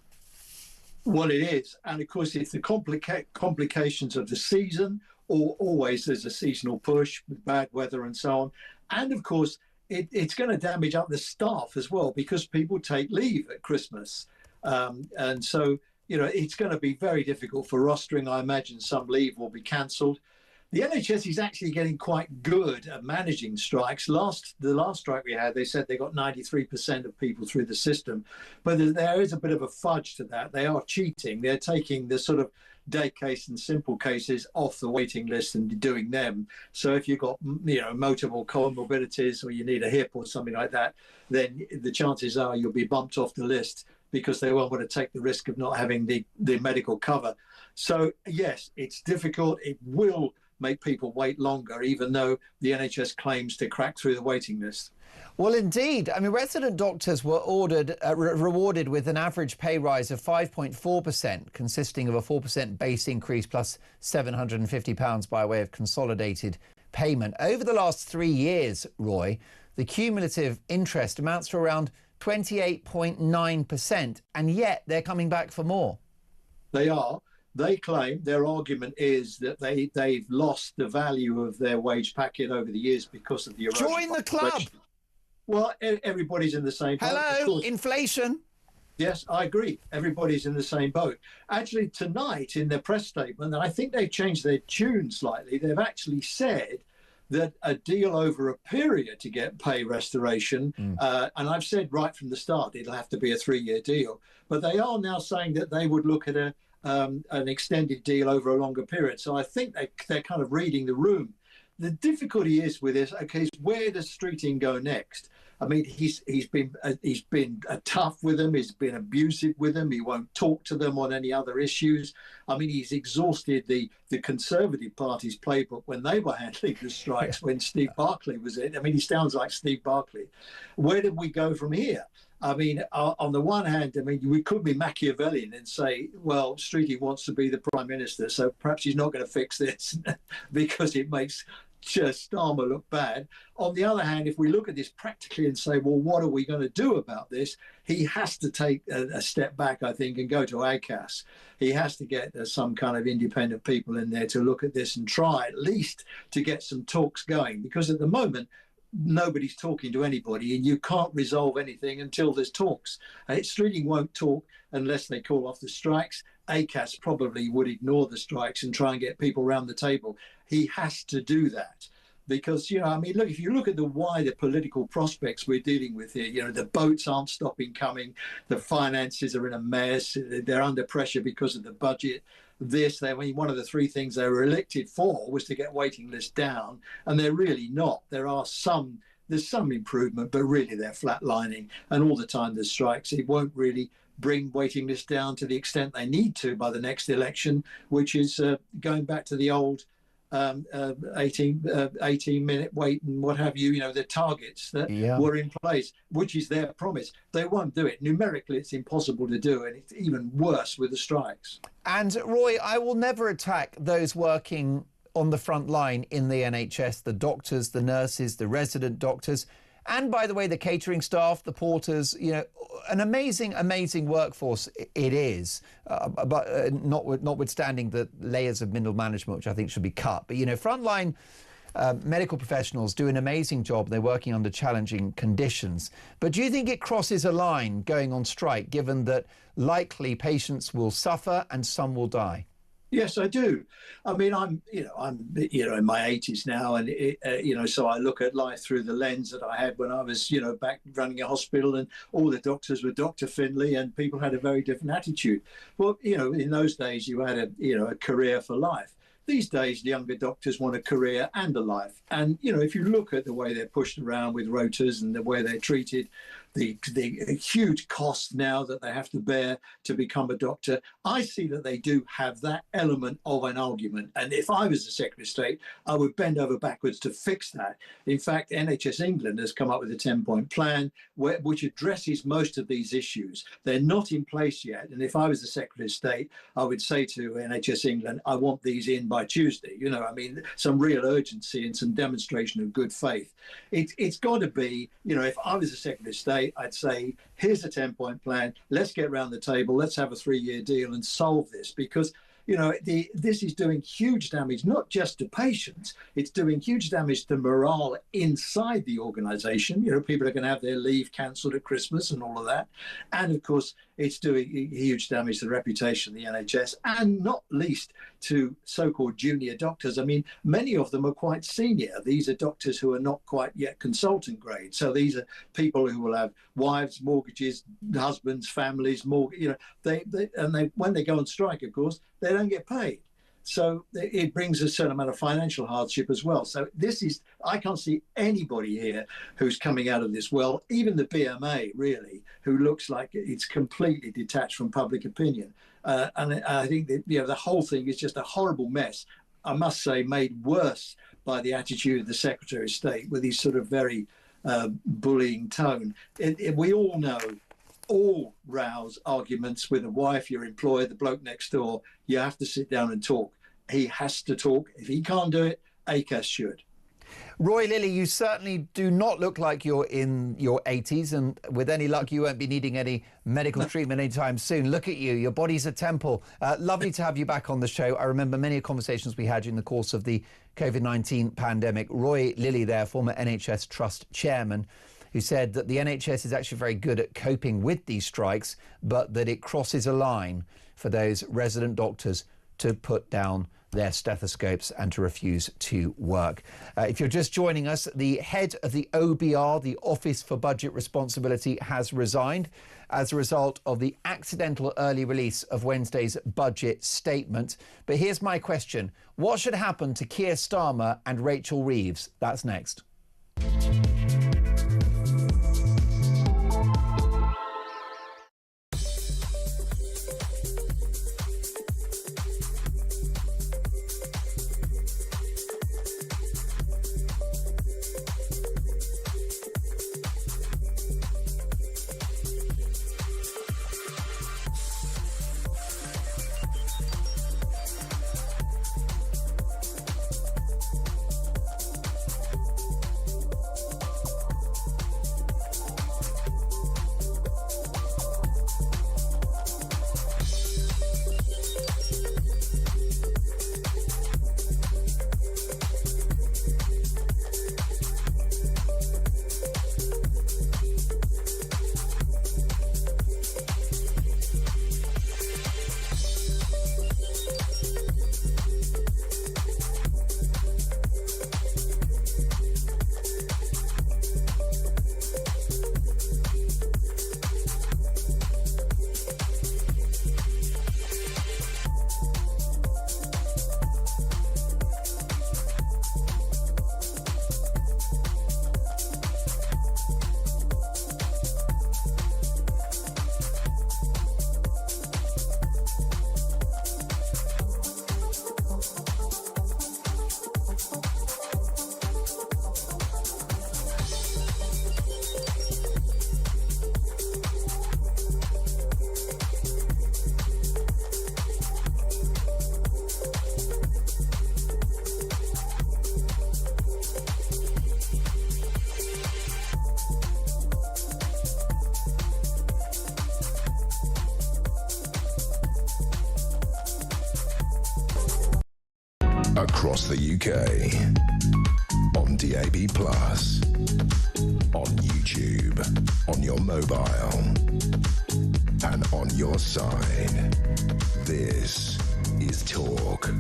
Well, it is. And of course, it's the complications of the season. Always there's a seasonal push with bad weather and so on. And of course, it's going to damage up the staff as well, because people take leave at Christmas. And so, it's going to be very difficult for rostering. I imagine some leave will be cancelled. The NHS is actually getting quite good at managing strikes. The last strike we had, they said they got 93% of people through the system. But there is a bit of a fudge to that. They are cheating. They're taking the sort of day case and simple cases off the waiting list and doing them. So if you've got, multiple comorbidities, or you need a hip or something like that, then the chances are you'll be bumped off the list, because they won't want to take the risk of not having the medical cover. So yes, it's difficult. It will make people wait longer, even though the NHS claims to crack through the waiting list. Well, indeed. I mean, resident doctors were rewarded with an average pay rise of 5.4%, consisting of a 4% base increase plus £750 by way of consolidated payment. Over the last 3 years, Roy, the cumulative interest amounts to around 28.9%, and yet they're coming back for more. They are. They claim, their argument is that they've lost the value of their wage packet over the years because of the erosion. Join the club. Well, everybody's in the same boat. Hello, inflation. Yes, I agree. Everybody's in the same boat. Actually, tonight in their press statement, and I think they've changed their tune slightly, they've actually said that a deal over a period to get pay restoration, and I've said right from the start it'll have to be a 3-year deal, but they are now saying that they would look at an extended deal over a longer period. So I think they're kind of reading the room. The difficulty is with this, okay, is where does Streeting go next? I mean, he's been tough with them. He's been abusive with them. He won't talk to them on any other issues. I mean, he's exhausted the Conservative Party's playbook when they were handling the strikes, when Steve Barclay was in. I mean, he sounds like Steve Barclay. Where did we go from here? I mean, on the one hand, I mean, we could be Machiavellian and say, well, Streeting wants to be the Prime Minister, so perhaps he's not going to fix this because it makes Starmer look bad. On the other hand, if we look at this practically and say, well, what are we going to do about this? He has to take a step back, I think, and go to ACAS. He has to get some kind of independent people in there to look at this and try at least to get some talks going, because at the moment, nobody's talking to anybody, and you can't resolve anything until there's talks. Streeting won't talk unless they call off the strikes. ACAS probably would ignore the strikes and try and get people around the table. He has to do that because, I mean, look, if you look at the wider political prospects we're dealing with here, the boats aren't stopping coming. The finances are in a mess. They're under pressure because of the budget. I mean, one of the 3 things they were elected for was to get waiting lists down, and they're really not. There's some improvement, but really they're flatlining, and all the time there's strikes. It won't really bring waiting lists down to the extent they need to by the next election, which is going back to the old 18-minute wait and what have you, the targets that were in place, which is their promise. They won't do it. Numerically, it's impossible to do, and it's even worse with the strikes. And Roy, I will never attack those working on the front line in the NHS, the doctors, the nurses, the resident doctors, and by the way, the catering staff, the porters, an amazing workforce it is, but notwithstanding the layers of middle management, which I think should be cut. But, frontline medical professionals do an amazing job. They're working under challenging conditions. But do you think it crosses a line going on strike, given that likely patients will suffer and some will die? Yes, I do. I mean, I'm in my 80s now, and so I look at life through the lens that I had when I was, back running a hospital, and all the doctors were Dr. Finlay, and people had a very different attitude. Well, in those days, you had a career for life. These days, the younger doctors want a career and a life. And, if you look at the way they're pushed around with rotas and the way they're treated, the huge cost now that they have to bear to become a doctor, I see that they do have that element of an argument. And if I was the Secretary of State, I would bend over backwards to fix that. In fact, NHS England has come up with a 10-point plan which addresses most of these issues. They're not in place yet. And if I was the Secretary of State, I would say to NHS England, I want these in by Tuesday. Some real urgency and some demonstration of good faith. It's got to be, if I was the Secretary of State, I'd say, here's a 10-point plan. Let's get around the table. Let's have a 3-year deal and solve this, because This is doing huge damage, not just to patients, it's doing huge damage to morale inside the organisation. People are going to have their leave cancelled at Christmas and all of that. And of course, it's doing huge damage to the reputation of the NHS, and not least to so-called junior doctors. I mean, many of them are quite senior. These are doctors who are not quite yet consultant grade. So these are people who will have wives, mortgages, husbands, families, when they go on strike, of course, they don't get paid. So it brings a certain amount of financial hardship as well. So I can't see anybody here who's coming out of this well, even the BMA really, who looks like it's completely detached from public opinion. And I think that, the whole thing is just a horrible mess. I must say, made worse by the attitude of the Secretary of State with his sort of very bullying tone. We all know all rows arguments with a wife, your employer, the bloke next door. You have to sit down and talk. He has to talk. If he can't do it, ACAS should. Roy Lilly, you certainly do not look like you're in your 80s, and with any luck, you won't be needing any medical treatment anytime soon. Look at you. Your body's a temple. Lovely to have you back on the show. I remember many conversations we had during the course of the COVID-19 pandemic. Roy Lilly there, former NHS Trust chairman, who said that the NHS is actually very good at coping with these strikes, but that it crosses a line for those resident doctors to put down their stethoscopes and to refuse to work. If you're just joining us, the head of the OBR, the Office for Budget Responsibility, has resigned as a result of the accidental early release of Wednesday's budget statement. But here's my question. What should happen to Keir Starmer and Rachel Reeves? That's next. Across the UK, on DAB+, on YouTube, on your mobile, and on your side. This is Talk.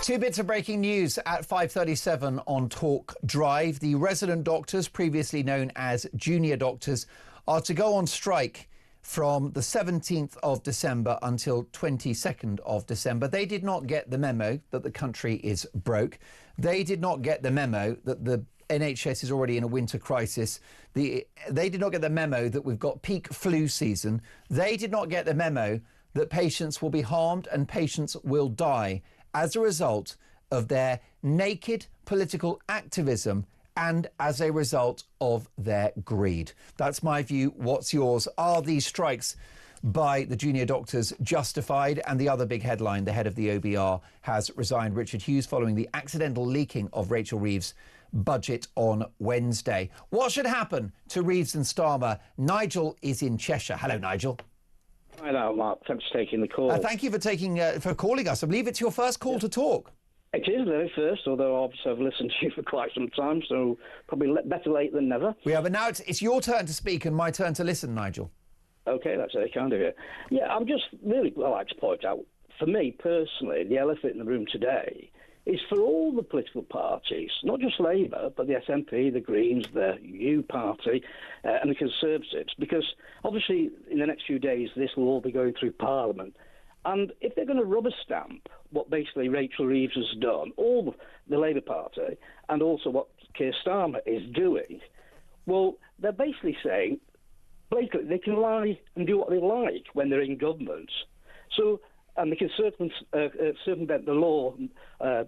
Two bits of breaking news at 5:37 on Talk Drive. The resident doctors, previously known as junior doctors, are to go on strike from the 17th of December until 22nd of December. They did not get the memo that the country is broke. They did not get the memo that the NHS is already in a winter crisis. They did not get the memo that we've got peak flu season. They did not get the memo that patients will be harmed and patients will die as a result of their naked political activism and as a result of their greed. That's my view. What's yours? Are these strikes by the junior doctors justified? And the other big headline, the head of the OBR has resigned, Richard Hughes, following the accidental leaking of Rachel Reeves' budget on Wednesday. What should happen to Reeves and Starmer? Nigel is in Cheshire. Hello, Nigel. Hi there, Mark. Thanks for taking the call. Thank you for calling us. I believe it's your first call to talk. It is very first, although obviously I've listened to you for quite some time, so probably better late than never. But now it's your turn to speak and my turn to listen, Nigel. Okay, that's very kind of you. Yeah, I'm just really, I like to point out, for me personally, the elephant in the room today is for all the political parties, not just Labour, but the SNP, the Greens, the U Party, and the Conservatives, because obviously in the next few days this will all be going through Parliament. And if they're going to rubber stamp what basically Rachel Reeves has done, all the Labour Party, and also what Keir Starmer is doing, well, they're basically saying, blatantly, they can lie and do what they like when they're in government. So, and they can circumvent the law,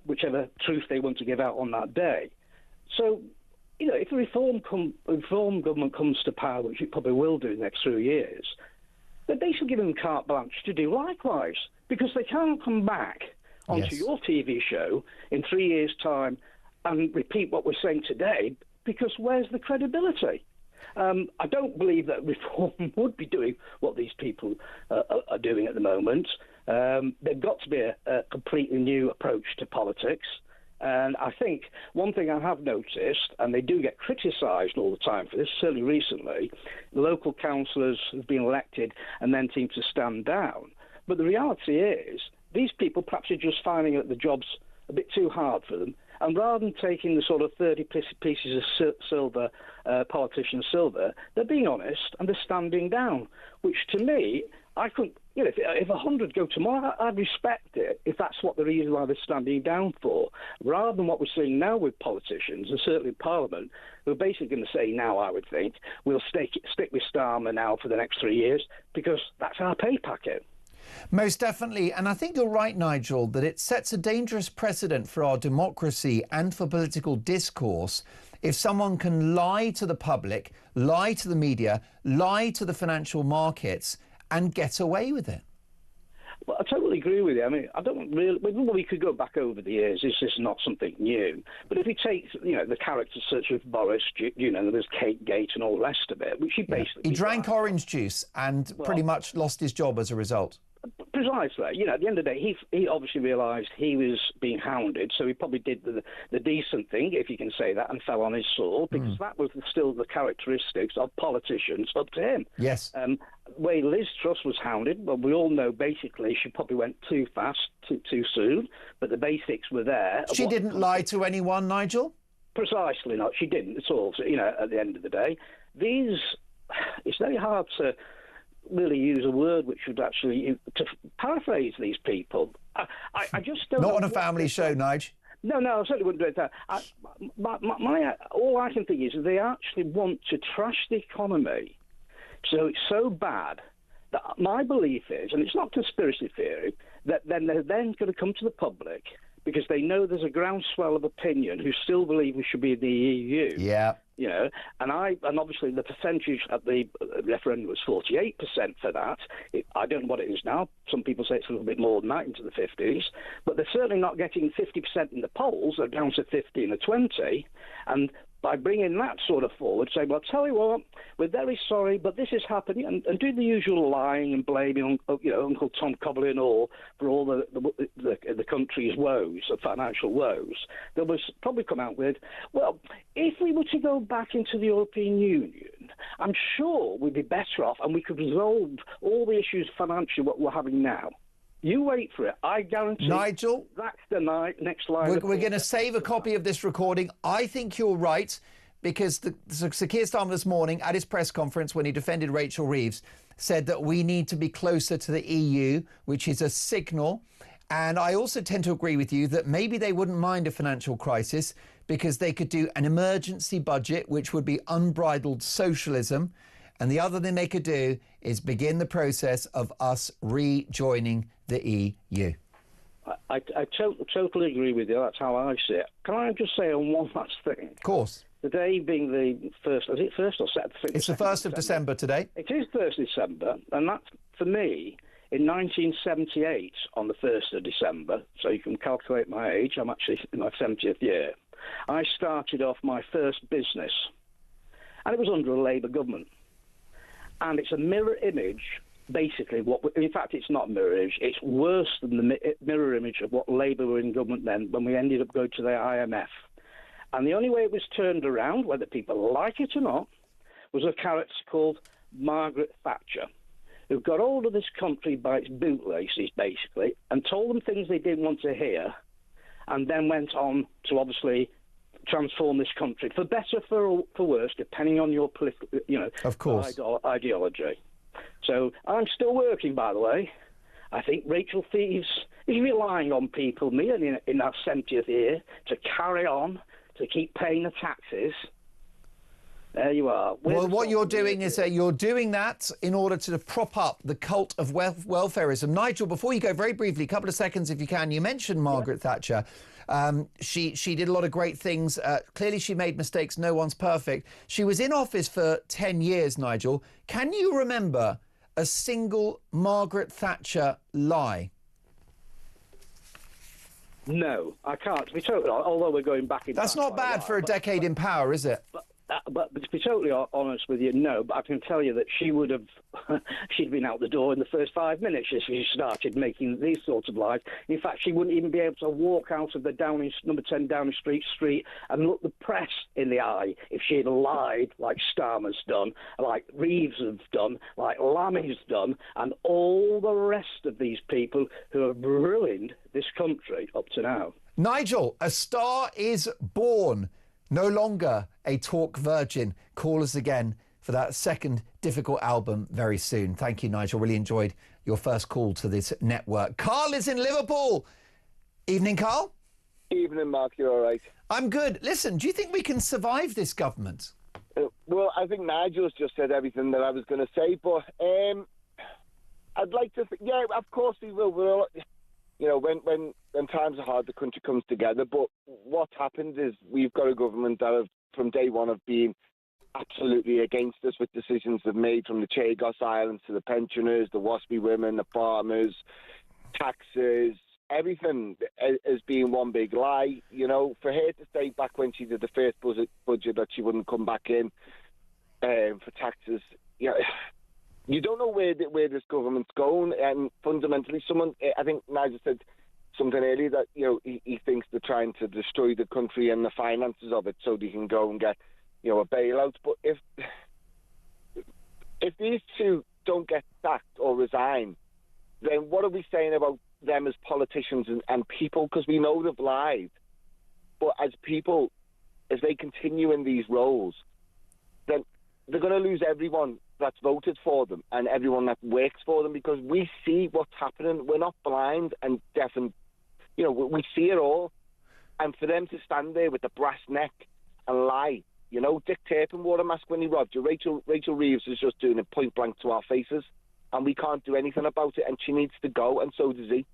whichever truth they want to give out on that day. So, you know, if a reform government comes to power, which it probably will do in the next 3 years, they're basically giving them carte blanche to do likewise, because they can't come back onto your TV show in 3 years' time and repeat what we're saying today, because where's the credibility? I don't believe that reform would be doing what these people are doing at the moment. They've got to be a completely new approach to politics. And I think one thing I have noticed, and they do get criticised all the time for this, certainly recently, local councillors have been elected and then seem to stand down. But the reality is, these people perhaps are just finding that the job's a bit too hard for them. And rather than taking the sort of 30 pieces of silver, politician silver, they're being honest and they're standing down, which to me, I couldn't, you know, if 100 go tomorrow, I'd respect it if that's what the reason why they're standing down for, rather than what we're seeing now with politicians, and certainly Parliament, who are basically going to say now, I would think, we'll stick with Starmer now for the next 3 years because that's our pay packet. Most definitely. And I think you're right, Nigel, that it sets a dangerous precedent for our democracy and for political discourse if someone can lie to the public, lie to the media, lie to the financial markets and get away with it. Well, I totally agree with you. I mean, I don't really. We could go back over the years. This is not something new. But if you take, you know, the characters such as Boris, you know, there's Kate Gate and all the rest of it, which he basically he drank orange juice and pretty much lost his job as a result. Precisely. You know, at the end of the day, he obviously realised he was being hounded, so he probably did the decent thing, if you can say that, and fell on his sword, because that was still the characteristics of politicians up to him. Yes. The way Liz Truss was hounded, well, we all know basically she probably went too fast, too soon, but the basics were there. She didn't lie to anyone, Nigel? Precisely not. She didn't at all. So, you know, at the end of the day, it's very hard to really use a word which would actually to paraphrase these people. I just don't. Not on a family show, Nige. No, I certainly wouldn't do it. All I can think is they actually want to trash the economy. So it's so bad that my belief is, and it's not conspiracy theory, that then they're then going to come to the public because they know there's a groundswell of opinion who still believe we should be in the EU. Yeah. You know, and obviously the percentage at the referendum was 48% for that. I don't know what it is now. Some people say it's a little bit more than that, into the 50s. But they're certainly not getting 50% in the polls. They're down to 15 or 20. And by bringing that sort of forward, saying, well, tell you what, we're very sorry, but this is happening, and do the usual lying and blaming, you know, Uncle Tom Cobley and all for all the country's woes, the financial woes. They will probably come out with, well, if we were to go back into the European Union, I'm sure we'd be better off and we could resolve all the issues financially what we're having now. You wait for it. I guarantee. Nigel, that's the next line. We're going to save a copy of this recording. I think you're right, because Sir Keir Starmer this morning at his press conference, when he defended Rachel Reeves, said that we need to be closer to the EU, which is a signal. And I also tend to agree with you that maybe they wouldn't mind a financial crisis because they could do an emergency budget, which would be unbridled socialism. And the other thing they could do is begin the process of us rejoining the EU. I totally agree with you. That's how I see it. Can I just say on one last thing? Of course. Today being the first, is it first or second? It's the 1st of December today. It is 1st of December, and that's, for me, in 1978, on the 1st of December, so you can calculate my age, I'm actually in my 70th year, I started off my first business, and it was under a Labour government. And it's a mirror image basically in fact, it's not mirror image. It's worse than the mirror image of what Labour were in government then when we ended up going to the IMF. And the only way it was turned around, whether people like it or not, was a character called Margaret Thatcher, who got hold of this country by its bootlaces, basically, and told them things they didn't want to hear, and then went on to obviously transform this country for better, for worse, depending on your political, of course, ideology. So I'm still working, by the way. I think Rachel Thieves is relying on people, me in our 70th year, to carry on, to keep paying the taxes. There you are. Well, what you're doing is you're doing that in order to prop up the cult of welfarism. Nigel, before you go, very briefly, a couple of seconds if you can, you mentioned Margaret Thatcher. She did a lot of great things. Clearly she made mistakes. No one's perfect. She was in office for 10 years, Nigel. Can you remember a single Margaret Thatcher lie? No, I can't. To be totally honest, although we're going back in time. That's not bad for a decade in power, is it? But to be totally honest with you, no. But I can tell you that she would have, she'd been out the door in the first 5 minutes if she started making these sorts of lies. In fact, she wouldn't even be able to walk out of the number 10 Downing Street and look the press in the eye if she had lied like Starmer's done, like Reeves have done, like Lammy's done, and all the rest of these people who have ruined this country up to now. Nigel, a star is born. No longer a talk virgin. Call us again for that second difficult album very soon. Thank you, Nigel. Really enjoyed your first call to this network. Carl is in Liverpool. Evening, Carl. Evening, Mark. You all right? I'm good. Listen, do you think we can survive this government? Well, I think Nigel's just said everything that I was going to say, but I'd like to think, yeah, of course we will. We're all, you know, when times are hard, the country comes together. But what happened is we've got a government that have, from day one, have been absolutely against us with decisions they've made, from the Chagos Islands to the pensioners, the WASPy women, the farmers, taxes, everything has been one big lie. You know, for her to say back when she did the first budget that she wouldn't come back in for taxes, you know, you don't know where this government's going. And fundamentally, I think Nigel said something earlier that, you know, he thinks they're trying to destroy the country and the finances of it so they can go and get, you know, a bailout. But if these two don't get sacked or resign, then what are we saying about them as politicians and people? Because we know they've lied. But as people, as they continue in these roles, then they're going to lose everyone that's voted for them and everyone that works for them, because we see what's happening. We're not blind and deaf, and, you know, we see it all. And for them to stand there with the brass neck and lie, you know, Dick Turpin wore a mask when he robbed you. Rachel Reeves is just doing it point blank to our faces, and we can't do anything about it, and she needs to go, and so does he.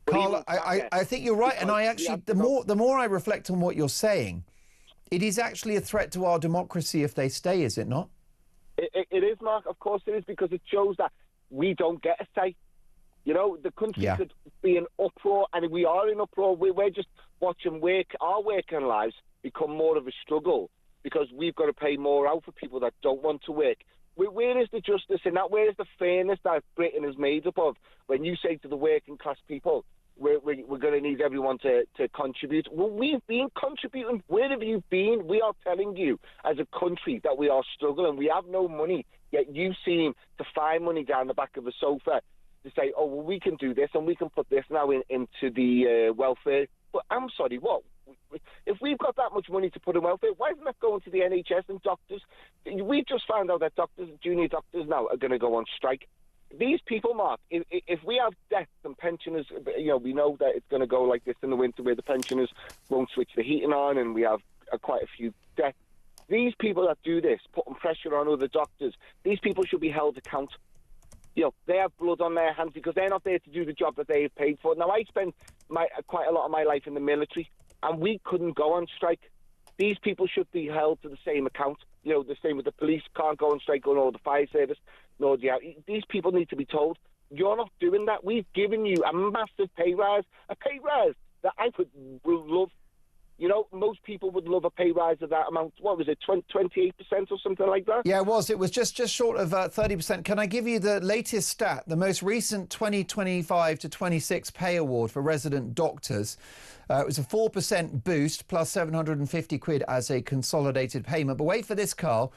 Carl, I think you're right, and I actually, the more I reflect on what you're saying, it is actually a threat to our democracy if they stay, is it not? It is, Mark. Of course it is, because it shows that we don't get a say. You know, the country could be in uproar, and we are in uproar. We're just watching our working lives become more of a struggle, because we've got to pay more out for people that don't want to work. Where is the justice in that? Where is the fairness that Britain is made up of? When you say to the working class people, we're going to need everyone to contribute. Well, we've been contributing. Where have you been? We are telling you as a country that we are struggling. We have no money, yet you seem to find money down the back of a sofa to say, oh, well, we can do this and we can put this now into the welfare. But I'm sorry, what? If we've got that much money to put in welfare, why isn't that going to the NHS and doctors? We've just found out that junior doctors now are going to go on strike. These people, Mark, if we have deaths and pensioners, you know, we know that it's going to go like this in the winter, where the pensioners won't switch the heating on, and we have quite a few deaths. These people that do this, putting pressure on other doctors, these people should be held to account. You know, they have blood on their hands because they're not there to do the job that they have paid for. Now, I spent quite a lot of my life in the military, and we couldn't go on strike. These people should be held to the same account. You know, the same with the police, can't go on strike, or the fire service. No, these people need to be told, you're not doing that. We've given you a massive pay rise, that I would love. You know, most people would love a pay rise of that amount. What was it, 28% or something like that? Yeah, it was. It was just short of 30%. Can I give you the latest stat? The most recent 2025 to 26 pay award for resident doctors. It was a 4% boost plus 750 quid as a consolidated payment. But wait for this, Carl.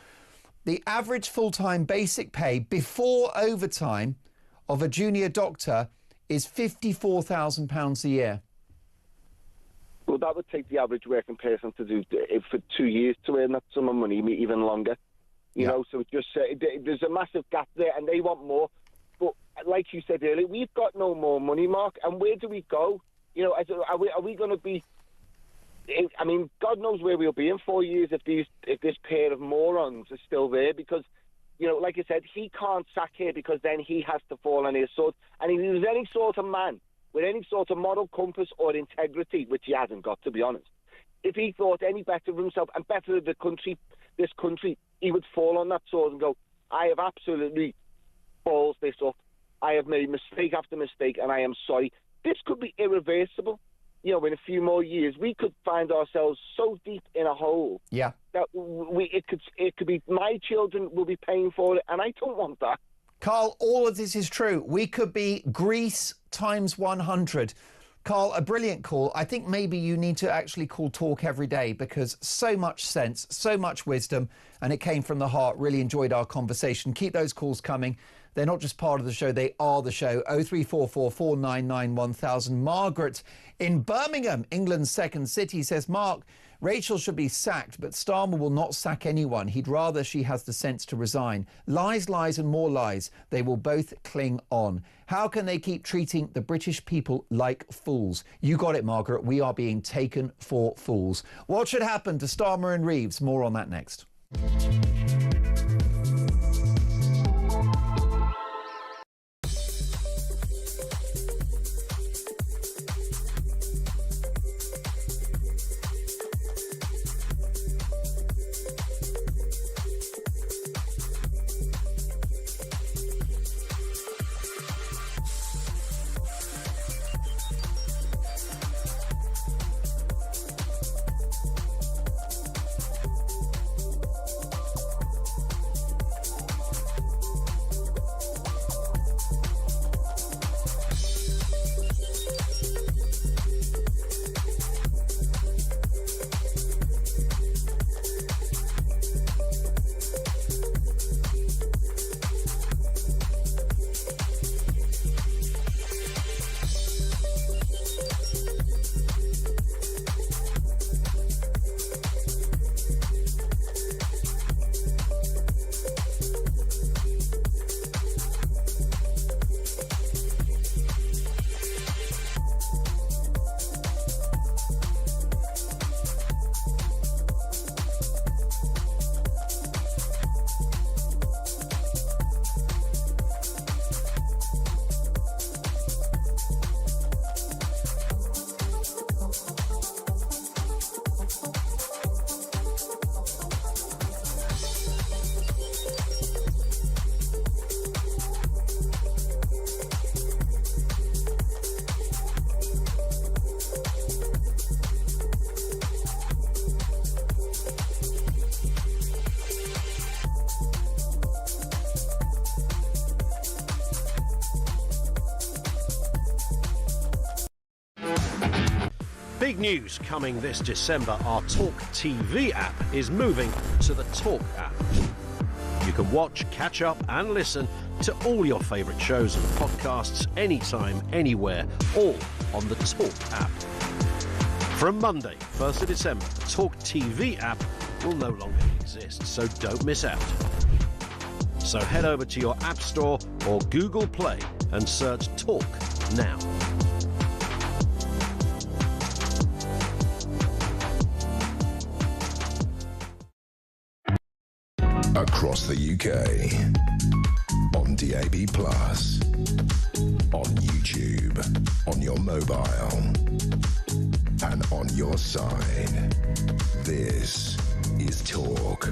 The average full-time basic pay before overtime of a junior doctor is £54,000 a year. Well, that would take the average working person to do it for 2 years to earn that sum of money, even longer. You know, so just there's a massive gap there, and they want more. But like you said earlier, we've got no more money, Mark. And where do we go? You know, are we going to be? I mean, God knows where we'll be in 4 years if this pair of morons are still there. Because, you know, like I said, he can't sack her because then he has to fall on his sword. And if he was any sort of man with any sort of moral compass or integrity, which he hasn't got, to be honest, if he thought any better of himself and better of this country, he would fall on that sword and go, I have absolutely balls this up. I have made mistake after mistake, and I am sorry. This could be irreversible. You know, in a few more years, we could find ourselves so deep in a hole that it could be my children will be paying for it, and I don't want that. Carl, all of this is true. We could be Greece times 100. Carl, a brilliant call. I think maybe you need to actually call Talk every day, because so much sense, so much wisdom, and it came from the heart. Really enjoyed our conversation. Keep those calls coming. They're not just part of the show, they are the show. 0344 499 1000. Margaret in Birmingham, England's second city, says, Mark, Rachel should be sacked, but Starmer will not sack anyone. He'd rather she has the sense to resign. Lies, lies and more lies. They will both cling on. How can they keep treating the British people like fools? You got it, Margaret. We are being taken for fools. What should happen to Starmer and Reeves? More on that next. Big news coming this December. Our talkTV app is moving to the Talk app. You can watch, catch up and listen to all your favourite shows and podcasts anytime, anywhere, all on the Talk app. From Monday, 1st of December, the talkTV app will no longer exist, so don't miss out. So head over to your App Store or Google Play and search Talk now. Across the UK, on DAB+, on YouTube, on your mobile, and on your side. This is Talk.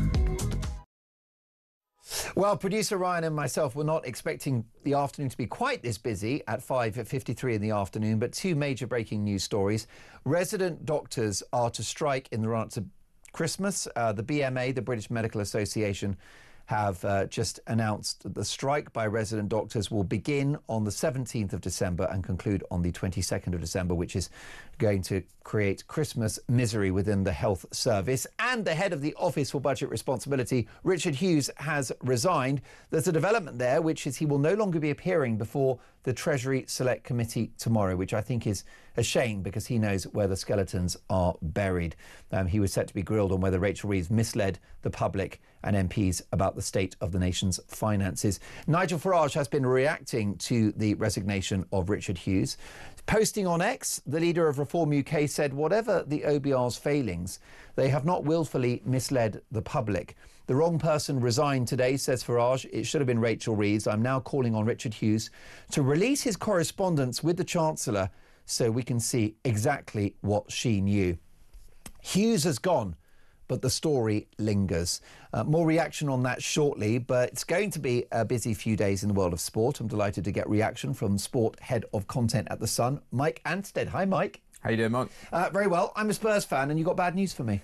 Well, producer Ryan and myself were not expecting the afternoon to be quite this busy at 5:53 in the afternoon, but two major breaking news stories. Resident doctors are to strike in the run up to Christmas. The BMA, the British Medical Association, have just announced that the strike by resident doctors will begin on the 17th of December and conclude on the 22nd of December, which is going to create Christmas misery within the health service. And the head of the Office for Budget Responsibility, Richard Hughes, has resigned. There's a development there, which is he will no longer be appearing before the Treasury Select Committee tomorrow, which I think is a shame because he knows where the skeletons are buried. He was set to be grilled on whether Rachel Reeves misled the public and MPs about the state of the nation's finances. Nigel Farage has been reacting to the resignation of Richard Hughes. Posting on X, the leader of Reform UK said, whatever the OBR's failings, they have not willfully misled the public. The wrong person resigned today, says Farage. It should have been Rachel Reeves. I'm now calling on Richard Hughes to release his correspondence with the Chancellor so we can see exactly what she knew. Hughes has gone, but the story lingers. More reaction on that shortly, but it's going to be a busy few days in the world of sport. I'm delighted to get reaction from Sport Head of Content at The Sun, Mike Anstead. Hi, Mike. How you doing, Mark? Very well. I'm a Spurs fan, and you got bad news for me.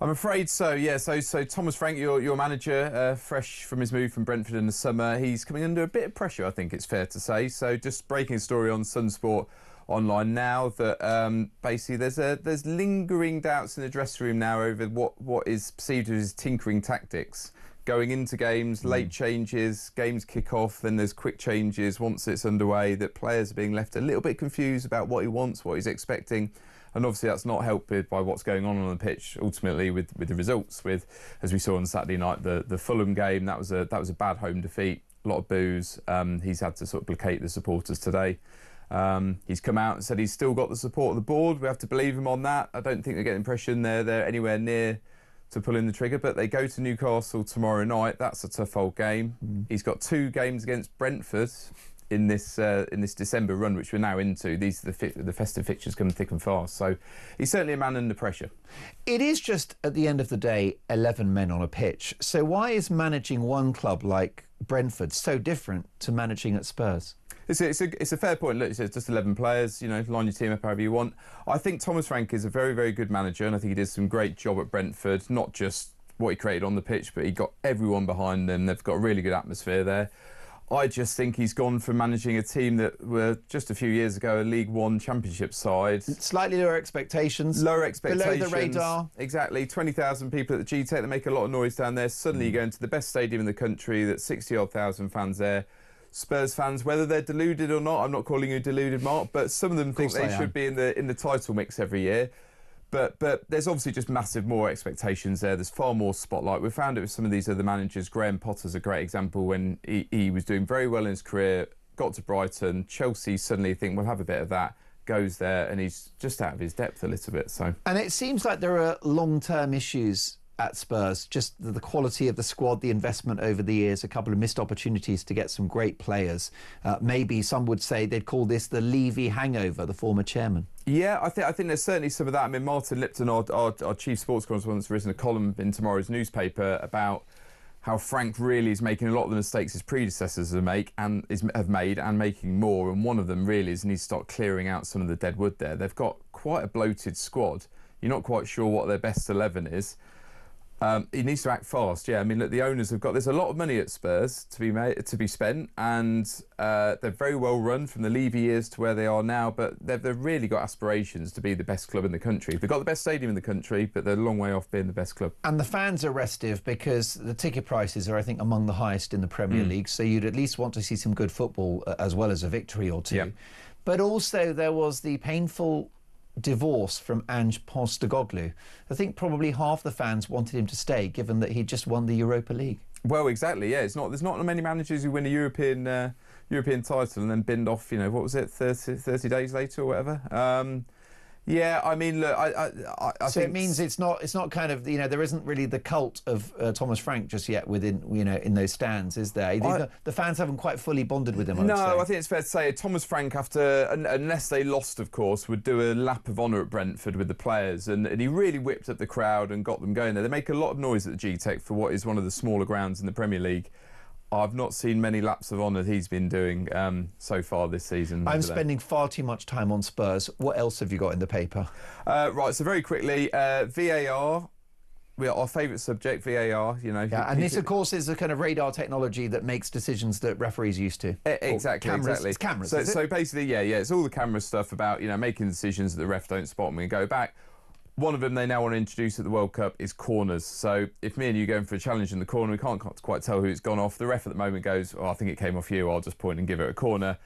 I'm afraid so, yeah. So Thomas Frank, your manager, fresh from his move from Brentford in the summer, he's coming under a bit of pressure, I think it's fair to say. So just breaking a story on Sunsport Online now that basically there's lingering doubts in the dressing room now over what is perceived as tinkering tactics. Going into games, late changes, games kick off, then there's quick changes once it's underway, that players are being left a little bit confused about what he wants, what he's expecting. And obviously that's not helped by what's going on the pitch ultimately with the results. With, as we saw on Saturday night, the Fulham game, that was a bad home defeat, a lot of boos. He's had to sort of placate the supporters today. He's come out and said he's still got the support of the board. We have to believe him on that. I don't think they get the impression they're anywhere near to pulling the trigger, but they go to Newcastle tomorrow night. That's a tough old game. He's got 2 games against Brentford in this December run, which we're now into. These are the festive fixtures come thick and fast. So he's certainly a man under pressure. It is just, at the end of the day, 11 men on a pitch. So why is managing one club like Brentford so different to managing at Spurs? It's a fair point. Look, it's just 11 players, you know, line your team up however you want. I think Thomas Frank is a very, very good manager, and I think he did some great job at Brentford, not just what he created on the pitch, but he got everyone behind them. They've got a really good atmosphere there. I just think he's gone from managing a team that were just a few years ago a League One Championship side. Slightly lower expectations. Lower expectations. Below the radar. Exactly. 20,000 people at the GTEC, they make a lot of noise down there. Suddenly you go into the best stadium in the country, that's 60-odd thousand fans there. Spurs fans, whether they're deluded or not, I'm not calling you deluded, Mark, but some of them think they should be in the title mix every year. But there's obviously just massive more expectations there. There's far more spotlight. We found it with some of these other managers. Graham Potter's a great example when he was doing very well in his career, got to Brighton. Chelsea suddenly think we'll have a bit of that, goes there, and he's just out of his depth a little bit. So, and it seems like there are long-term issues at Spurs, just the quality of the squad, the investment over the years, a couple of missed opportunities to get some great players. Maybe some would say they'd call this the Levy hangover, the former chairman. Yeah, I think there's certainly some of that. I mean, Martin Lipton, our chief sports correspondent, has written a column in tomorrow's newspaper about how Frank really is making a lot of the mistakes his predecessors have made and making more. And one of them really is he needs to start clearing out some of the dead wood there. They've got quite a bloated squad. You're not quite sure what their best 11 is. He needs to act fast. Yeah, I mean, look, the owners have got. There's a lot of money at Spurs to be spent, and they're very well run from the Levy years to where they are now. But they've really got aspirations to be the best club in the country. They've got the best stadium in the country, but they're a long way off being the best club. And the fans are restive because the ticket prices are, I think, among the highest in the Premier League. So you'd at least want to see some good football as well as a victory or two. Yeah. But also there was the painful divorce from Ange Postecoglou. I think probably half the fans wanted him to stay, given that he'd just won the Europa League. Well, exactly. Yeah, there's not many managers who win a European title and then binned off. You know, what was it, 30 days later or whatever. Yeah, I mean, look, I so think it means it's not kind of, you know, there isn't really the cult of Thomas Frank just yet within, you know, in those stands, is there? The fans haven't quite fully bonded with him. I think it's fair to say Thomas Frank, after unless they lost, of course, would do a lap of honour at Brentford with the players, and he really whipped up the crowd and got them going there. They make a lot of noise at the GTEC for what is one of the smaller grounds in the Premier League. I've not seen many laps of honour he's been doing so far this season. I'm spending far too much time on Spurs. What else have you got in the paper? Right, so very quickly, VAR. Our favourite subject, VAR, you know. Yeah, and this, of course, is a kind of radar technology that makes decisions that referees used to. Exactly, It's cameras, So basically, yeah, it's all the camera stuff about, you know, making decisions that the ref don't spot them and go back. One of them they now want to introduce at the World Cup is corners. So if me and you go in for a challenge in the corner, we can't quite tell who it's gone off. The ref at the moment goes, I think it came off you, I'll just point and give it a corner.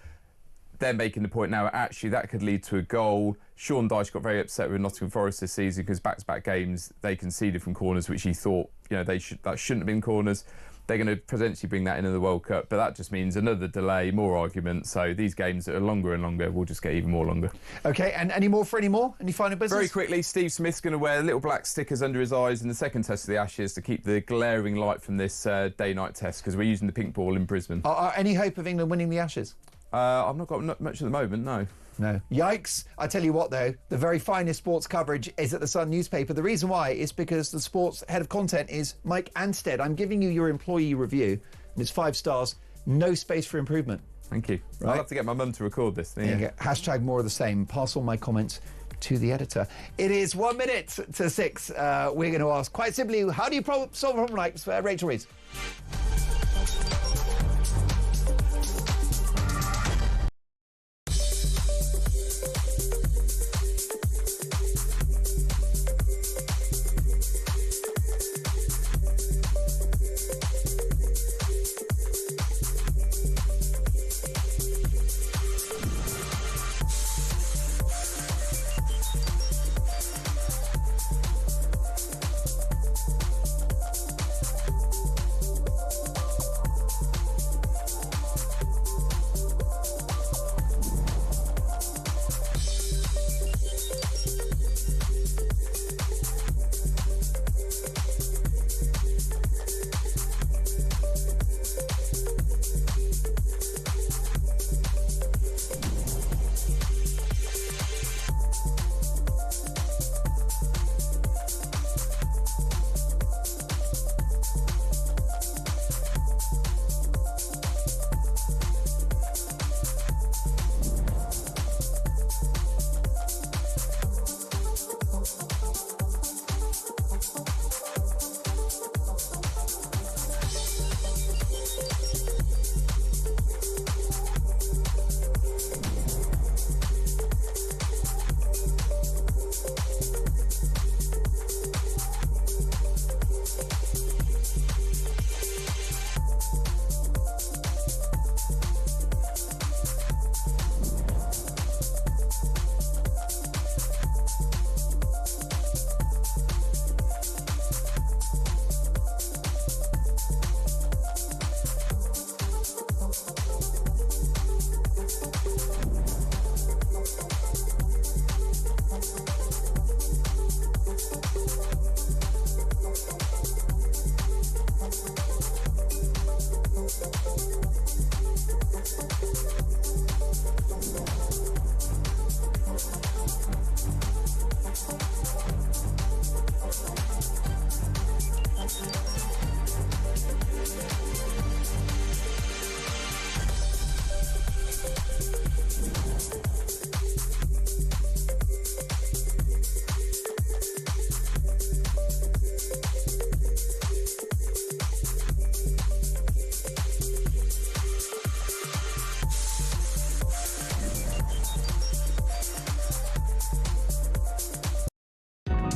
They're making the point now, actually, that could lead to a goal. Sean Dyche got very upset with Nottingham Forest this season because back-to-back games they conceded from corners, which he thought, you know, that shouldn't have been corners. They're going to potentially bring that into the World Cup, but that just means another delay, more argument. So these games that are longer and longer will just get even more longer. OK, and any more for any more? Any final business? Very quickly, Steve Smith's going to wear little black stickers under his eyes in the second test of the Ashes to keep the glaring light from this day-night test, because we're using the pink ball in Brisbane. Any hope of England winning the Ashes? I've not got much at the moment, no. No. Yikes. I tell you what, though, the very finest sports coverage is at the Sun newspaper. The reason why is because the sports head of content is Mike Anstead. I'm giving you your employee review, and it's 5 stars, no space for improvement. Thank you. Right? I'll have to get my mum to record this thing. Yeah. Hashtag more of the same. Pass all my comments to the editor. It is 1 minute to 6. We're going to ask, quite simply, how do you solve a problem like Rachel Reeves?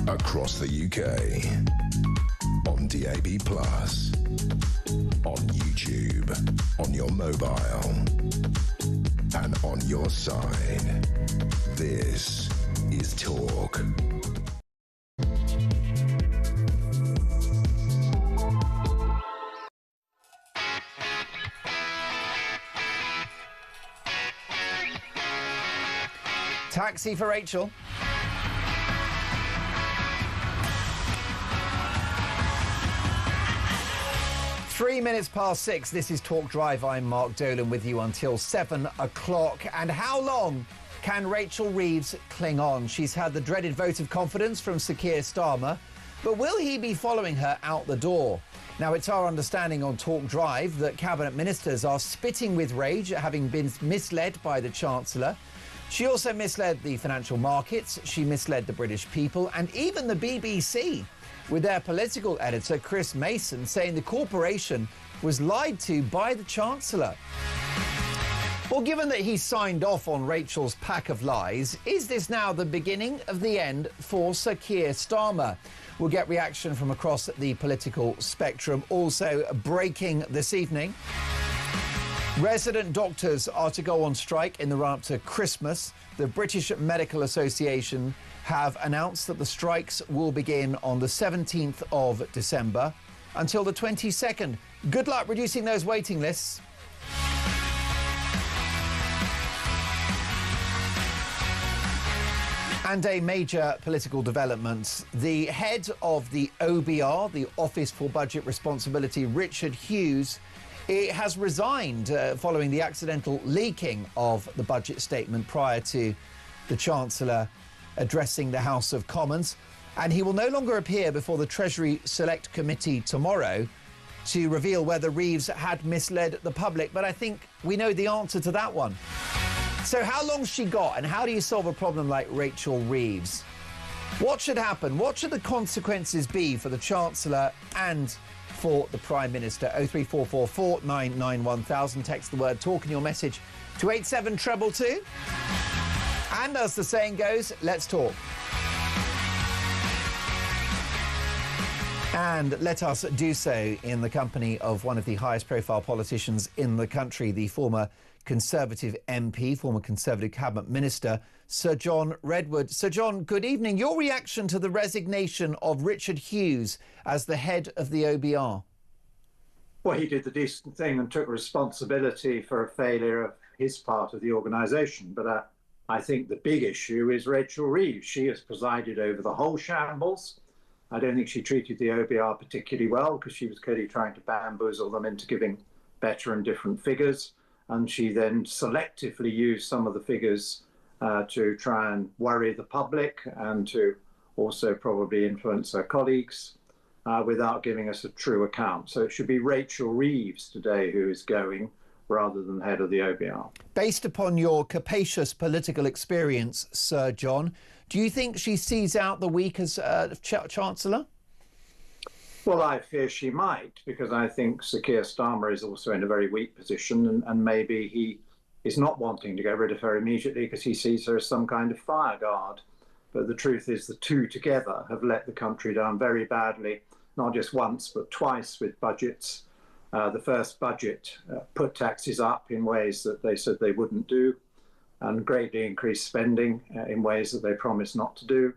Across the UK, on DAB+, on YouTube, on your mobile, and on your side. This is Talk. Taxi for Rachel. Three minutes past 6. This is Talk Drive. I'm Mark Dolan with you until 7 o'clock. And how long can Rachel Reeves cling on? She's had the dreaded vote of confidence from Sir Keir Starmer. But will he be following her out the door? Now, it's our understanding on Talk Drive that cabinet ministers are spitting with rage at having been misled by the Chancellor. She also misled the financial markets, she misled the British people, and even the BBC, with their political editor, Chris Mason, saying the corporation was lied to by the Chancellor. Well, given that he signed off on Rachel's pack of lies, is this now the beginning of the end for Sir Keir Starmer? We'll get reaction from across the political spectrum. Also breaking this evening, resident doctors are to go on strike in the run-up to Christmas. The British Medical Association have announced that the strikes will begin on the 17th of December until the 22nd. Good luck reducing those waiting lists. And a major political development. The head of the OBR, the Office for Budget Responsibility, Richard Hughes, has resigned following the accidental leaking of the budget statement prior to the Chancellor addressing the House of Commons. And he will no longer appear before the Treasury Select Committee tomorrow to reveal whether Reeves had misled the public. But I think we know the answer to that one. So how long's she got, and how do you solve a problem like Rachel Reeves? What should happen? What should the consequences be for the Chancellor and for the Prime Minister? 03444 991 text the word talk and your message to 87222. And as the saying goes, let's talk. And let us do so in the company of one of the highest profile politicians in the country, the former Conservative MP, former Conservative Cabinet Minister, Sir John Redwood. Sir John, good evening. Your reaction to the resignation of Richard Hughes as the head of the OBR? Well, he did the decent thing and took responsibility for a failure of his part of the organisation. But I think the big issue is Rachel Reeves. She has presided over the whole shambles. I don't think she treated the OBR particularly well because she was clearly trying to bamboozle them into giving better and different figures. And she then selectively used some of the figures to try and worry the public and to also probably influence her colleagues without giving us a true account. So it should be Rachel Reeves today who is going rather than head of the OBR. Based upon your capacious political experience, Sir John, do you think she sees out the week as Chancellor? Well, I fear she might, because I think Sir Keir Starmer is also in a very weak position, and maybe he is not wanting to get rid of her immediately because he sees her as some kind of fireguard. But the truth is the two together have let the country down very badly, not just once, but twice with budgets. The first budget put taxes up in ways that they said they wouldn't do, and greatly increased spending in ways that they promised not to do.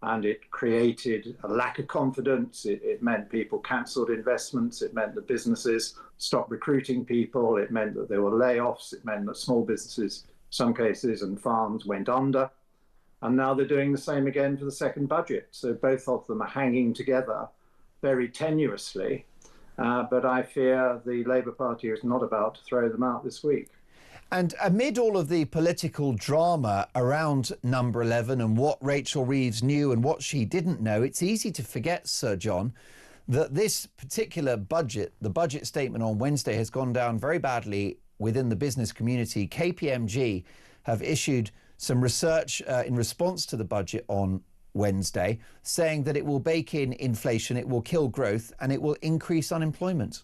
And it created a lack of confidence. It meant people cancelled investments. It meant that businesses stopped recruiting people. It meant that there were layoffs. It meant that small businesses, some cases, and farms went under. And now they're doing the same again for the second budget. So both of them are hanging together very tenuously. But I fear the Labour Party is not about to throw them out this week. And amid all of the political drama around Number 11 and what Rachel Reeves knew and what she didn't know, it's easy to forget, Sir John, that this particular budget, the budget statement on Wednesday, has gone down very badly within the business community. KPMG have issued some research in response to the budget on Wednesday, saying that it will bake in inflation, it will kill growth, and it will increase unemployment.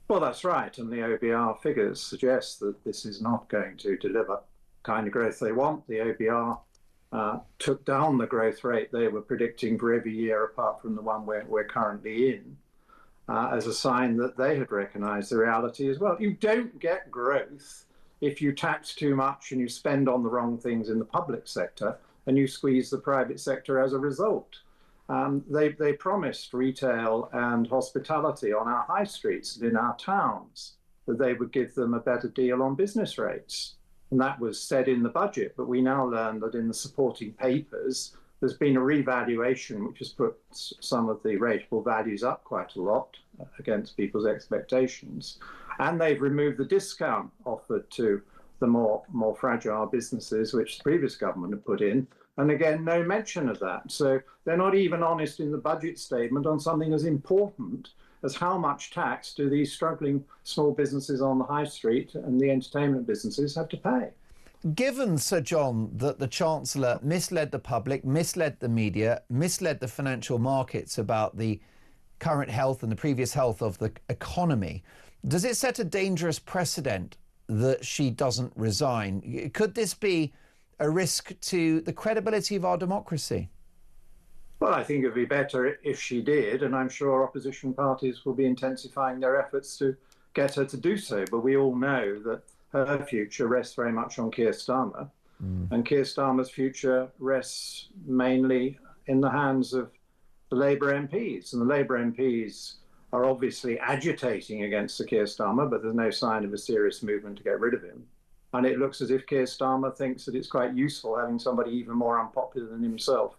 Well, that's right. And the OBR figures suggest that this is not going to deliver the kind of growth they want. The OBR took down the growth rate they were predicting for every year apart from the one we're currently in, as a sign that they had recognised the reality as well. You don't get growth if you tax too much and you spend on the wrong things in the public sector and you squeeze the private sector as a result. They promised retail and hospitality on our high streets and in our towns that they would give them a better deal on business rates. And that was said in the budget, but we now learn that in the supporting papers, there's been a revaluation which has put some of the rateable values up quite a lot against people's expectations. And they've removed the discount offered to the more fragile businesses, which the previous government had put in. And again, no mention of that. So they're not even honest in the budget statement on something as important as how much tax do these struggling small businesses on the high street and the entertainment businesses have to pay. Given, Sir John, that the Chancellor misled the public, misled the media, misled the financial markets about the current health and the previous health of the economy, does it set a dangerous precedent that she doesn't resign? Could this be a risk to the credibility of our democracy? Well, I think it would be better if she did, and I'm sure opposition parties will be intensifying their efforts to get her to do so. But we all know that her future rests very much on Keir Starmer, and Keir Starmer's future rests mainly in the hands of the Labour MPs. And the Labour MPs are obviously agitating against Sir Keir Starmer, but there's no sign of a serious movement to get rid of him. And it looks as if Keir Starmer thinks that it's quite useful having somebody even more unpopular than himself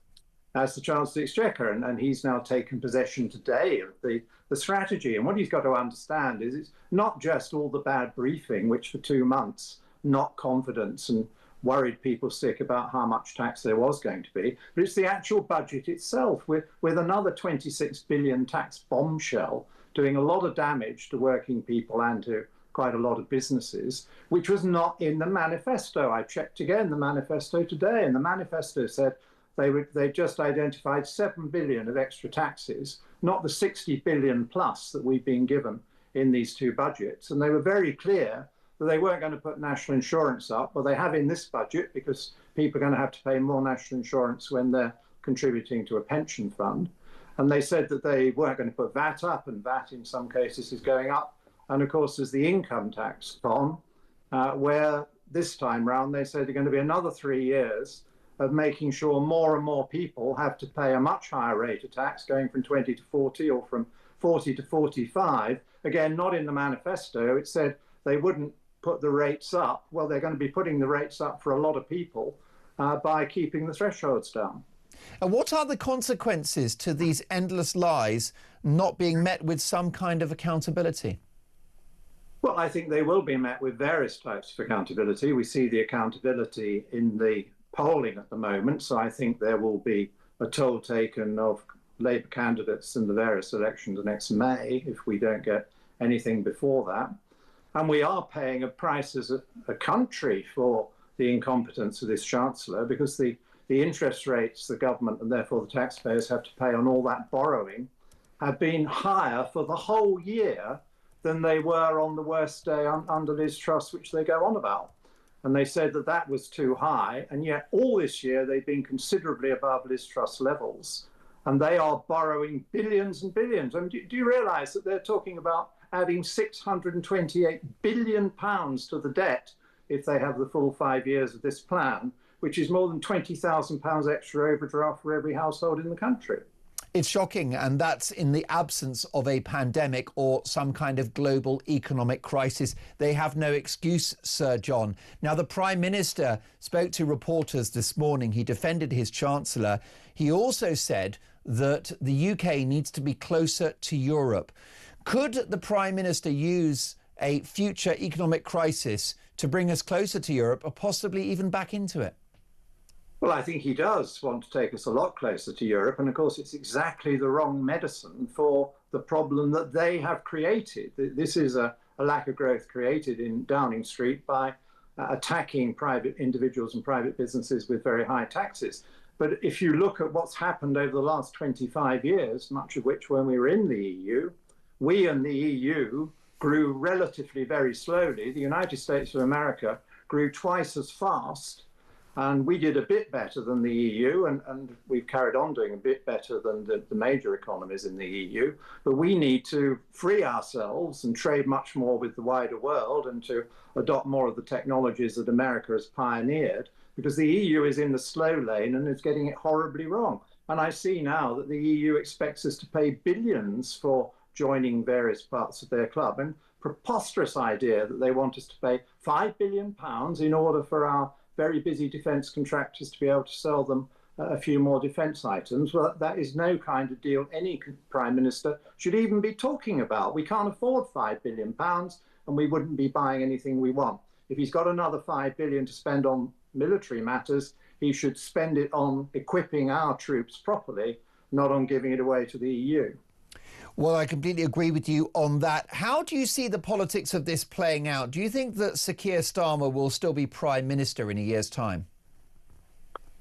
as the Chancellor of the Exchequer. And he's now taken possession today of the strategy. And what he's got to understand is it's not just all the bad briefing, which for 2 months knocked confidence and worried people sick about how much tax there was going to be, but it's the actual budget itself with another 26 billion tax bombshell doing a lot of damage to working people and to quite a lot of businesses, which was not in the manifesto. I checked again the manifesto today, and the manifesto said they just identified 7 billion of extra taxes, not the 60 billion plus that we've been given in these two budgets. And they were very clear that they weren't going to put national insurance up. Well, they have in this budget because people are going to have to pay more national insurance when they're contributing to a pension fund. And they said that they weren't going to put VAT up, and VAT in some cases is going up. And of course, there's the income tax on, where this time round they said they're going to be another 3 years of making sure more and more people have to pay a much higher rate of tax, going from 20 to 40 or from 40 to 45. Again, not in the manifesto. It said they wouldn't put the rates up. Well, they're going to be putting the rates up for a lot of people by keeping the thresholds down. And what are the consequences to these endless lies not being met with some kind of accountability? Well, I think they will be met with various types of accountability. We see the accountability in the polling at the moment, so I think there will be a toll taken of Labour candidates in the various elections next May if we don't get anything before that. And we are paying a price as a country for the incompetence of this Chancellor, because the interest rates the government and therefore the taxpayers have to pay on all that borrowing have been higher for the whole year than they were on the worst day under Liz Truss, which they go on about. And they said that that was too high, and yet all this year they've been considerably above Liz Truss levels, and they are borrowing billions and billions. I mean, do you realise that they're talking about adding £628 billion to the debt if they have the full 5 years of this plan, which is more than £20,000 extra overdraft for every household in the country. It's shocking, and that's in the absence of a pandemic or some kind of global economic crisis. They have no excuse, Sir John. Now, the Prime Minister spoke to reporters this morning. He defended his Chancellor. He also said that the UK needs to be closer to Europe. Could the Prime Minister use a future economic crisis to bring us closer to Europe, or possibly even back into it? Well, I think he does want to take us a lot closer to Europe. And of course, it's exactly the wrong medicine for the problem that they have created. This is a lack of growth created in Downing Street by attacking private individuals and private businesses with very high taxes. But if you look at what's happened over the last 25 years, much of which when we were in the EU, we and the EU grew relatively very slowly. The United States of America grew twice as fast. And we did a bit better than the EU, and we've carried on doing a bit better than the major economies in the EU. But we need to free ourselves and trade much more with the wider world and to adopt more of the technologies that America has pioneered, because the EU is in the slow lane and is getting it horribly wrong. And I see now that the EU expects us to pay billions for joining various parts of their club, and preposterous idea that they want us to pay £5 billion in order for our very busy defence contractors to be able to sell them a few more defence items. Well, that is no kind of deal any Prime Minister should even be talking about. We can't afford £5 billion, and we wouldn't be buying anything we want. If he's got another £5 billion to spend on military matters, he should spend it on equipping our troops properly, not on giving it away to the EU. Well, I completely agree with you on that. How do you see the politics of this playing out? Do you think that Sir Keir Starmer will still be Prime Minister in a year's time?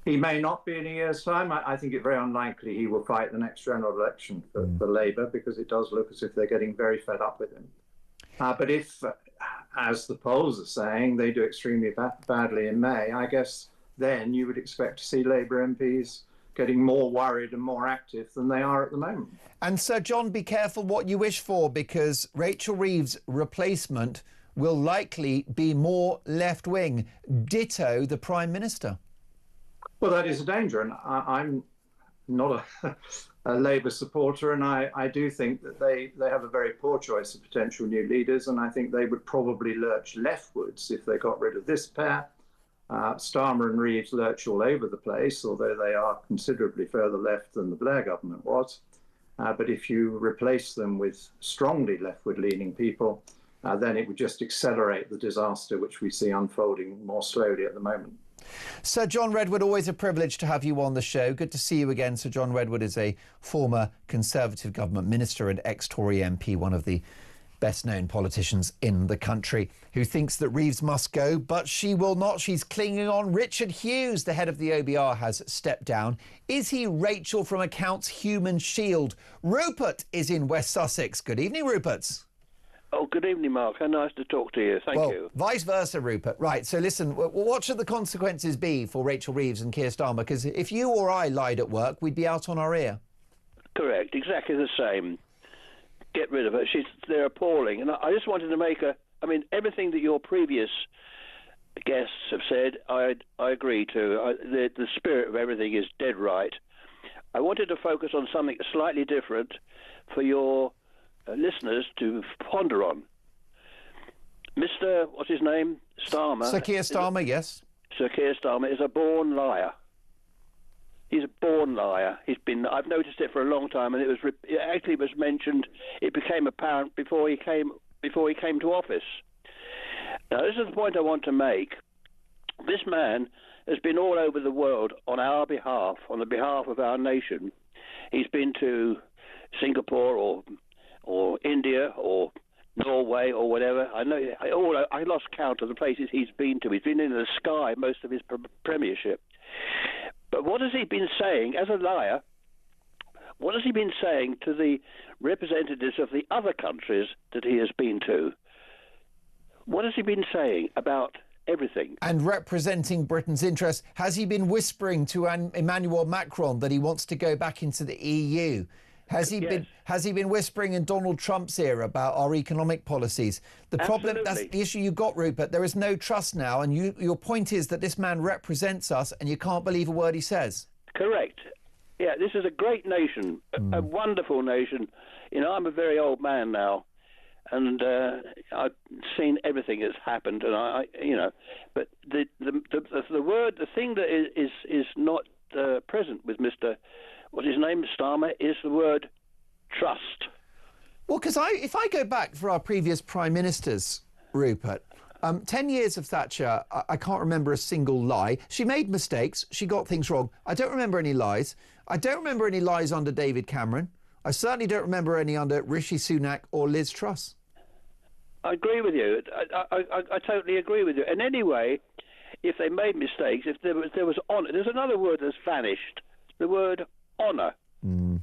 He may not be in a year's time. I think it's very unlikely he will fight the next general election for Labour, because it does look as if they're getting very fed up with him. But if, as the polls are saying, they do extremely badly in May, I guess then you would expect to see Labour MPs getting more worried and more active than they are at the moment. And Sir John, be careful what you wish for, because Rachel Reeves' replacement will likely be more left-wing. Ditto the Prime Minister. Well, that is a danger, and I'm not a Labour supporter, and I do think that they have a very poor choice of potential new leaders, and I think they would probably lurch leftwards if they got rid of this pair. Starmer and Reeves lurch all over the place, although they are considerably further left than the Blair government was. But if you replace them with strongly leftward-leaning people, then it would just accelerate the disaster which we see unfolding more slowly at the moment. Sir John Redwood, always a privilege to have you on the show. Good to see you again. Sir John Redwood is a former Conservative government minister and ex-Tory MP, one of the best-known politicians in the country, who thinks that Reeves must go, but she will not. She's clinging on. Richard Hughes, the head of the OBR, has stepped down. Is he Rachel from Accounts Human Shield? Rupert is in West Sussex. Good evening, Rupert. Oh, good evening, Mark. How nice to talk to you. Thank you. Vice versa, Rupert. Right, so listen, what should the consequences be for Rachel Reeves and Keir Starmer? Because if you or I lied at work, we'd be out on our ear. Correct, exactly the same. Get rid of her. They're appalling. And I just wanted to make everything that your previous guests have said, I agree to. The spirit of everything is dead right. I wanted to focus on something slightly different for your listeners to ponder on. Mr. what's his name? Starmer. Sir Keir Starmer, yes. Sir Keir Starmer is a born liar. He's a born liar. I've noticed it for a long time, and it actually was mentioned. It became apparent before he came to office. Now, this is the point I want to make. This man has been all over the world on our behalf, on the behalf of our nation. He's been to Singapore or India or Norway or whatever. I lost count of the places he's been to. He's been in the sky most of his premiership. But what has he been saying as a liar? What has he been saying to the representatives of the other countries that he has been to? What has he been saying about everything? And representing Britain's interests, has he been whispering to Emmanuel Macron that he wants to go back into the EU? Has he been whispering in Donald Trump's ear about our economic policies? The problem, that's the issue you've got, Rupert. There is no trust now, and your point is that this man represents us, and you can't believe a word he says. Correct. Yeah, this is a great nation, a wonderful nation. You know, I'm a very old man now, and I've seen everything that's happened, and but the thing that is not present with Mr. What's his name, Starmer, is the word trust. Well, because if I go back for our previous prime ministers, Rupert, 10 years of Thatcher, I can't remember a single lie. She made mistakes. She got things wrong. I don't remember any lies. I don't remember any lies under David Cameron. I certainly don't remember any under Rishi Sunak or Liz Truss. I agree with you. I totally agree with you. And anyway, if they made mistakes, if there was honour, there's another word that's vanished. The word honour. And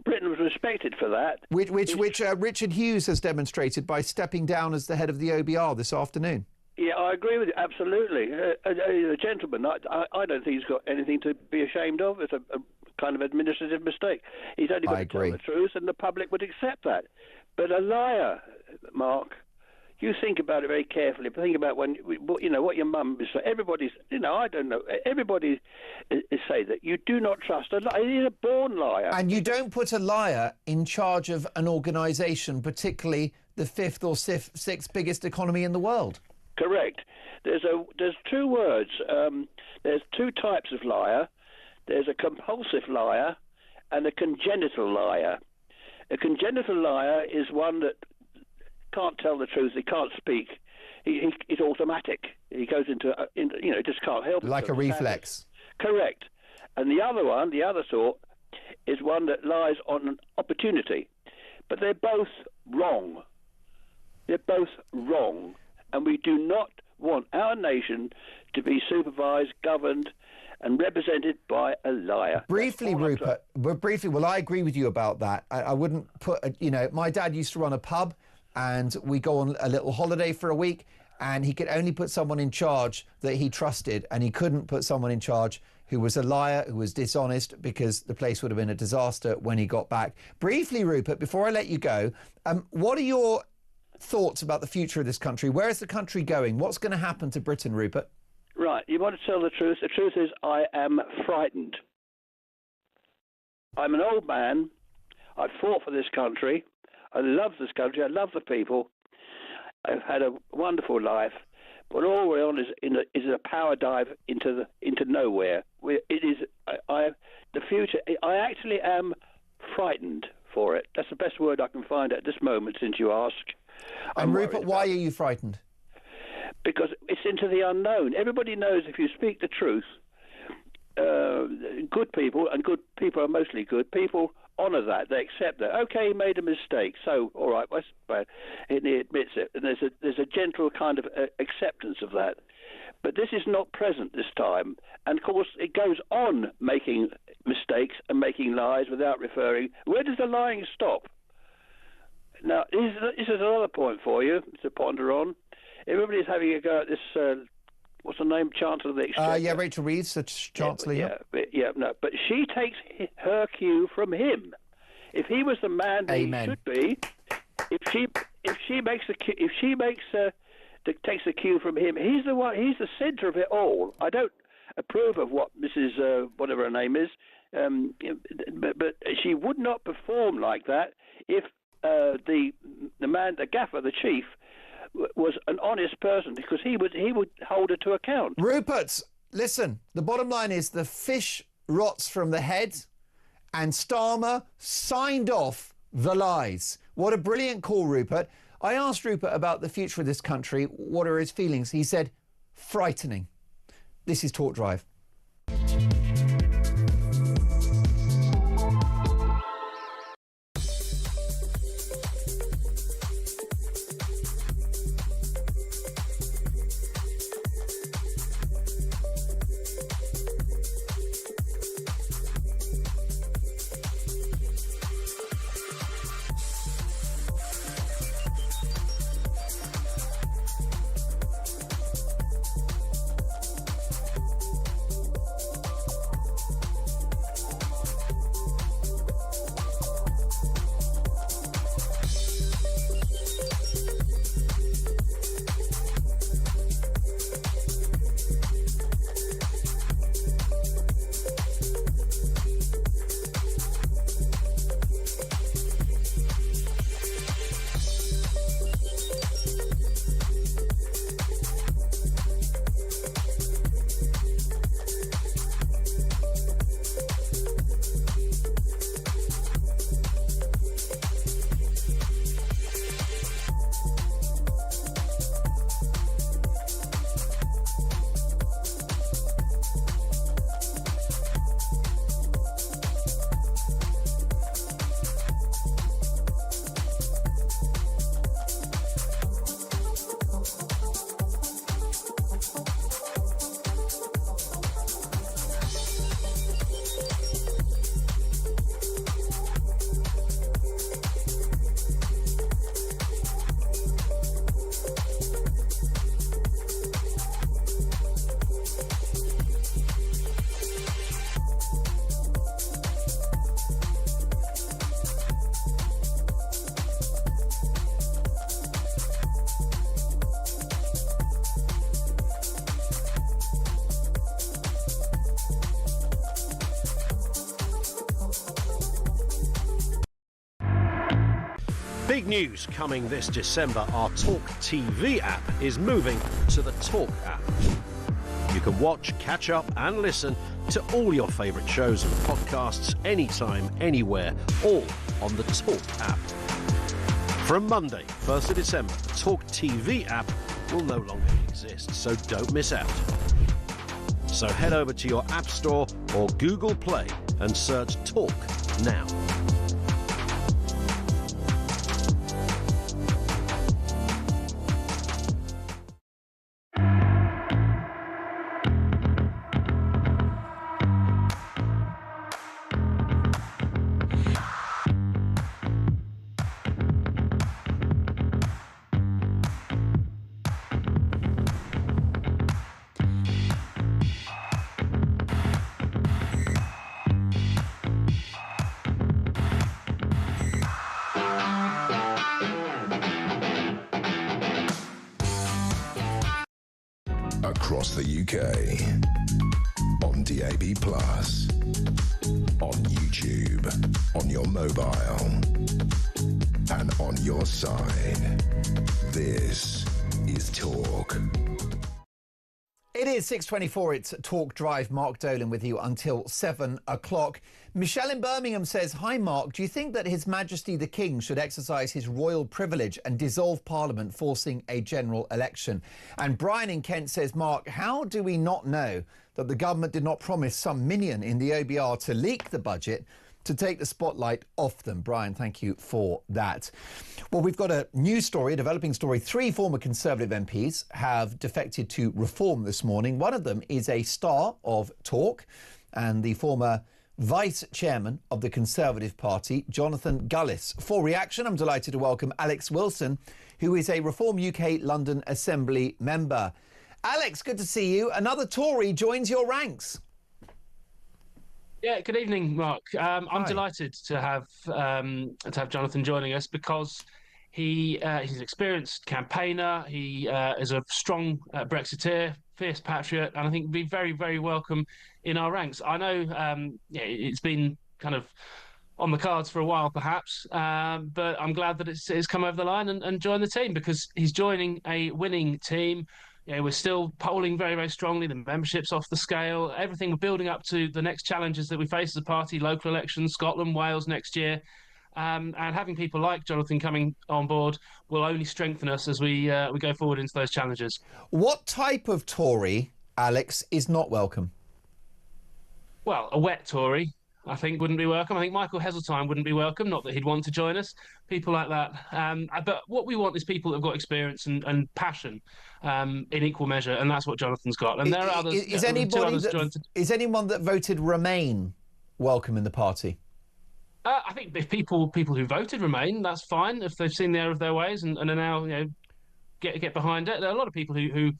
Britain was respected for that. Which Richard Hughes has demonstrated by stepping down as the head of the OBR this afternoon. Yeah, I agree with you, absolutely. A gentleman, I don't think he's got anything to be ashamed of. It's a kind of administrative mistake. He's only got to tell the truth, and the public would accept that. But a liar, Mark, you think about it very carefully. But think about when, what your mum is saying. Everybody's, I don't know. Everybody is saying that you do not trust a liar. He's a born liar. And you don't put a liar in charge of an organisation, particularly the fifth or sixth biggest economy in the world. Correct. There's two words. There's two types of liar. There's a compulsive liar and a congenital liar. A congenital liar is one that can't tell the truth. He can't speak. He's automatic. He goes into just can't help it. Like a reflex. Correct. And the other one, the other sort, is one that lies on an opportunity. But they're both wrong. They're both wrong. And we do not want our nation to be supervised, governed, and represented by a liar. Briefly, Rupert, well, I agree with you about that. I wouldn't put, my dad used to run a pub, and we go on a little holiday for a week, and he could only put someone in charge that he trusted, and he couldn't put someone in charge who was a liar, who was dishonest, because the place would have been a disaster when he got back. Briefly, Rupert, before I let you go, what are your thoughts about the future of this country? Where is the country going? What's going to happen to Britain, Rupert? Right, you want to tell the truth? The truth is I am frightened. I'm an old man. I've fought for this country. I love this country. I love the people. I've had a wonderful life. But all we're on is a power dive into nowhere. It is the future. I actually am frightened for it. That's the best word I can find at this moment, since you ask. And Rupert, why are you frightened? Because it's into the unknown. Everybody knows if you speak the truth, good people, and good people are mostly good, people honour that. They accept that. Okay, he made a mistake, so all right, and he admits it. And there's a gentle kind of acceptance of that. But this is not present this time. And of course, it goes on making mistakes and making lies without referring. Where does the lying stop? Now, this is another point for you to ponder on. Everybody's having a go at this, what's her name, Chancellor of the Exchequer? Rachel Reeves, the Chancellor, but she takes her cue from him. If he was the man that he should be, if she takes the cue from him, he's the centre of it all. I don't approve of what Mrs. Whatever her name is, but she would not perform like that if the man, the gaffer, the chief, was an honest person, because he would hold her to account. Rupert, listen, the bottom line is the fish rots from the head, and Starmer signed off the lies. What a brilliant call, Rupert. I asked Rupert about the future of this country. What are his feelings? He said, frightening. This is Talk Drive. Big news coming this December. Our talkTV app is moving to the Talk app. You can watch, catch up and listen to all your favourite shows and podcasts anytime, anywhere, all on the Talk app. From Monday, 1st of December, the talkTV app will no longer exist, so don't miss out. So head over to your App Store or Google Play and search Talk now. Across the UK, on DAB+, on YouTube, on your mobile, and on your side. This is Talk. It is 6:24. It's Talk Drive. Mark Dolan with you until 7 o'clock. Michelle in Birmingham says, "Hi Mark, do you think that His Majesty the King should exercise his royal privilege and dissolve Parliament, forcing a general election?" And Brian in Kent says, "Mark, how do we not know that the government did not promise some minion in the OBR to leak the budget to take the spotlight off them?" Brian, thank you for that. Well, we've got a news story, a developing story. 3 former Conservative MPs have defected to Reform this morning. One of them is a star of Talk and the former Vice Chairman of the Conservative Party, Jonathan Gullis. For reaction, I'm delighted to welcome Alex Wilson, who is a Reform UK London Assembly member. Alex, good to see you. Another Tory joins your ranks. Yeah, good evening, Mark. I'm delighted to have Jonathan joining us because he's an experienced campaigner. He is a strong Brexiteer, fierce patriot, and I think would be very, very welcome in our ranks. I know it's been kind of on the cards for a while, perhaps, but I'm glad that it's come over the line and joined the team because he's joining a winning team. We're still polling very, very strongly. The membership's off the scale. Everything we're building up to the next challenges that we face as a party, local elections, Scotland, Wales next year. And having people like Jonathan coming on board will only strengthen us as we go forward into those challenges. What type of Tory, Alex, is not welcome? Well, a wet Tory, I think, wouldn't be welcome. I think Michael Heseltine wouldn't be welcome, not that he'd want to join us, people like that. But what we want is people that have got experience and passion in equal measure, and that's what Jonathan's got. And there are others. Is anyone that voted Remain welcome in the party? I think if people who voted Remain, that's fine. If they've seen the error of their ways and are now get behind it. There are a lot of people who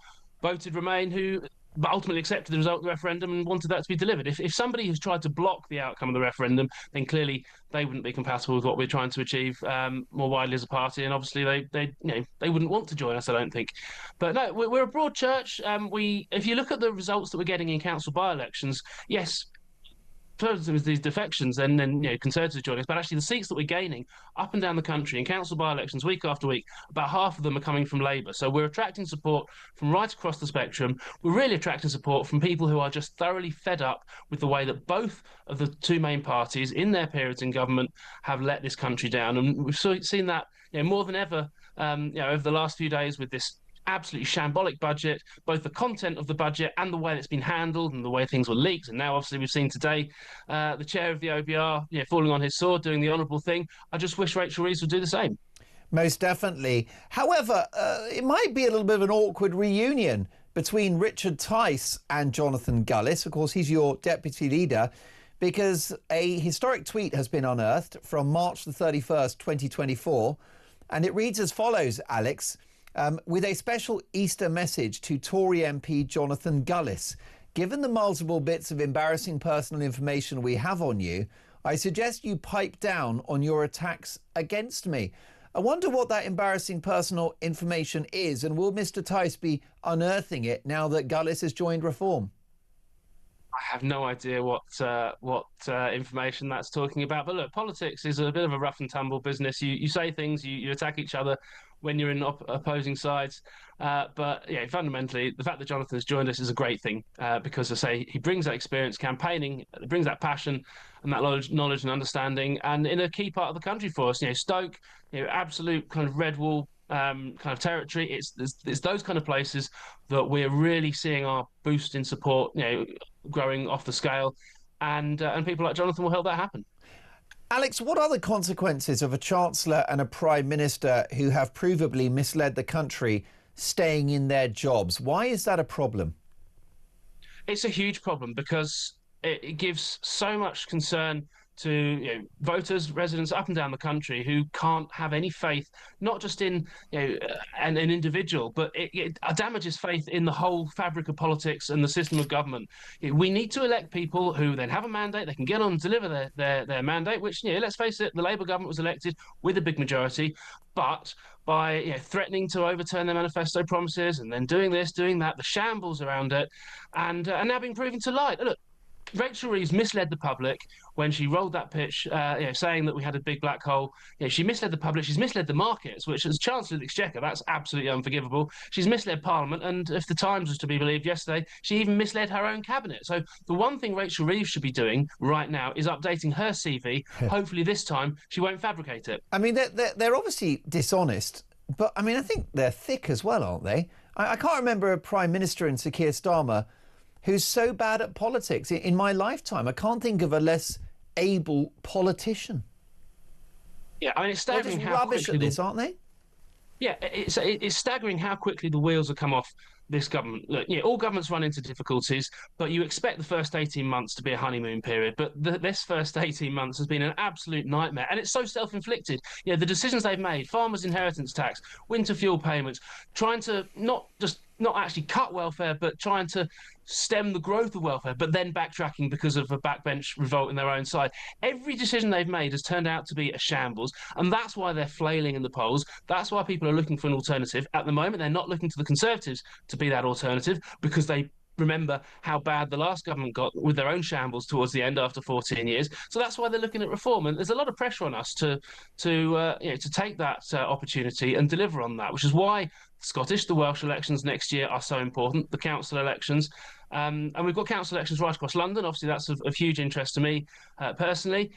voted Remain who ultimately accepted the result of the referendum and wanted that to be delivered. If somebody has tried to block the outcome of the referendum, then clearly they wouldn't be compatible with what we're trying to achieve more widely as a party, and obviously they wouldn't want to join us, I don't think. But no, we're a broad church. If you look at the results that we're getting in council by-elections, yes, with these defections, then Conservatives join us. But actually, the seats that we're gaining up and down the country in council by-elections week after week, about half of them are coming from Labour. So we're attracting support from right across the spectrum. We're really attracting support from people who are just thoroughly fed up with the way that both of the two main parties in their periods in government have let this country down. And we've seen that more than ever over the last few days with this absolutely shambolic budget, both the content of the budget and the way it's been handled and the way things were leaked. And now, obviously, we've seen today the chair of the OBR falling on his sword, doing the honourable thing. I just wish Rachel Reeves would do the same. Most definitely. However, it might be a little bit of an awkward reunion between Richard Tice and Jonathan Gullis. Of course, he's your deputy leader, because a historic tweet has been unearthed from March the 31st, 2024. And it reads as follows, Alex. With a special Easter message to Tory MP Jonathan Gullis. Given the multiple bits of embarrassing personal information we have on you, I suggest you pipe down on your attacks against me. I wonder what that embarrassing personal information is, and will Mr. Tice be unearthing it now that Gullis has joined Reform? I have no idea what information that's talking about. But look, politics is a bit of a rough and tumble business. You say things, you attack each other when you're in opposing sides. But fundamentally, the fact that Jonathan has joined us is a great thing because, as I say, he brings that experience campaigning, brings that passion and that knowledge and understanding, and in a key part of the country for us. Stoke, absolute kind of red wall kind of territory. It's those kind of places that we're really seeing our boost in support, growing off the scale, and people like Jonathan will help that happen. Alex, what are the consequences of a Chancellor and a Prime Minister who have provably misled the country staying in their jobs? Why is that a problem? It's a huge problem because it gives so much concern to voters, residents up and down the country who can't have any faith, not just in an individual, but it damages faith in the whole fabric of politics and the system of government. We need to elect people who then have a mandate, they can get on and deliver their mandate, which, let's face it, the Labour government was elected with a big majority, but by threatening to overturn their manifesto promises and then doing this, doing that, the shambles around it, and now being proven to lie. Look, Rachel Reeves misled the public when she rolled that pitch, saying that we had a big black hole. She misled the public. She's misled the markets, which, as Chancellor of the Exchequer, that's absolutely unforgivable. She's misled Parliament, and if the Times was to be believed yesterday, she even misled her own cabinet. So the one thing Rachel Reeves should be doing right now is updating her CV. Hopefully this time she won't fabricate it. I mean, they're obviously dishonest, but I mean, I think they're thick as well, aren't they? I can't remember a Prime Minister in Sir Keir Starmer who's so bad at politics in my lifetime. I can't think of a less able politician. Yeah, I mean, it's staggering they're just how rubbish quickly at this, aren't they? Yeah, it's staggering how quickly the wheels have come off this government. Look, all governments run into difficulties, but you expect the first 18 months to be a honeymoon period. But this first 18 months has been an absolute nightmare, and it's so self-inflicted. The decisions they've made, farmers' inheritance tax, winter fuel payments, trying to not actually cut welfare, but trying to stem the growth of welfare, but then backtracking because of a backbench revolt in their own side. Every decision they've made has turned out to be a shambles, and that's why they're flailing in the polls. That's why people are looking for an alternative. At the moment, they're not looking to the Conservatives to be that alternative because they remember how bad the last government got with their own shambles towards the end after 14 years. So that's why they're looking at reform, and there's a lot of pressure on us to take that opportunity and deliver on that, which is why the Welsh elections next year are so important, the council elections. And we've got council elections right across London. Obviously, that's of huge interest to me personally.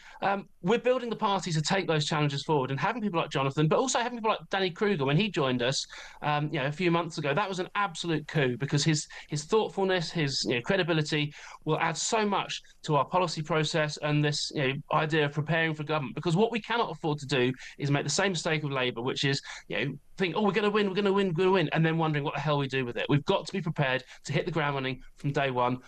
We're building the party to take those challenges forward, and having people like Jonathan, but also having people like Danny Kruger when he joined us a few months ago. That was an absolute coup because his thoughtfulness, his credibility will add so much to our policy process and this idea of preparing for government. Because what we cannot afford to do is make the same mistake of Labour, which is think, we're going to win, and then wondering what the hell we do with it. We've got to be prepared to hit the ground running from day one.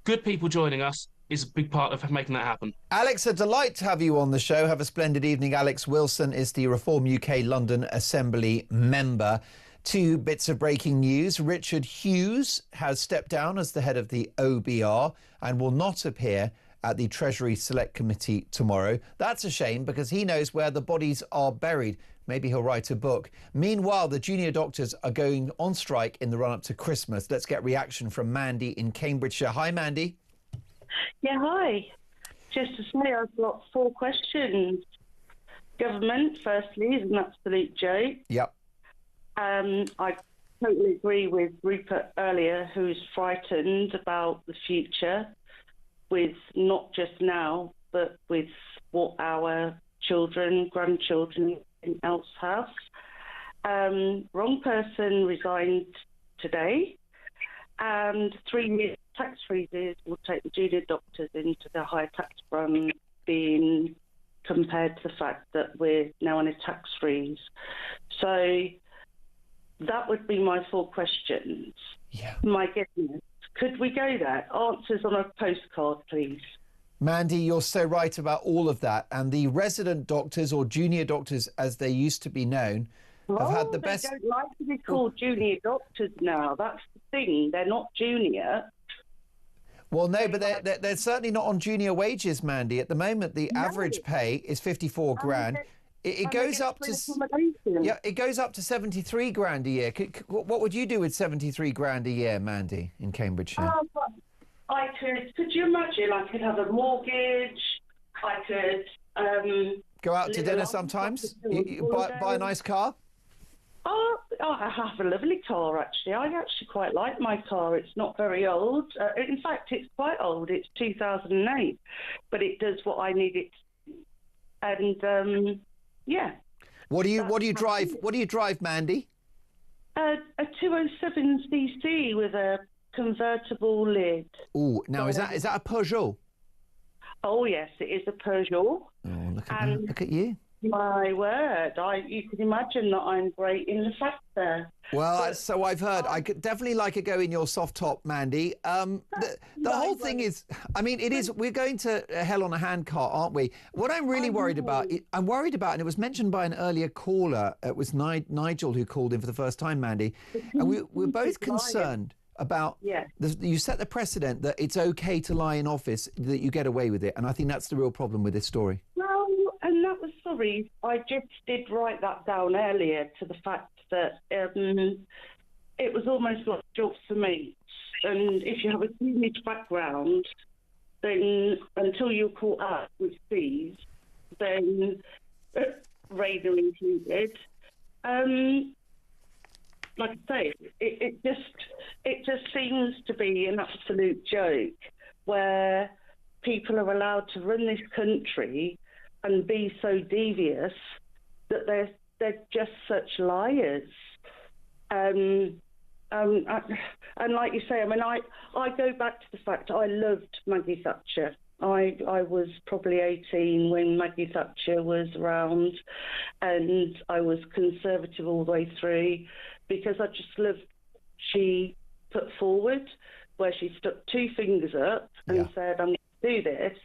Good people joining us is a big part of making that happen. Alex, a delight to have you on the show. Have a splendid evening. Alex Wilson is the Reform UK London Assembly member. Two bits of breaking news. Richard Hughes has stepped down as the head of the OBR and will not appear at the Treasury Select Committee tomorrow. That's a shame because he knows where the bodies are buried. Maybe he'll write a book. Meanwhile, the junior doctors are going on strike in the run-up to Christmas. Let's get reaction from Mandy in Cambridgeshire. Hi, Mandy. Yeah, hi. Just to say, I've got 4 questions. Government, firstly, is an absolute joke. Yep. I totally agree with Rupert earlier, who's frightened about the future with not just now, but with what our children, grandchildren else have. Wrong person resigned today, and 3 years tax freezes will take the junior doctors into the higher tax run, being compared to the fact that we're now on a tax freeze. So that would be my 4 questions. Yeah. My goodness. Could we go there? Answers on a postcard, please. Mandy, you're so right about all of that. And the resident doctors, or junior doctors as they used to be known, have had the best... They don't like to be called junior doctors now. That's the thing. They're not junior. Well, no, but they're certainly not on junior wages, Mandy. At the moment, the average pay is 54 grand. It goes up to... Yeah, it goes up to 73 grand a year. What would you do with 73 grand a year, Mandy, in Cambridgeshire? Could you imagine? I could have a mortgage. I could... Go out to dinner sometimes? You buy a nice car? Oh, I have a lovely car, actually. I actually quite like my car. It's not very old. In fact, it's quite old. It's 2008. But it does what I need it to. And, yeah. What do you drive? What do you drive, Mandy? A 207cc with a convertible lid. Oh, now is that a Peugeot? Oh yes, it is a Peugeot. Oh, look at that. Look at you. My word, you can imagine that I'm great in the fact there. Well, so I've heard. I could definitely like a go in your soft top, Mandy. The whole thing is, I mean, it is. We're going to hell on a handcart, aren't we? What I'm really worried about, and it was mentioned by an earlier caller. It was Nigel who called in for the first time, Mandy, and we're both concerned about. You set the precedent that it's okay to lie in office, that you get away with it, and I think that's the real problem with this story. No, and that was sorry. I just did write that down earlier to the fact that it was almost like jokes for me. And if you have a teenage background, then until you're caught up with thieves, then radar included. Like I say, it just seems to be an absolute joke where people are allowed to run this country and be so devious that they're just such liars. And like you say, I mean, I go back to the fact I loved Maggie Thatcher. I was probably 18 when Maggie Thatcher was around, and I was Conservative all the way through because I just loved she put forward where she stuck two fingers up and said, I'm going to do this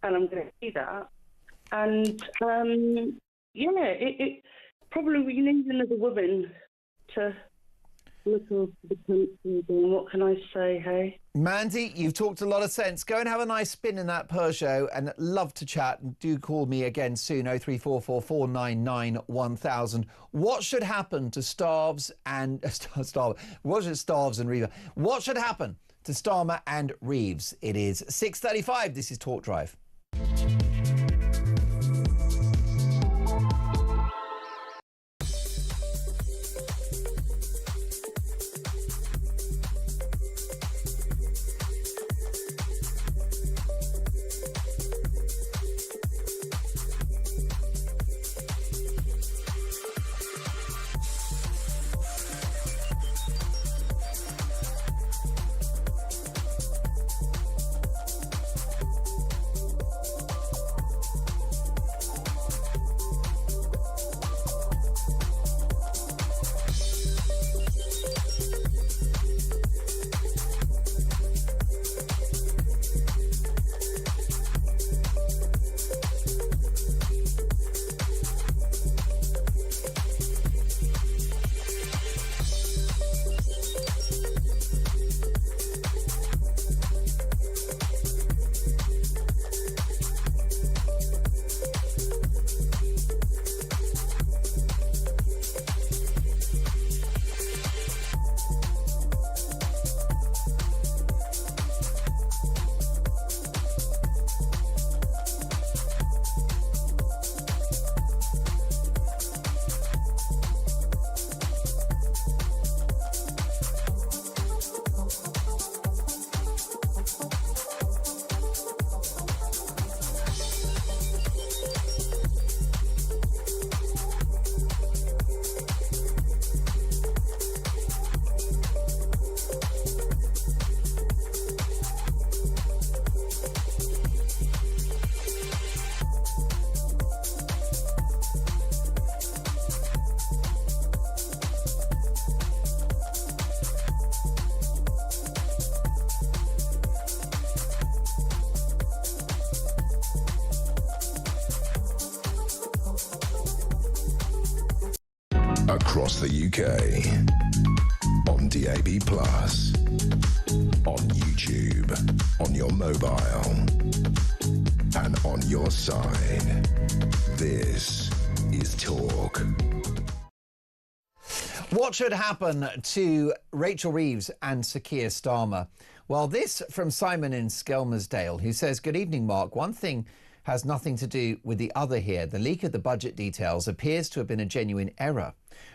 and I'm going to do that. And it probably we need another woman to look after the country. What can I say, hey? Mandy, you've talked a lot of sense. Go and have a nice spin in that Peugeot, and love to chat. And do call me again soon, 03444 499 1000. What should happen to Starves and Reeves? What should happen to Starmer and Reeves? It is 6:35. This is Talk Drive. Across the UK, on DAB+, on YouTube, on your mobile, and on your side. This is Talk. What should happen to Rachel Reeves and Sir Keir Starmer? Well, this from Simon in Skelmersdale, who says, good evening, Mark. One thing has nothing to do with the other here. The leak of the budget details appears to have been a genuine error.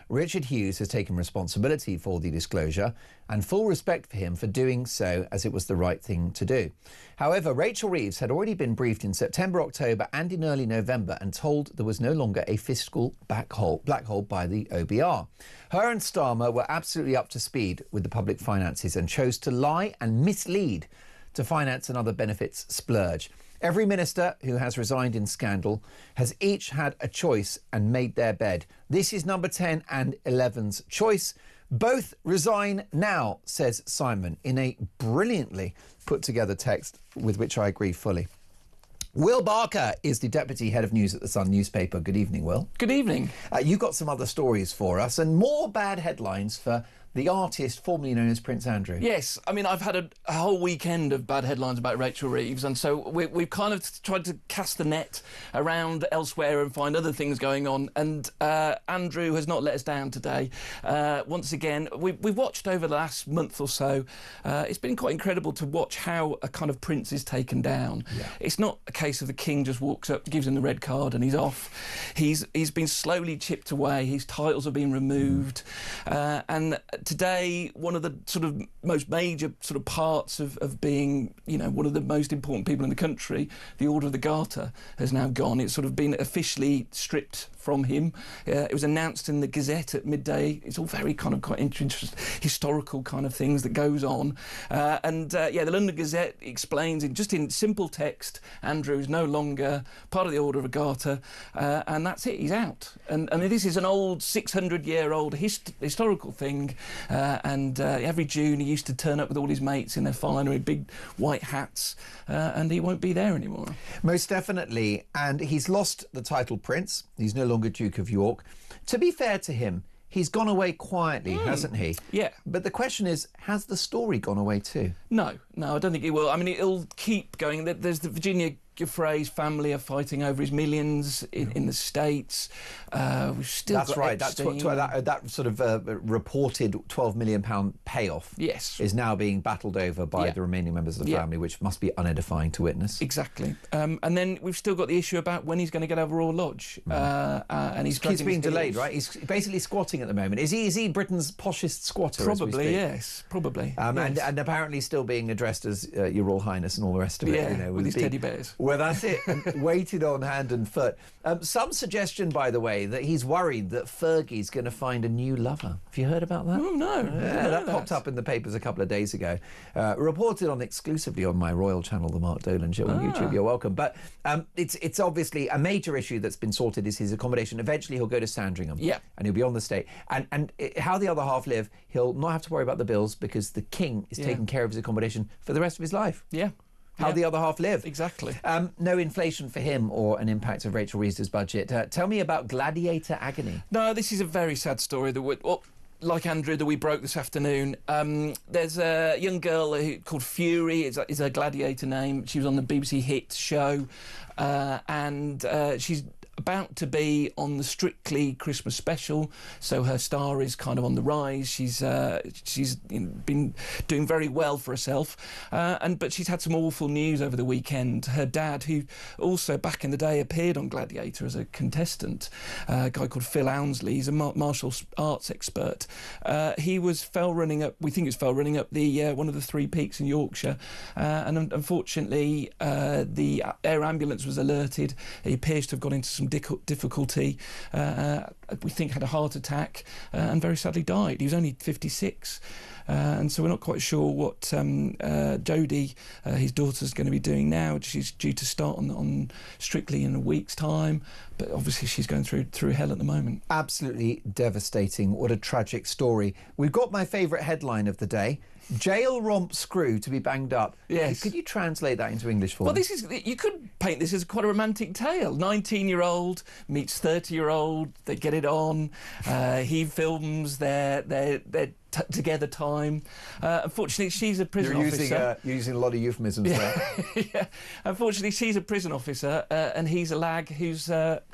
Richard Hughes has taken responsibility for the disclosure and full respect for him for doing so, as it was the right thing to do. However, Rachel Reeves had already been briefed in September, October and in early November and told there was no longer a fiscal black hole by the OBR. Her and Starmer were absolutely up to speed with the public finances and chose to lie and mislead to finance another benefits splurge. Every minister who has resigned in scandal has each had a choice and made their bed. This is number 10 and 11's choice. Both resign now, says Simon, in a brilliantly put together text with which I agree fully. Will Barker is the Deputy Head of News at the Sun newspaper. Good evening, Will. Good evening. You've got some other stories for us and more bad headlines for the artist formerly known as Prince Andrew. Yes, I mean, I've had a whole weekend of bad headlines about Rachel Reeves, and so we've kind of tried to cast the net around elsewhere and find other things going on, and Andrew has not let us down today. Once again, we've watched over the last month or so. It's been quite incredible to watch how a kind of prince is taken down. Yeah. It's not a case of the king just walks up, gives him the red card and he's off. He's been slowly chipped away, his titles are being removed, and today, one of the sort of most major sort of parts of being, you know, one of the most important people in the country, the Order of the Garter, has now gone. It's sort of been officially stripped from him. It was announced in the Gazette at midday. It's all very kind of quite interesting, historical kind of things that goes on. Yeah, the London Gazette explains in simple text, Andrew is no longer part of the Order of the Garter, and that's it, he's out. And this is an old 600-year-old historical thing. Every June he used to turn up with all his mates in their finery, big white hats, and he won't be there anymore. Most definitely, and he's lost the title Prince. He's no longer Duke of York. To be fair to him, he's gone away quietly, hasn't he? Yeah. But the question is, has the story gone away too? No, I don't think it will. I mean, it'll keep going. There's the Virginia Giuffre's family are fighting over his millions in the States. We've still That's got right. Epstein. That sort of reported £12 million payoff is now being battled over by the remaining members of the family, which must be unedifying to witness. Exactly. And then we've still got the issue about when he's going to get over Royal Lodge. And he's being delayed, right? He's basically squatting at the moment. Is he Britain's poshest squatter? Probably, yes. Probably. Yes. And apparently still being addressed as Your Royal Highness and all the rest of it. Yeah, you know, with his teddy bears. Well, that's it. And waited on hand and foot. Some suggestion, by the way, that he's worried that Fergie's going to find a new lover. Have you heard about that? Oh, no. Yeah, that popped up in the papers a couple of days ago. Reported on exclusively on my royal channel, The Mark Dolan Show on YouTube. You're welcome. But it's obviously a major issue that's been sorted is his accommodation. Eventually he'll go to Sandringham. Yeah. And he'll be on the state. And how the other half live, he'll not have to worry about the bills because the king is taking care of his accommodation for the rest of his life. Yeah. How the other half live. Exactly. No inflation for him or an impact of Rachel Reeves' budget. Tell me about gladiator agony. No, this is a very sad story that like Andrew, that we broke this afternoon. There's a young girl called Fury, is her gladiator name. She was on the BBC hit show, and she's about to be on the Strictly Christmas special, so her star is kind of on the rise. She's been doing very well for herself, but she's had some awful news over the weekend. Her dad, who also back in the day appeared on Gladiator as a contestant, a guy called Phil Ownsley, he's a martial arts expert. He fell running up the one of the three peaks in Yorkshire, and unfortunately the air ambulance was alerted. He appears to have got into some difficulty. We think had a heart attack and very sadly died. He was only 56. And so we're not quite sure what Jodie, his daughter's going to be doing now. She's due to start on Strictly in a week's time, but obviously she's going through hell at the moment. Absolutely devastating. What a tragic story. We've got my favourite headline of the day. Jail romp screw to be banged up. Yes. Could you translate that into English for me? Well, you could paint this as quite a romantic tale. 19-year-old meets 30-year-old. They get it on. He films their together time. Unfortunately, she's a prison officer. You're using a lot of euphemisms there. Yeah. Unfortunately, she's a prison officer, and he's a lag who's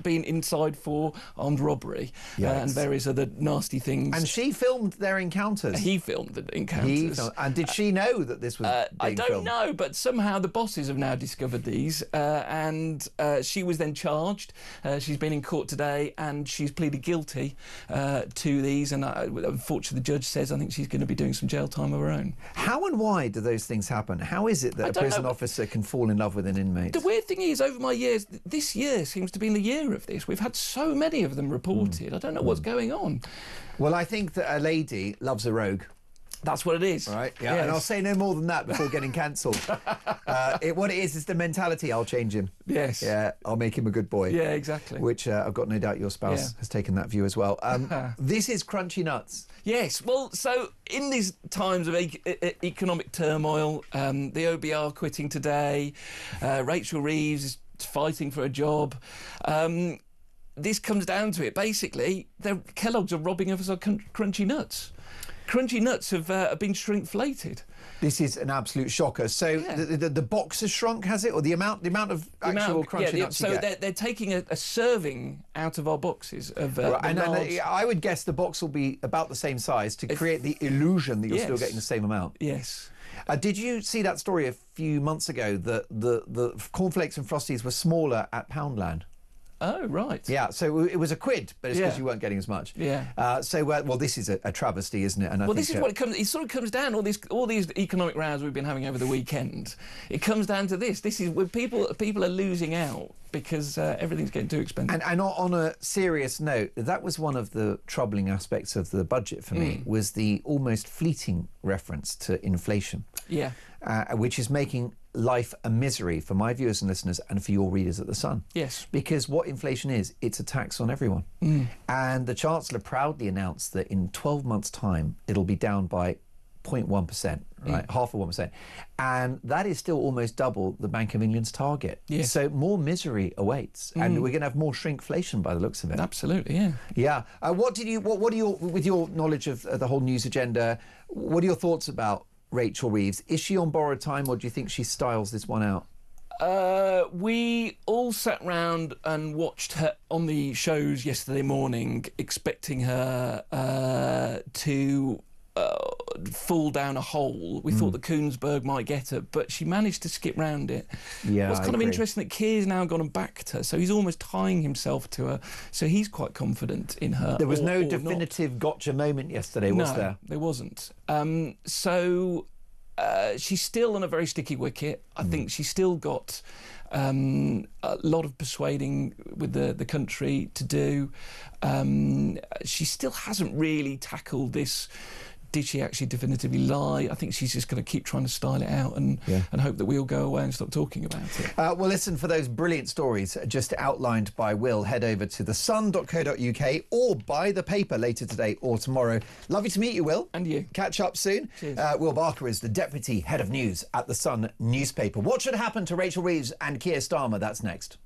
been inside for armed robbery and various other nasty things. And she filmed their encounters. He filmed the encounters. And did she know that this was being I filmed? don't know, but somehow the bosses have now discovered these, and she was then charged. She's been in court today, and she's pleaded guilty to these, and unfortunately the judge says I think she's going to be doing some jail time of her own. How and why do those things happen? How is it that a prison officer can fall in love with an inmate? The weird thing is, over my years, this year seems to be the year of this. We've had so many of them reported. I don't know what's going on. Well, I think that a lady loves a rogue. That's what it is. Right, yeah. Yes. And I'll say no more than that before getting cancelled. What it is the mentality. I'll change him. Yes. Yeah, I'll make him a good boy. Yeah, exactly. Which I've got no doubt your spouse has taken that view as well. This is Crunchy Nuts. Yes, well, so in these times of economic turmoil, the OBR quitting today, Rachel Reeves is fighting for a job. This comes down to it. Basically, Kellogg's are robbing us of Crunchy Nuts. Crunchy Nuts have been shrinkflated. This is an absolute shocker. So the box has shrunk, has it, or the amount of actual Crunchy Nuts? So they're taking a serving out of our boxes of. And I would guess the box will be about the same size to create the illusion that you're still getting the same amount. Yes. Did you see that story a few months ago that the cornflakes and Frosties were smaller at Poundland? Oh, right. Yeah, so it was £1, but it's because you weren't getting as much. Yeah. Well, this is a travesty, isn't it? And this is what it comes. It sort of comes down all these economic rows we've been having over the weekend. It comes down to this. This is where people are losing out because everything's getting too expensive. And on a serious note, that was one of the troubling aspects of the budget for me, was the almost fleeting reference to inflation. Yeah. Which is making life a misery for my viewers and listeners and for your readers at The Sun. Yes. Because what inflation is, it's a tax on everyone. And the Chancellor proudly announced that in 12 months' time, it'll be down by 0.1%, right? Half of 1%. And that is still almost double the Bank of England's target. Yes. So more misery awaits. And we're going to have more shrinkflation by the looks of it. Absolutely, yeah. Yeah. What are your, with your knowledge of the whole news agenda, what are your thoughts about Rachel Reeves? Is she on borrowed time, or do you think she styles this one out? We all sat round and watched her on the shows yesterday morning, expecting her to fall down a hole. We thought that Koonsberg might get her, but she managed to skip round it. Yeah, What's kind of interesting that Keir's now gone and backed her, so he's almost tying himself to her, so he's quite confident in her. There was no definitive gotcha moment yesterday, was there? No, there wasn't. So she's still on a very sticky wicket. I think she's still got a lot of persuading with the country to do. She still hasn't really tackled this. Did she actually definitively lie? I think she's just going to keep trying to style it out and hope that we all go away and stop talking about it. Well, listen, for those brilliant stories just outlined by Will, head over to thesun.co.uk or buy the paper later today or tomorrow. Lovely to meet you, Will. And you. Catch up soon. Cheers. Will Barker is the Deputy Head of News at The Sun newspaper. What should happen to Rachel Reeves and Keir Starmer? That's next.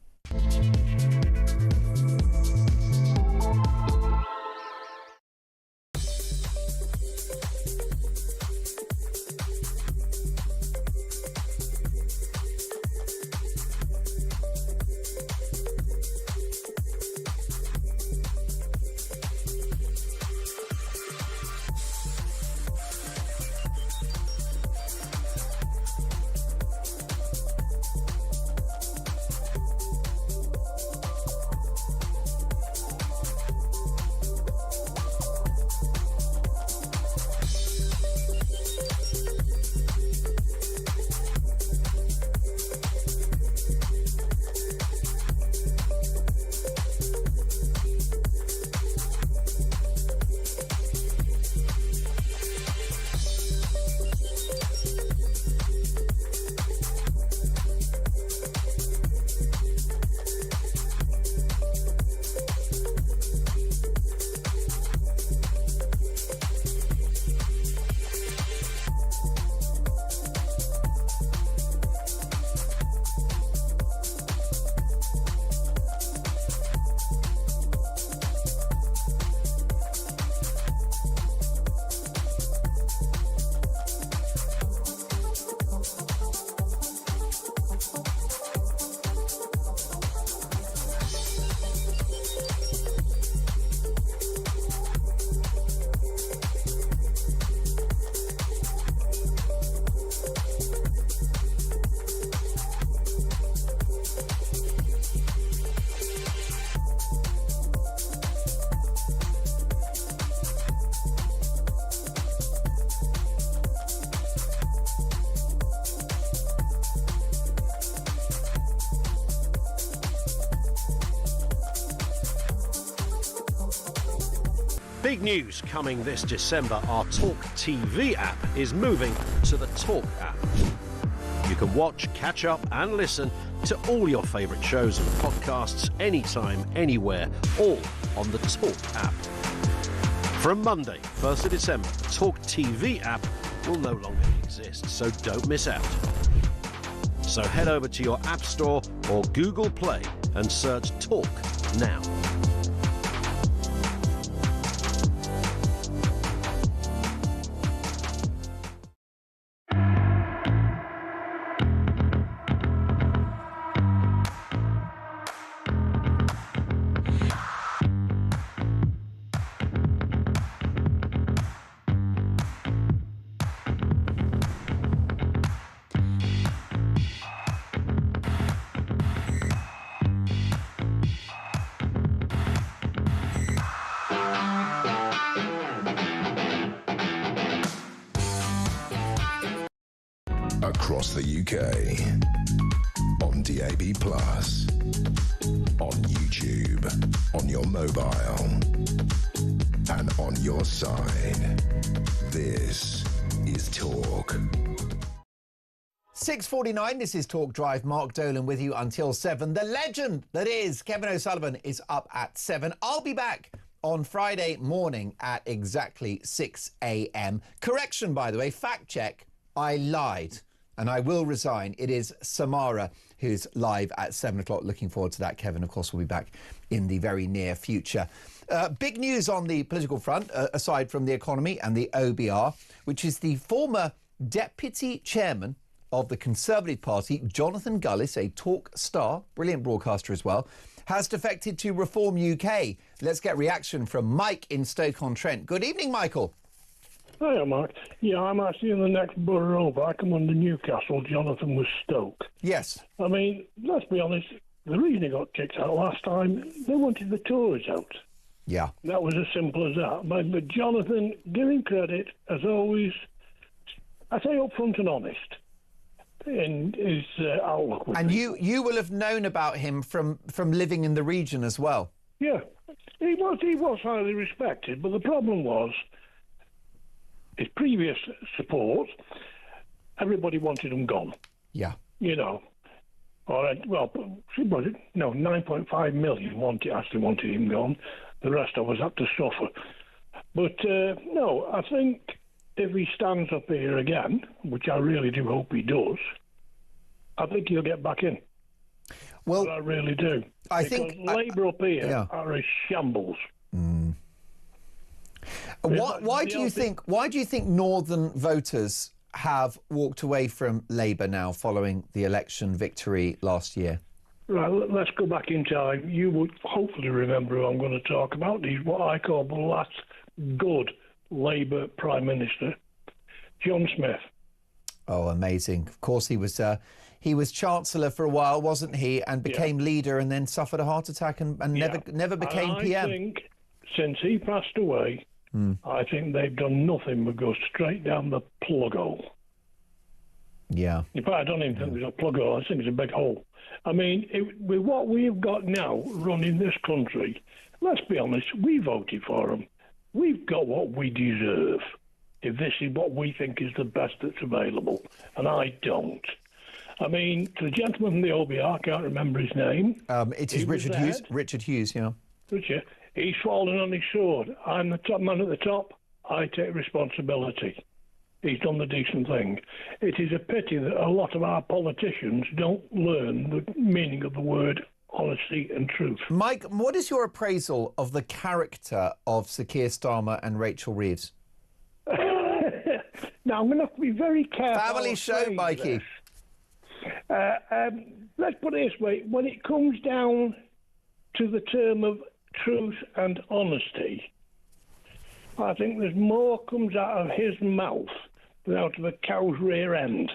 Big news coming this December. Our talkTV app is moving to the Talk app. You can watch, catch up and listen to all your favourite shows and podcasts anytime, anywhere, all on the Talk app. From Monday, 1st of December, the talkTV app will no longer exist, so don't miss out. So head over to your App Store or Google Play and search Talk now. Across the UK, on DAB+, on YouTube, on your mobile, and on your side. This is Talk. 6:49, this is Talk Drive. Mark Dolan with you until 7. The legend that is Kevin O'Sullivan is up at 7. I'll be back on Friday morning at exactly 6 a.m. Correction, by the way, fact check, I lied. And I will resign. It is Samara who's live at 7 o'clock. Looking forward to that. Kevin, of course, will be back in the very near future. Big news on the political front, aside from the economy and the OBR, which is the former deputy chairman of the Conservative Party, Jonathan Gullis, a talk star, brilliant broadcaster as well, has defected to Reform UK. Let's get reaction from Mike in Stoke-on-Trent. Good evening, Michael. Hiya, Mark. Yeah, I'm actually in the next borough over. I come under Newcastle. Jonathan was Stoke. Yes. I mean, let's be honest, the reason he got kicked out last time, they wanted the Tories out. Yeah. That was as simple as that. But Jonathan, give him credit, as always, I say upfront and honest in his outlook. And you will have known about him from living in the region as well. Yeah. He was highly respected, but the problem was his previous support, everybody wanted him gone. Yeah. You know. Or, well, 9.5 million actually wanted him gone. The rest of us had to suffer. But, no, I think if he stands up here again, which I really do hope he does, I think he'll get back in. Well, but I really do. Because Labour up here are a shambles. Mm. Why do you think northern voters have walked away from Labour now following the election victory last year? Right, let's go back in time. You would hopefully remember who I'm going to talk about. He's what I call the last good Labour Prime Minister, John Smith. Oh, amazing. Of course, he was Chancellor for a while, wasn't he? And became leader and then suffered a heart attack and never became PM. I think since he passed away, I think they've done nothing but go straight down the plug hole. Yeah. In fact, I don't even think there's a plug hole. I think it's a big hole. I mean, with what we've got now running this country, let's be honest, we voted for them. We've got what we deserve, if this is what we think is the best that's available. And I don't. I mean, to the gentleman from the OBR, I can't remember his name. It is Richard Hughes. Richard Hughes, yeah. Richard. He's fallen on his sword. I'm the top man at the top. I take responsibility. He's done the decent thing. It is a pity that a lot of our politicians don't learn the meaning of the word honesty and truth. Mike, what is your appraisal of the character of Sir Keir Starmer and Rachel Reeves? Now, I'm going to have to be very careful. Family show, Mikey. Let's put it this way. When it comes down to the term of truth and honesty, I think there's more comes out of his mouth than out of a cow's rear end.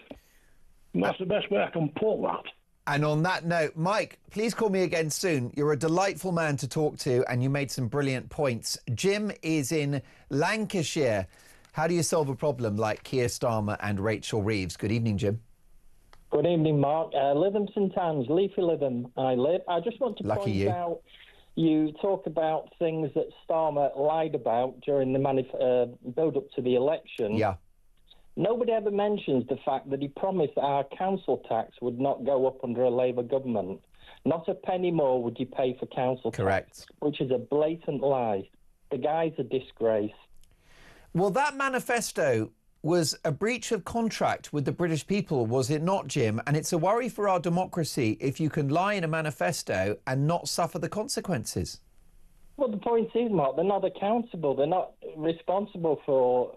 And that's the best way I can put that. And on that note, Mike, please call me again soon. You're a delightful man to talk to and you made some brilliant points. Jim is in Lancashire. How do you solve a problem like Keir Starmer and Rachel Reeves? Good evening, Jim. Good evening, Mark. Livingston Towns, Leafy Lytham, I live. I just want to point out you talk about things that Starmer lied about during the build-up to the election. Yeah. Nobody ever mentions the fact that he promised that our council tax would not go up under a Labour government. Not a penny more would you pay for council tax, which is a blatant lie. The guy's a disgrace. Well, that manifesto was a breach of contract with the British people, was it not, Jim? And it's a worry for our democracy if you can lie in a manifesto and not suffer the consequences. Well, the point is, Mark, they're not accountable. They're not responsible for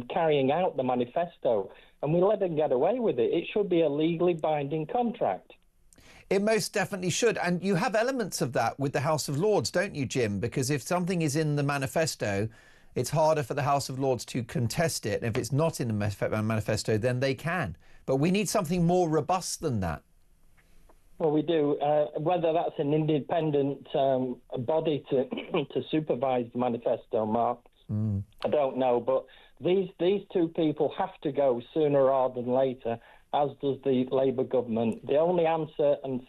carrying out the manifesto. And we let them get away with it. It should be a legally binding contract. It most definitely should. And you have elements of that with the House of Lords, don't you, Jim? Because if something is in the manifesto, it's harder for the House of Lords to contest it. And if it's not in the manifesto, then they can. But we need something more robust than that. Well, we do. Whether that's an independent body to supervise the manifesto, Mark, I don't know. But these two people have to go sooner rather than later, as does the Labour government. The only answer and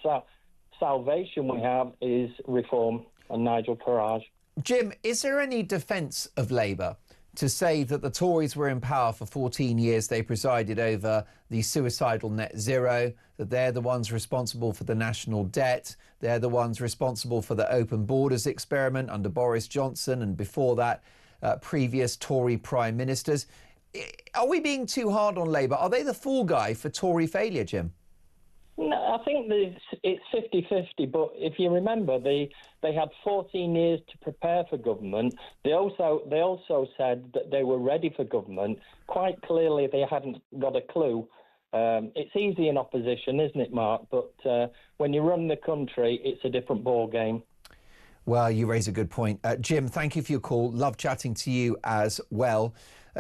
salvation we have is reform and Nigel Farage. Jim, is there any defence of Labour to say that the Tories were in power for 14 years, they presided over the suicidal net zero, that they're the ones responsible for the national debt, they're the ones responsible for the open borders experiment under Boris Johnson and before that, previous Tory prime ministers? Are we being too hard on Labour? Are they the fall guy for Tory failure, Jim? No, I think it's 50-50, but if you remember, they had 14 years to prepare for government. They also said that they were ready for government. Quite clearly, they hadn't got a clue. It's easy in opposition, isn't it, Mark? But when you run the country, it's a different ball game. Well, you raise a good point. Jim, thank you for your call. Love chatting to you as well.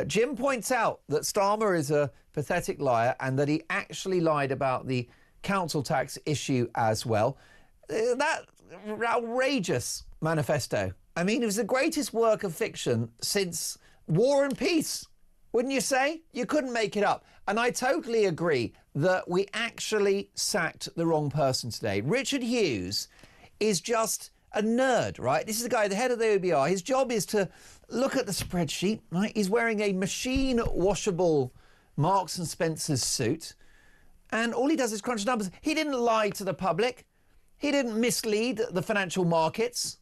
Jim points out that Starmer is a pathetic liar and that he actually lied about the council tax issue as well. That outrageous manifesto. I mean, it was the greatest work of fiction since War and Peace, wouldn't you say? You couldn't make it up. And I totally agree that we actually sacked the wrong person today. Richard Hughes is just a nerd, right? This is the guy, the head of the OBR. His job is to look at the spreadsheet, right? He's wearing a machine washable Marks and Spencer's suit. And all he does is crunch numbers. He didn't lie to the public. He didn't mislead the financial markets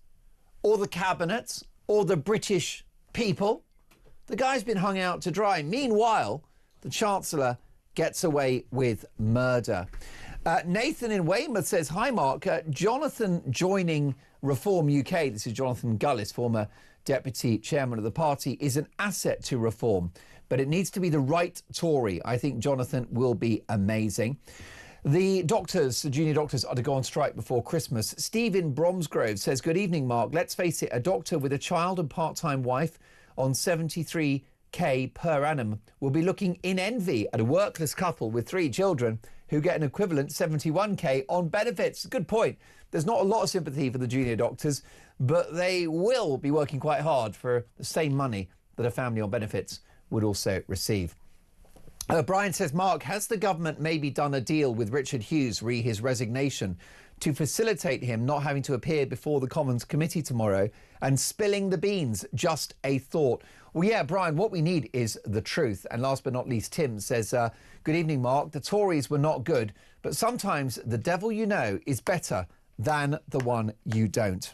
or the cabinet or the British people. The guy's been hung out to dry. Meanwhile, the Chancellor gets away with murder. Nathan in Weymouth says, hi, Mark. Jonathan joining Reform UK, this is Jonathan Gullis, former Deputy Chairman of the party, is an asset to Reform. But it needs to be the right Tory. I think Jonathan will be amazing. The doctors, the junior doctors, are to go on strike before Christmas. Stephen Bromsgrove says, good evening, Mark. Let's face it, a doctor with a child and part-time wife on 73k per annum will be looking in envy at a workless couple with 3 children who get an equivalent 71k on benefits. Good point. There's not a lot of sympathy for the junior doctors, but they will be working quite hard for the same money that a family on benefits would also receive. Brian says, Mark, has the government maybe done a deal with Richard Hughes re his resignation to facilitate him not having to appear before the Commons Committee tomorrow and spilling the beans? Just a thought. Well, yeah, Brian, what we need is the truth. And last but not least, Tim says, good evening, Mark. The Tories were not good, but sometimes the devil you know is better than the one you don't.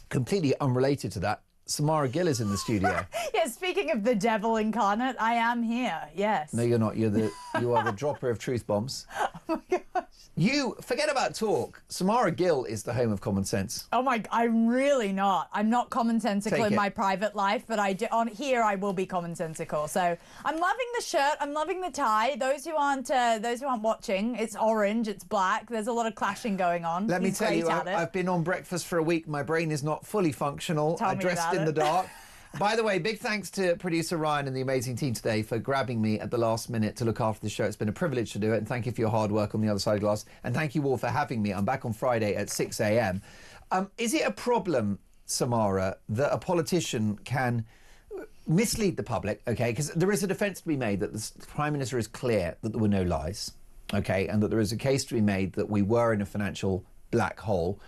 Completely unrelated to that, Samara Gill is in the studio. Yes, speaking of the devil incarnate, I am here, yes. No, you're not. You are the dropper of truth bombs. Oh my gosh. You, forget about talk. Samara Gill is the home of common sense. Oh my, I'm really not. I'm not commonsensical in my private life, but on here I will be commonsensical. So I'm loving the shirt. I'm loving the tie. Those who aren't watching, it's orange, it's black. There's a lot of clashing going on. Let me tell you, I've been on breakfast for a week. My brain is not fully functional. I dressed in the dark. By the way, big thanks to producer Ryan and the amazing team today for grabbing me at the last minute to look after the show. It's been a privilege to do it, and thank you for your hard work on the other side of the glass. And thank you all for having me. I'm back on Friday at 6 a.m. Is it a problem, Samara, that a politician can mislead the public, okay? Because there is a defence to be made that the Prime Minister is clear that there were no lies, okay? And that there is a case to be made that we were in a financial black hole.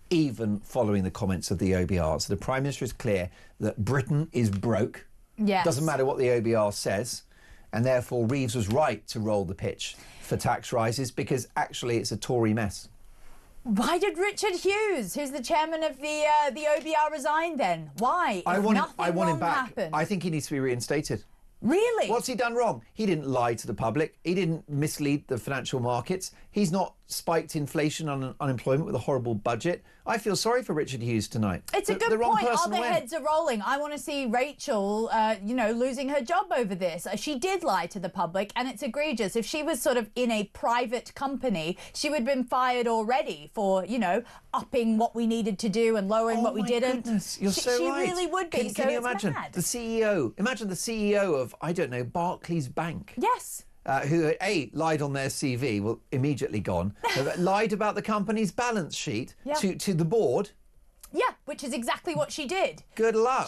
even following the comments of the OBR. So the Prime Minister is clear that Britain is broke. Yes. Doesn't matter what the OBR says. And therefore, Reeves was right to roll the pitch for tax rises because actually it's a Tory mess. Why did Richard Hughes, who's the chairman of the OBR, resign then? Why? I want him back. Happened. I think he needs to be reinstated. Really? What's he done wrong? He didn't lie to the public. He didn't mislead the financial markets. He's not spiked inflation on unemployment with a horrible budget. I feel sorry for Richard Hughes tonight. It's a good the wrong point. person Other went. heads are rolling. I want to see Rachel, losing her job over this. She did lie to the public, and it's egregious. If she was sort of in a private company, she would have been fired already for, upping what we needed to do and lowering what we didn't. Goodness, you're so she right. really would be. Can you imagine mad. the CEO? Imagine the CEO of, I don't know, Barclays Bank. Yes. Who lied on their CV, well, immediately gone, lied about the company's balance sheet to the board. Yeah, which is exactly what she did. Good luck.